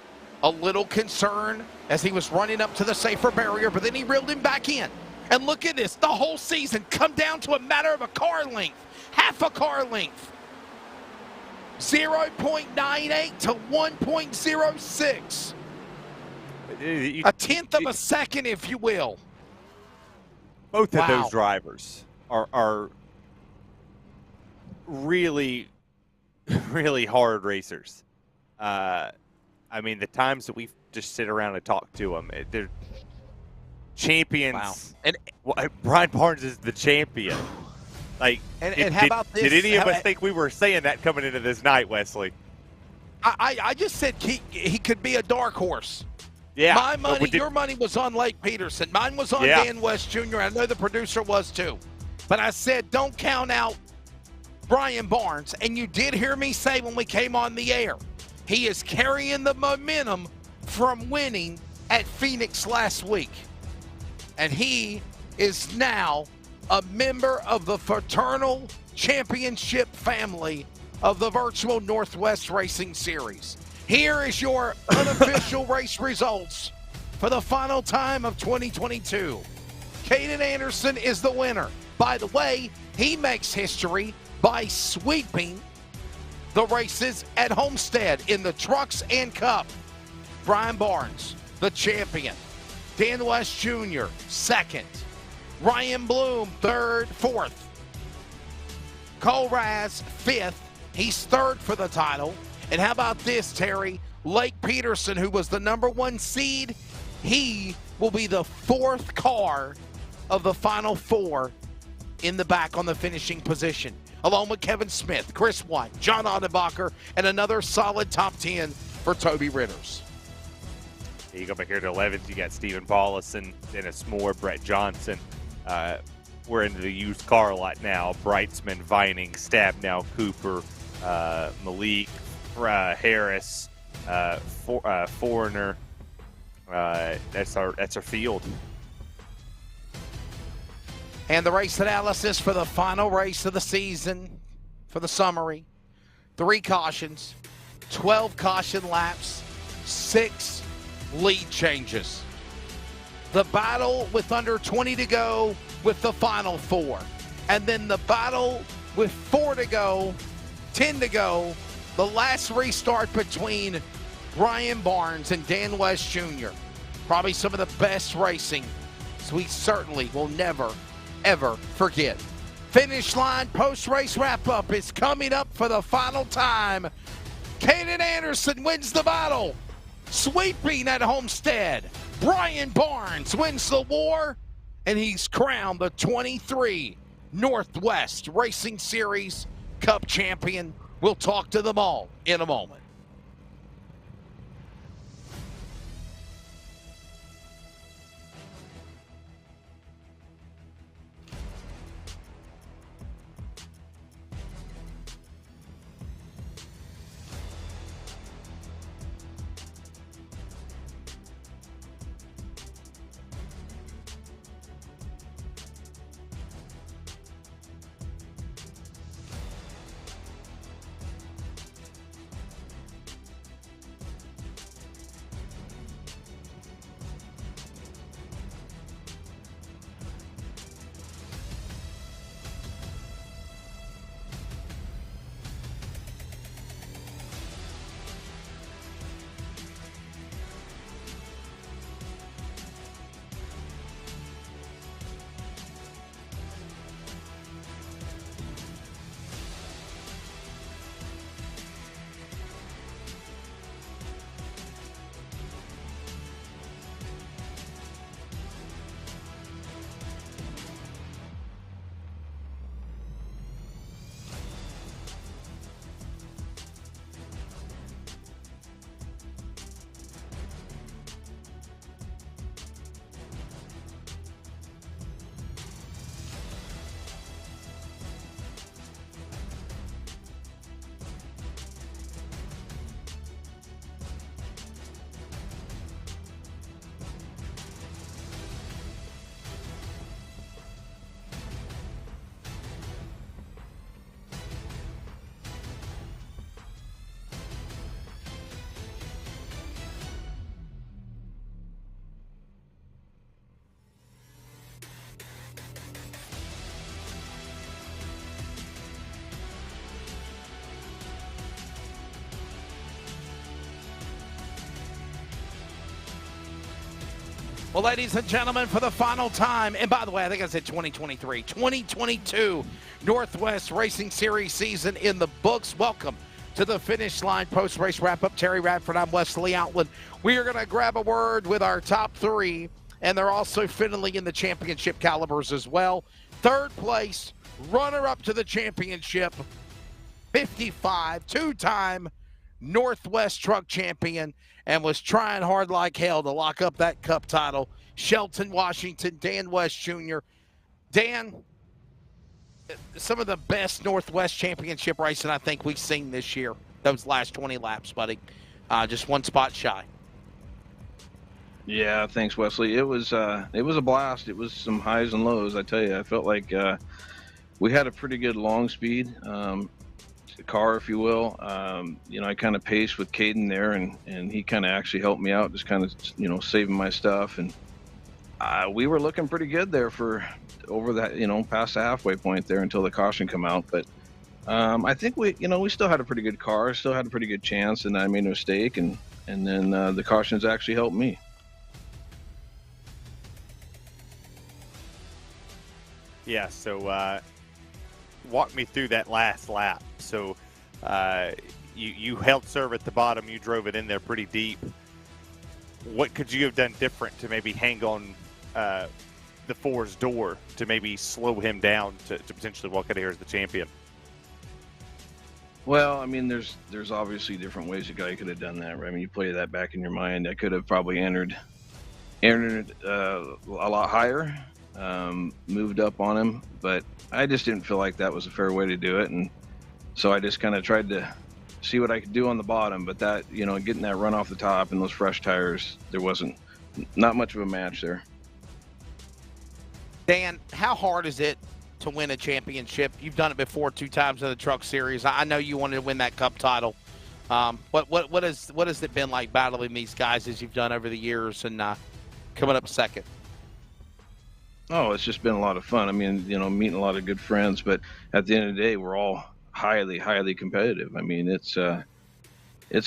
a little concern as he was running up to the safer barrier, but then he reeled him back in. And look at this, the whole season come down to a matter of a car length, half a car length. 0.98 to 1.06. A tenth of a second, if you will. Both of those drivers are really, really hard racers. I mean, the times that we just sit around and talk to them, they're champions. Wow. And Brian Barnes is the champion. Like, and how about this? Did any of us think we were saying that coming into this night, Wesley? I just said he could be a dark horse. Yeah. My money, your money was on Lake Peterson. Mine was on Dan West Jr. I know the producer was too. But I said, don't count out Brian Barnes. And you did hear me say when we came on the air, he is carrying the momentum from winning at Phoenix last week. And he is now a member of the fraternal championship family of the virtual Northwest Racing Series. Here is your unofficial race results for the final time of 2022. Caden Anderson is the winner. By the way, he makes history by sweeping the races at Homestead in the trucks and cup. Brian Barnes, the champion. Dan West Jr., second. Ryan Bloom, third, fourth. Cole Raz, fifth. He's third for the title. And how about this, Terry? Lake Peterson, who was the #1 seed, he will be the fourth car of the final four in the back on the finishing position, along with Kevin Smith, Chris White, John Audenbacher, and another solid top 10 for Toby Ritters. You go back here to 11th, you got Stephen Paulison, Dennis Moore, Brett Johnson. We're into the used car lot now. Brightsman, Vining, Stabnow, Cooper, Malik, Harris, Foreigner. That's our field. And the race analysis for the final race of the season, for the summary. 3 cautions, 12 caution laps, 6 lead changes. The battle with under 20 to go with the final 4. And then the battle with 4 to go, 10 to go, the last restart between Brian Barnes and Dan West Jr. Probably some of the best racing, so we certainly will never, ever forget. Finish line post-race wrap-up is coming up for the final time. Caden Anderson wins the battle, sweeping at Homestead. Brian Barnes wins the war, and he's crowned the 23 Northwest Racing Series Cup champion. We'll talk to them all in a moment. Well, ladies and gentlemen, for the final time, and by the way, I think I said 2023, 2022 Northwest Racing Series season in the books. Welcome to the finish line post-race wrap-up. Terry Radford, I'm Wesley Outland. We are going to grab a word with our top three, and they're also finally in the championship calibers as well. Third place, runner-up to the championship, 55, two-time Northwest Truck Champion, and was trying hard like hell to lock up that cup title. Shelton Washington, Dan West Jr. Dan, some of the best Northwest Championship racing I think we've seen this year. Those last 20 laps, buddy. Just one spot shy. Yeah, thanks, Wesley. It was a blast. It was some highs and lows, I tell you. I felt like we had a pretty good long speed car, if you will. I kind of paced with Caden there, and he kind of actually helped me out, just kind of, saving my stuff. And we were looking pretty good there for over that, past the halfway point there until the caution come out. But I think we still had a pretty good car, still had a pretty good chance, and I made a mistake, and then the cautions actually helped me. Yeah, so walk me through that last lap. So you held serve at the bottom. You drove it in there pretty deep. What could you have done different to maybe hang on the four's door to maybe slow him down to potentially walk out of here as the champion? Well, I mean, there's obviously different ways a guy could have done that, right? I mean, you play that back in your mind. I could have probably entered a lot higher, moved up on him, but I just didn't feel like that was a fair way to do it, and so I just kind of tried to see what I could do on the bottom. But that, getting that run off the top and those fresh tires, there wasn't not much of a match there. Dan, how hard is it to win a championship? You've done it before 2 times in the Truck Series. I know you wanted to win that Cup title. What has it been like battling these guys as you've done over the years and coming up second? Oh, it's just been a lot of fun. I mean, meeting a lot of good friends, but at the end of the day, we're all highly, highly competitive. I mean, it's a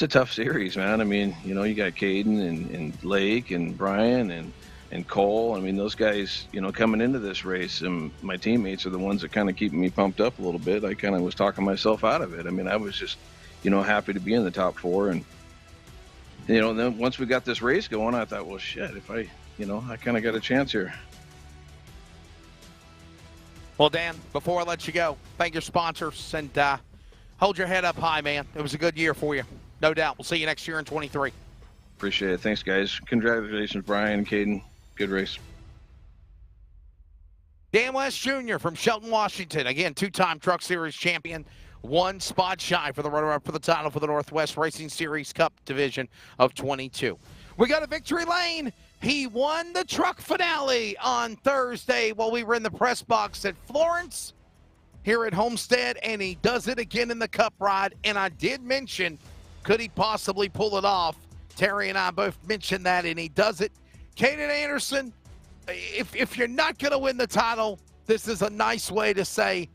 tough series, man. I mean, you got Caden and Lake and Brian and and Cole. I mean, those guys, coming into this race, and my teammates are the ones that kind of keeping me pumped up a little bit. I kind of was talking myself out of it. I mean, I was just, happy to be in the top 4. And, then once we got this race going, I thought, well, shit, if I kind of got a chance here. Well, Dan, before I let you go, thank your sponsors and hold your head up high, man. It was a good year for you. No doubt. We'll see you next year in 23. Appreciate it. Thanks, guys. Congratulations, Brian and Caden. Good race. Dan West Jr. from Shelton, Washington. Again, 2-time Truck Series champion. 1 spot shy for the runner-up for the title for the Northwest Racing Series Cup Division of 22. We got a victory lane. He won the truck finale on Thursday while we were in the press box at Florence here at Homestead, and he does it again in the Cup ride. And I did mention, could he possibly pull it off? Terry and I both mentioned that, and he does it. Caden Anderson, if you're not going to win the title, this is a nice way to say,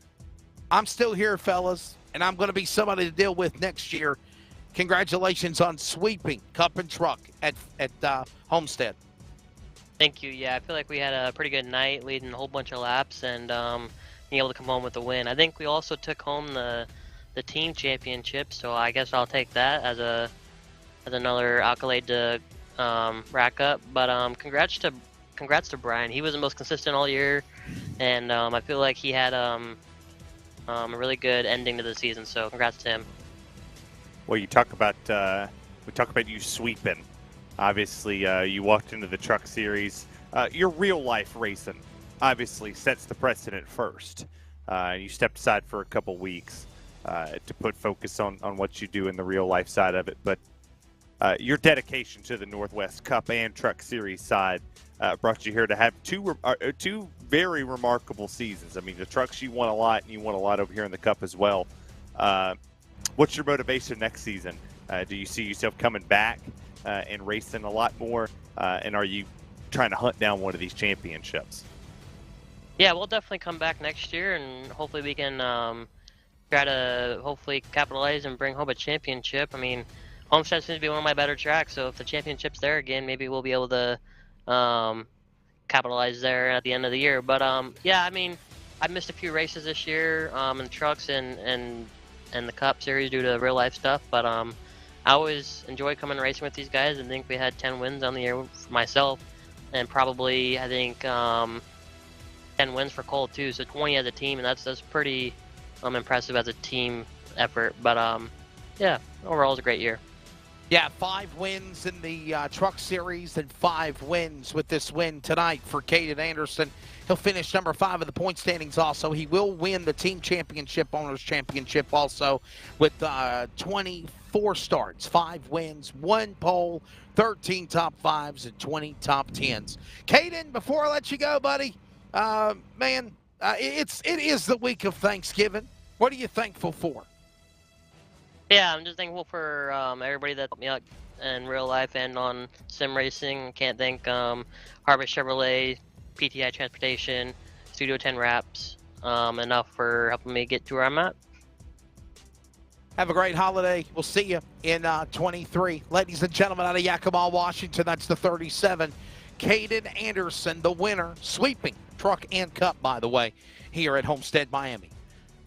I'm still here, fellas, and I'm going to be somebody to deal with next year. Congratulations on sweeping Cup and Truck at Homestead. Thank you. Yeah, I feel like we had a pretty good night, leading a whole bunch of laps, and being able to come home with a win. I think we also took home the team championship, so I guess I'll take that as another accolade to rack up. But congrats to Brian. He was the most consistent all year, and I feel like he had a really good ending to the season. So congrats to him. Well, we talk about you sweeping. Obviously, you walked into the Truck Series. Your real life racing obviously sets the precedent first. You stepped aside for a couple weeks to put focus on what you do in the real life side of it. But your dedication to the Northwest Cup and Truck Series side brought you here to have two very remarkable seasons. I mean, the trucks, you won a lot, and you won a lot over here in the Cup as well. What's your motivation next season? Do you see yourself coming back and racing a lot more? And are you trying to hunt down one of these championships? Yeah, we'll definitely come back next year, and hopefully we can try to hopefully capitalize and bring home a championship. I mean, Homestead seems to be one of my better tracks, so if the championship's there again, maybe we'll be able to capitalize there at the end of the year. But yeah, I mean, I missed a few races this year in trucks and the Cup Series due to real life stuff. But I always enjoy coming racing with these guys, and think we had 10 wins on the year for myself, and probably I think 10 wins for Cole too. So 20 as a team, and that's pretty impressive as a team effort. But yeah, overall it was a great year. Yeah, 5 wins in the Truck Series and 5 wins with this win tonight for Caden Anderson. He'll finish number 5 in the point standings also. He will win the team championship, owners championship also with 24 starts, 5 wins, 1 pole, 13 top 5s, and 20 top 10s. Caden, before I let you go, buddy, man, it is the week of Thanksgiving. What are you thankful for? Yeah, I'm just thankful for everybody that helped me out in real life and on sim racing. Can't thank Harvest Chevrolet, PTI Transportation, Studio 10 Wraps enough for helping me get to where I'm at. Have a great holiday. We'll see you in 23. Ladies and gentlemen, out of Yakima, Washington, that's the 37. Caden Anderson, the winner, sweeping Truck and Cup, by the way, here at Homestead, Miami.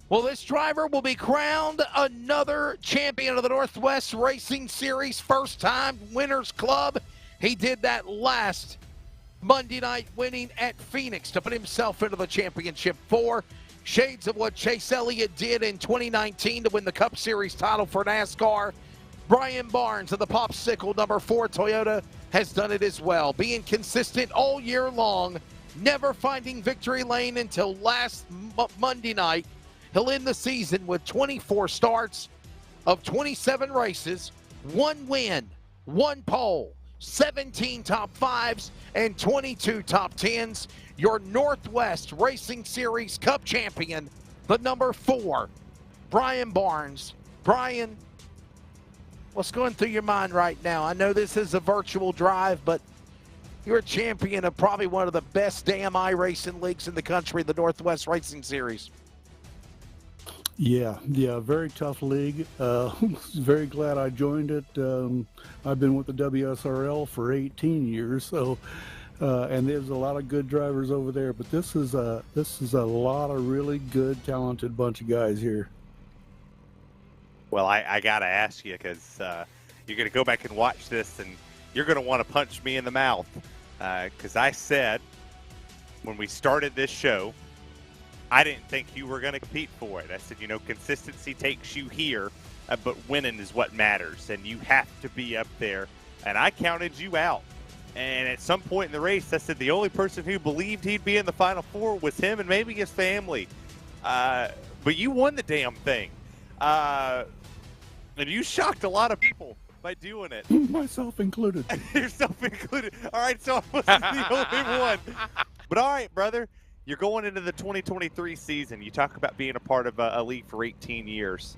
Well, this driver will be crowned another champion of the Northwest Racing Series, first-time Winners Club. He did that last Monday night, winning at Phoenix to put himself into the championship 4. Shades of what Chase Elliott did in 2019 to win the Cup Series title for NASCAR. Brian Barnes of the Popsicle number 4 Toyota has done it as well, being consistent all year long, never finding victory lane until last Monday night. He'll end the season with 24 starts of 27 races, 1 win, 1 pole, 17 top 5s, and 22 top 10s. Your Northwest Racing Series Cup champion, the number 4, Brian Barnes. Brian, what's going through your mind right now? I know this is a virtual drive, but you're a champion of probably one of the best damn iRacing leagues in the country, the Northwest Racing Series. Yeah, very tough league. Very glad I joined it. I've been with the WSRL for 18 years, so and there's a lot of good drivers over there. But this is a lot of really good, talented bunch of guys here. Well, I got to ask you, because you're going to go back and watch this, and you're going to want to punch me in the mouth. Because I said when we started this show, I didn't think you were going to compete for it. I said, consistency takes you here, but winning is what matters, and you have to be up there. And I counted you out. And at some point in the race, I said the only person who believed he'd be in the Final Four was him and maybe his family. But you won the damn thing. And you shocked a lot of people by doing it. Myself included. Yourself included. All right, so I wasn't the only one. But all right, brother, you're going into the 2023 season. You talk about being a part of a league for 18 years.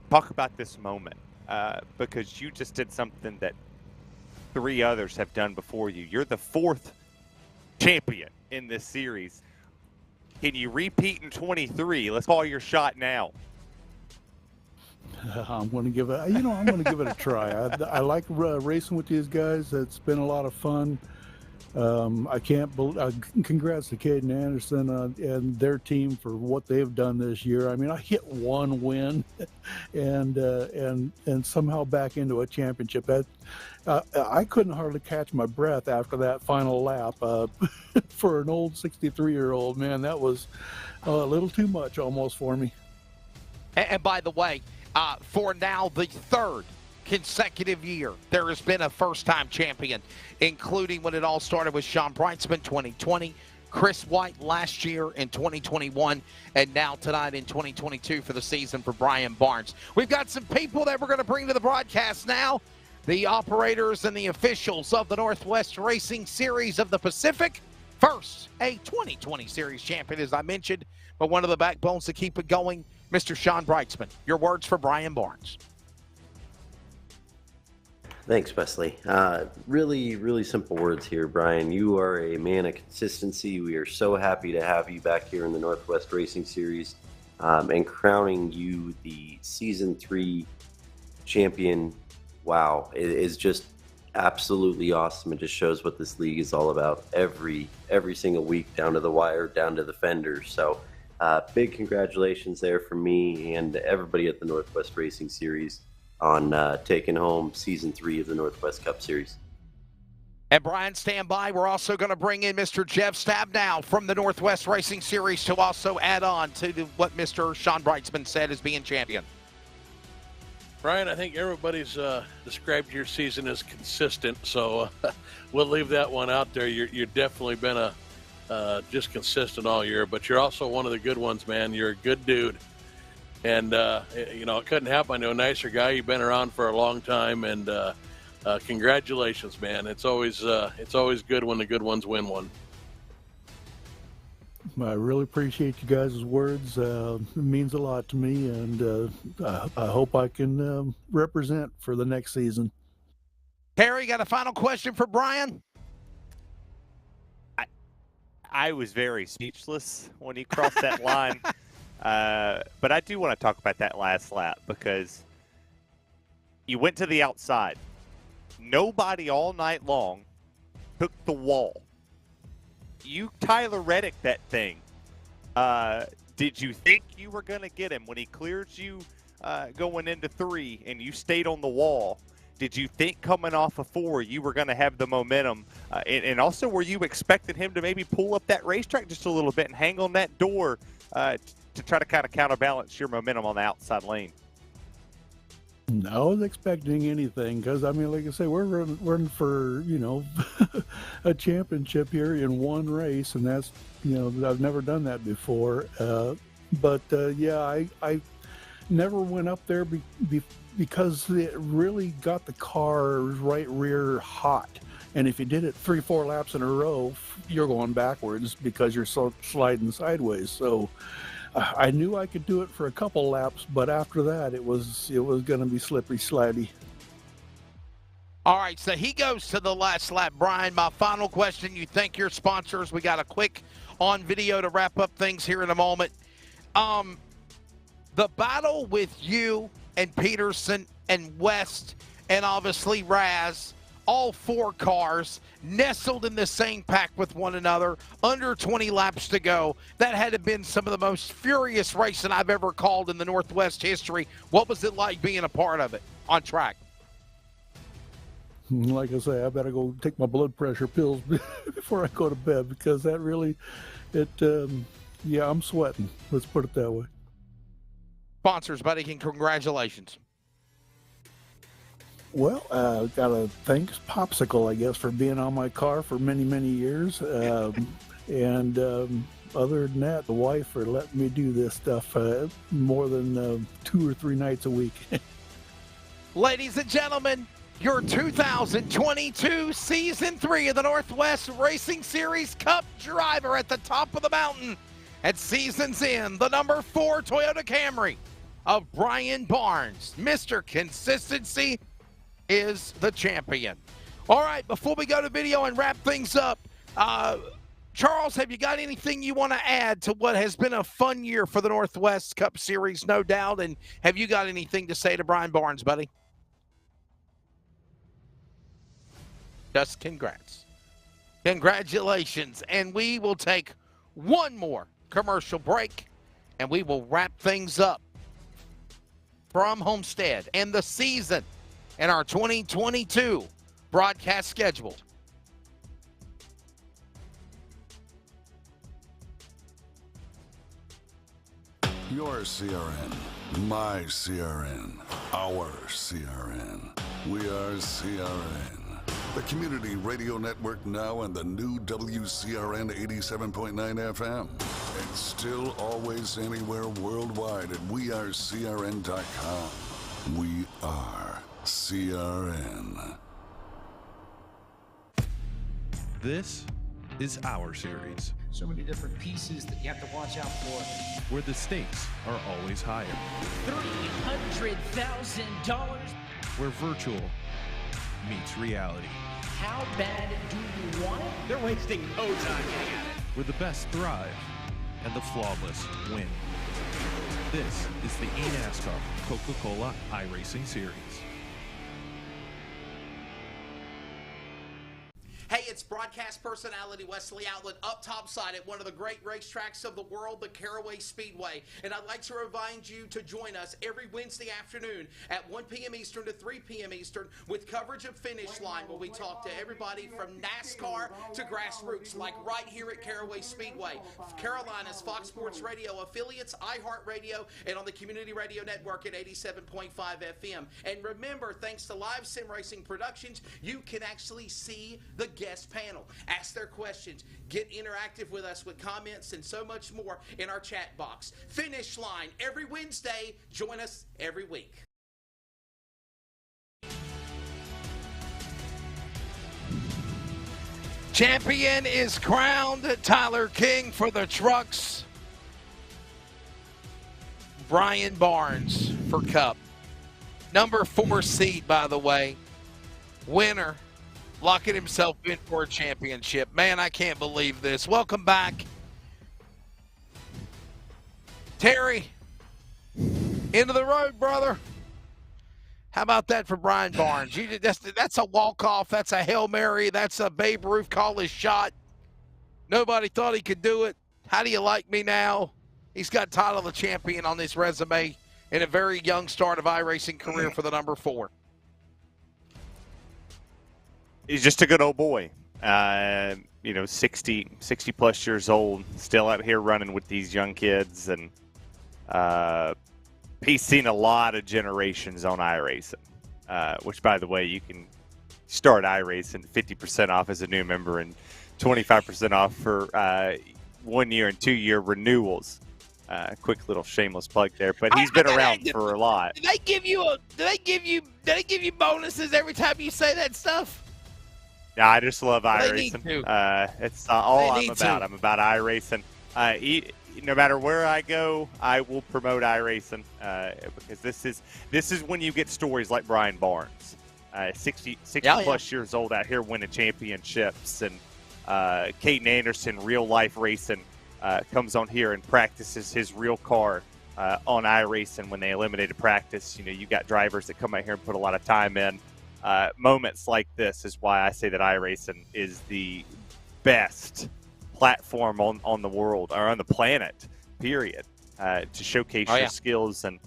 Talk about this moment, because you just did something that 3 others have done before you. You're the 4th champion in this series. Can you repeat in 23? Let's call your shot now. I'm going to give it. I'm going to give it a try. I like racing with these guys. It's been a lot of fun. I can't believe. Congrats to Caden Anderson and their team for what they've done this year. I mean, I hit 1 win, and somehow back into a championship. I couldn't hardly catch my breath after that final lap. For an old 63-year-old man, that was a little too much almost for me. And by the way, for now the 3rd consecutive year, there has been a first-time champion, including when it all started with Sean Brightsman 2020, Chris White last year in 2021, and now tonight in 2022 for the season for Brian Barnes. We've got some people that we're going to bring to the broadcast now, the operators and the officials of the Northwest Racing Series of the Pacific. First, a 2020 Series champion, as I mentioned, but one of the backbones to keep it going, Mr. Sean Brightsman. Your words for Brian Barnes. Thanks, Wesley. Really, really simple words here, Brian. You are a man of consistency. We are so happy to have you back here in the Northwest Racing Series, and crowning you the Season 3 champion. Wow, it is just absolutely awesome. It just shows what this league is all about every single week, down to the wire, down to the fender. So big congratulations there from me and everybody at the Northwest Racing Series on taking home Season 3 of the Northwest Cup Series. And Brian, stand by. We're also going to bring in Mr. Jeff Stabnow from the Northwest Racing Series to also add on to what Mr. Sean Brightsman said as being champion. Brian, I think everybody's described your season as consistent, so we'll leave that one out there. You've definitely been just consistent all year, but you're also one of the good ones, man. You're a good dude. And, it couldn't happen to a nicer guy. You've been around for a long time, and congratulations, man. It's always good when the good ones win one. I really appreciate you guys' words. It means a lot to me, and I hope I can represent for the next season. Harry, got a final question for Brian? I was very speechless when he crossed that line. But I do want to talk about that last lap, because you went to the outside. Nobody all night long took the wall. You Tyler Reddick that thing. Did you think you were going to get him when he cleared you going into 3 and you stayed on the wall? Did you think coming off of 4 you were going to have the momentum? And also, were you expecting him to maybe pull up that racetrack just a little bit and hang on that door to try to kind of counterbalance your momentum on the outside lane? I was expecting anything, because, like I say, we're running for, a championship here in one race, and that's, I've never done that before. But I never went up there because it really got the car's right rear hot. And if you did it 3-4 laps in a row, you're going backwards because you're so sliding sideways. So I knew I could do it for a couple laps, but after that, it was going to be slippery, slidey. All right, so he goes to the last lap. Brian, my final question. You thank your sponsors. We got a quick on video to wrap up things here in a moment. The battle with you and Peterson and West and obviously Raz all four cars nestled in the same pack with one another, under 20 laps to go. That had to have been some of the most furious racing I've ever called in the Northwest history. What was it like being a part of it on track? Like I say, I better go take my blood pressure pills before I go to bed, because that really, yeah, I'm sweating. Let's put it that way. Sponsors, buddy, and congratulations. Well, got to thank Popsicle, I guess, for being on my car for many, many years. And other than that, the wife for letting me do this stuff more than 2 or 3 nights a week. Ladies and gentlemen, your 2022 Season 3 of the Northwest Racing Series Cup driver at the top of the mountain at season's end, the number 4 Toyota Camry of Brian Barnes. Mr. Consistency is the champion. All right, before we go to video and wrap things up, Charles, have you got anything you want to add to what has been a fun year for the Northwest Cup Series, no doubt? And have you got anything to say to Brian Barnes, buddy? Just congrats. Congratulations. And we will take one more commercial break, and we will wrap things up from Homestead and the season and our 2022 broadcast schedule. Your CRN, my CRN, our CRN. We are CRN. The Community Radio Network now and the new WCRN 87.9 FM. And still always anywhere worldwide at wearecrn.com. We are CRN. This is our series, So many different pieces that you have to watch out for. where the stakes are always higher, $300,000. where virtual meets reality, How bad do you want it? They're wasting no time getting at it. where the best thrive and the flawless win. This is the eNASCAR Coca-Cola iRacing Series. Hey, it's broadcast personality Wesley Outlet up topside at one of the great racetracks of the world, the Caraway Speedway. And I'd like to remind you to join us every Wednesday afternoon at 1 p.m. Eastern to 3 p.m. Eastern with coverage of Finish Line, where we talk to everybody from NASCAR to grassroots, like right here at Caraway Speedway. Carolina's Fox Sports Radio affiliates, iHeartRadio, and on the Community Radio Network at 87.5 FM. And remember, thanks to Live Sim Racing Productions, you can actually see the guest panel, ask their questions, get interactive with us with comments, and so much more in our chat box. Finish Line every Wednesday. Join us every week. Champion is crowned. Tyler King for the trucks. Brian Barnes for Cup. Number 4 seed, by the way. Winner. Locking himself in for a championship. Man, I can't believe this. Welcome back, Terry. Into the road, brother. How about that for Brian Barnes? That's a walk-off. That's a Hail Mary. That's a Babe Ruth call-his shot. Nobody thought he could do it. How do you like me now? He's got title of champion on his resume in a very young start of iRacing career for the number 4. He's just a good old boy. 60 plus years old, still out here running with these young kids, and he's seen a lot of generations on iRacing. Which, by the way, you can start iRacing 50% off as a new member and 25% off for 1 year and 2 year renewals. Quick little shameless plug there, but he's been around for a lot. Do they give you bonuses every time you say that stuff? Yeah, I just love iRacing. It's all I'm about. I'm about iRacing. No matter where I go, I will promote iRacing because this is when you get stories like Brian Barnes, 60 plus years old out here winning championships, and Caden Anderson, real life racing, comes on here and practices his real car on iRacing when they eliminated practice. You got drivers that come out here and put a lot of time in. moments like this is why I say that iRacing is the best platform on the world or on the planet, period, to showcase your skills. And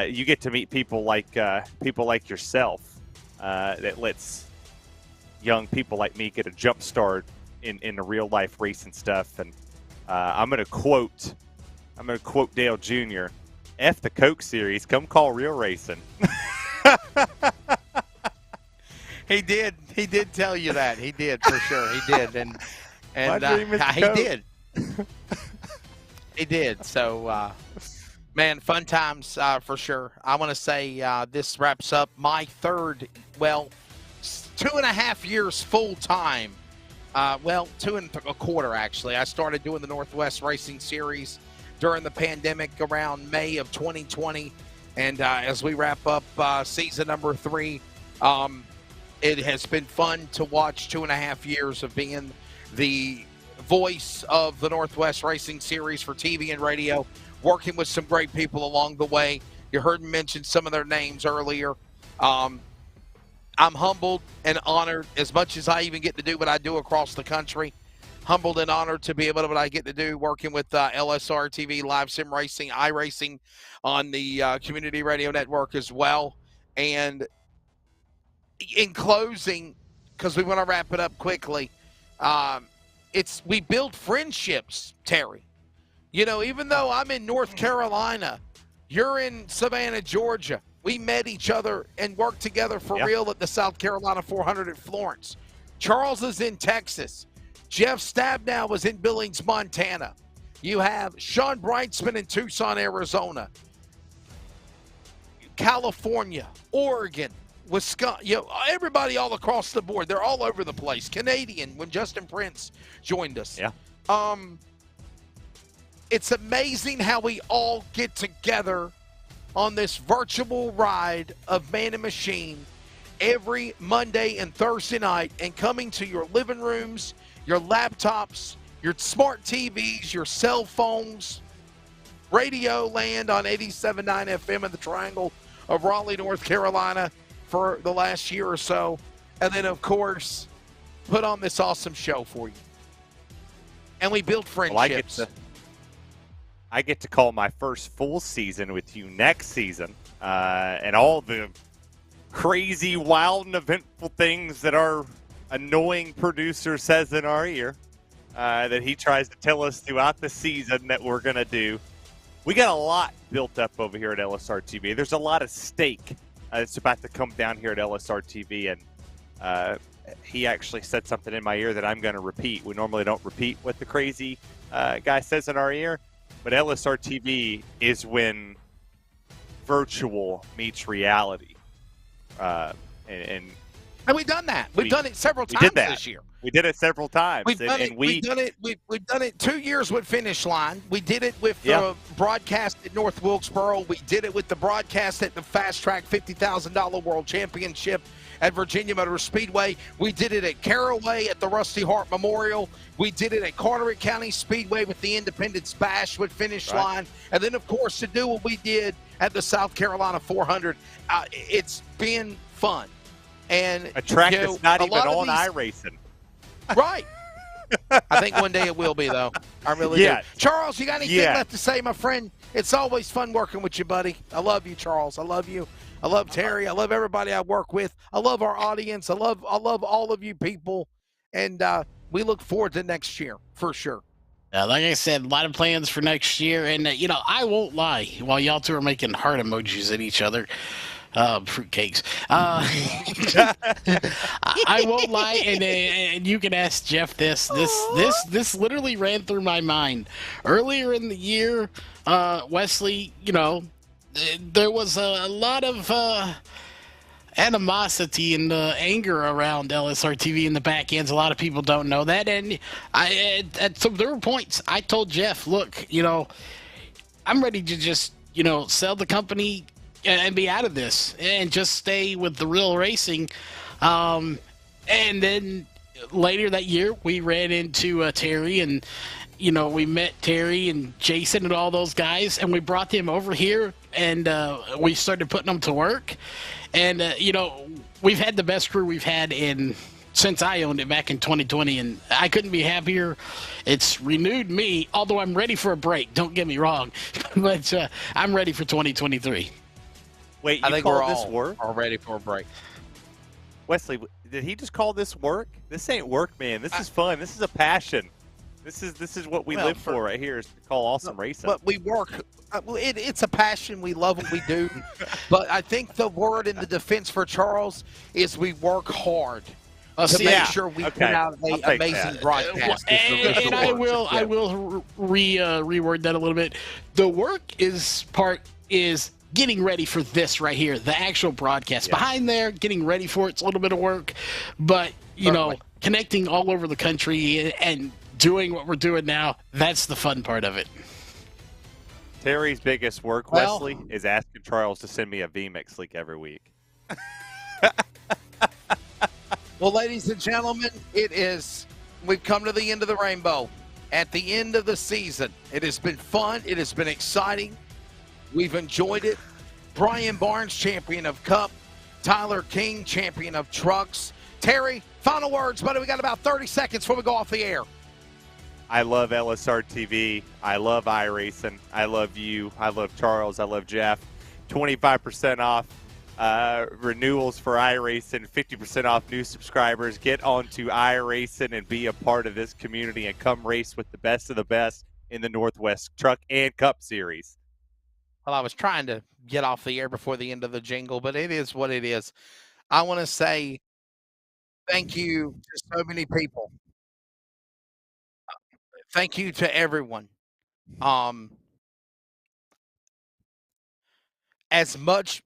you get to meet people like yourself that lets young people like me get a jump start in the real life racing stuff. And I'm gonna quote Dale Jr. F the Coke series, come call real racing. He did tell you that. He did, for sure. He did. And he did. He did. So, man, fun times for sure. I want to say this wraps up my third, 2.5 years full time. 2.25 actually. I started doing the Northwest Racing Series during the pandemic around May of 2020. And as we wrap up season number 3, it has been fun to watch 2.5 years of being the voice of the Northwest Racing Series for TV and radio, working with some great people along the way. You heard me mention some of their names earlier. I'm humbled and honored, as much as I even get to do what I do across the country. Humbled and honored to be able to what I get to do, working with LSRTV, Live Sim Racing, iRacing on the Community Radio Network as well. And in closing, because we want to wrap it up quickly, we build friendships, Terry. You know, even though I'm in North Carolina, you're in Savannah, Georgia. We met each other and worked together for real at the South Carolina 400 at Florence. Charles is in Texas. Jeff Stabnow was in Billings, Montana. You have Sean Brightsman in Tucson, Arizona. California, Oregon, Wisconsin, everybody all across the board. They're all over the place. Canadian, when Justin Prince joined us. Yeah. It's amazing how we all get together on this virtual ride of Man and Machine every Monday and Thursday night, and coming to your living rooms, your laptops, your smart TVs, your cell phones, Radio Land on 87.9 FM in the Triangle of Raleigh, North Carolina for the last year or so. And then, of course, put on this awesome show for you. And we build friendships. Well, I get to call my first full season with you next season, and all the crazy, wild, and eventful things that our annoying producer says in our ear, that he tries to tell us throughout the season that we're going to do. We got a lot built up over here at LSRTV. There's a lot of stake that's about to come down here at LSRTV, and he actually said something in my ear that I'm going to repeat. We normally don't repeat what the crazy guy says in our ear, but LSRTV is when virtual meets reality. And we've done that. We've done it several times this year. We did it several times. We've done it 2 years with Finish Line. We did it with the broadcast at North Wilkesboro. We did it with the broadcast at the Fast Track $50,000 World Championship at Virginia Motor Speedway. We did it at Caraway at the Rusty Hart Memorial. We did it at Carteret County Speedway with the Independence Bash with Finish Line. And then, of course, to do what we did at the South Carolina 400. It's been fun. And a track that's not even on iRacing. Right. I think one day it will be, though. I really do. Charles, you got anything left to say, my friend? It's always fun working with you, buddy. I love you, Charles. I love you. I love Terry. I love everybody I work with. I love our audience. I love all of you people. And we look forward to next year for sure. Like I said, a lot of plans for next year. And, I won't lie. While y'all two are making heart emojis at each other, fruitcakes. I won't lie, and you can ask Jeff this. This literally ran through my mind earlier in the year. Wesley, there was a lot of animosity and anger around LSRTV in the back ends. A lot of people don't know that, and there were points I told Jeff, look, I'm ready to just sell the company and be out of this and just stay with the real racing. And then later that year, we ran into Terry, and we met Terry and Jason and all those guys, and we brought them over here, and we started putting them to work. And we've had the best crew we've had since I owned it back in 2020, and I couldn't be happier. It's renewed me, although I'm ready for a break. Don't get me wrong, but I'm ready for 2023. Wait, I you think we're call this all work? are ready for a break. Wesley, did he just call this work? This ain't work, man. This is fun. This is a passion. This is what we live for right here. Is to call awesome racing. But we work. It's a passion. We love what we do. But I think the word in the defense for Charles is we work hard to make sure we put out an amazing broadcast. And I will reword that a little bit. The work is getting ready for this right here, the actual broadcast. Yeah. Behind there, getting ready for it's a little bit of work, but you know, connecting all over the country and doing what we're doing now, that's the fun part of it. Terry's biggest work, Wesley, is asking Charles to send me a VMix link every week. Well, ladies and gentlemen, we've come to the end of the rainbow. At the end of the season, it has been fun. It has been exciting. We've enjoyed it. Brian Barnes, champion of Cup. Tyler King, champion of Trucks. Terry, final words, buddy. We got about 30 seconds before we go off the air. I love LSRTV. I love iRacing. I love you. I love Charles. I love Jeff. 25% off renewals for iRacing. 50% off new subscribers. Get onto iRacing and be a part of this community and come race with the best of the best in the Northwest Truck and Cup Series. Well, I was trying to get off the air before the end of the jingle, but it is what it is. I want to say thank you to so many people. Thank you to everyone. As much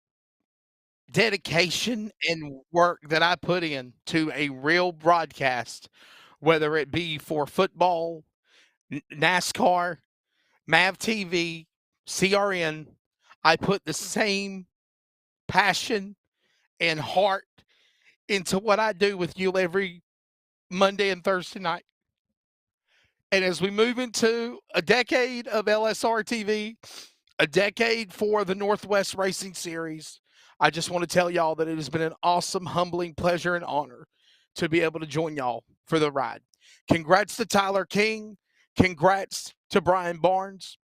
dedication and work that I put in to a real broadcast, whether it be for football, NASCAR, MAV TV, CRN, I put the same passion and heart into what I do with you every Monday and Thursday night. And as we move into a decade of LSRTV, a decade for the Northwest Racing Series, I just want to tell y'all that it has been an awesome, humbling pleasure and honor to be able to join y'all for the ride. Congrats to Tyler King. Congrats to Brian Barnes.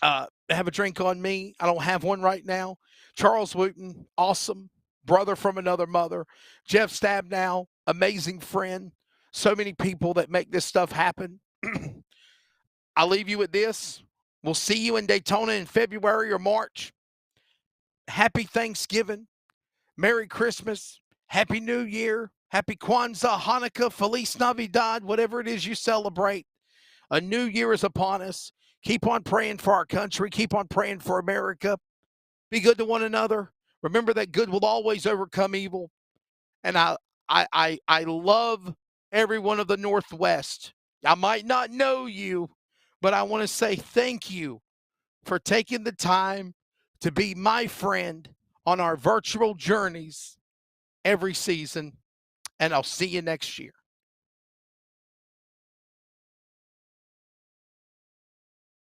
Have a drink on me. I don't have one right now. Charles Wooten, awesome. Brother from another mother. Jeff Stabnow, amazing friend. So many people that make this stuff happen. I'll leave you with this. We'll see you in Daytona in February or March. Happy Thanksgiving. Merry Christmas. Happy New Year. Happy Kwanzaa, Hanukkah, Feliz Navidad, whatever it is you celebrate. A new year is upon us. Keep on praying for our country. Keep on praying for America. Be good to one another. Remember that good will always overcome evil. And I love everyone of the Northwest. I might not know you, but I want to say thank you for taking the time to be my friend on our virtual journeys every season. And I'll see you next year.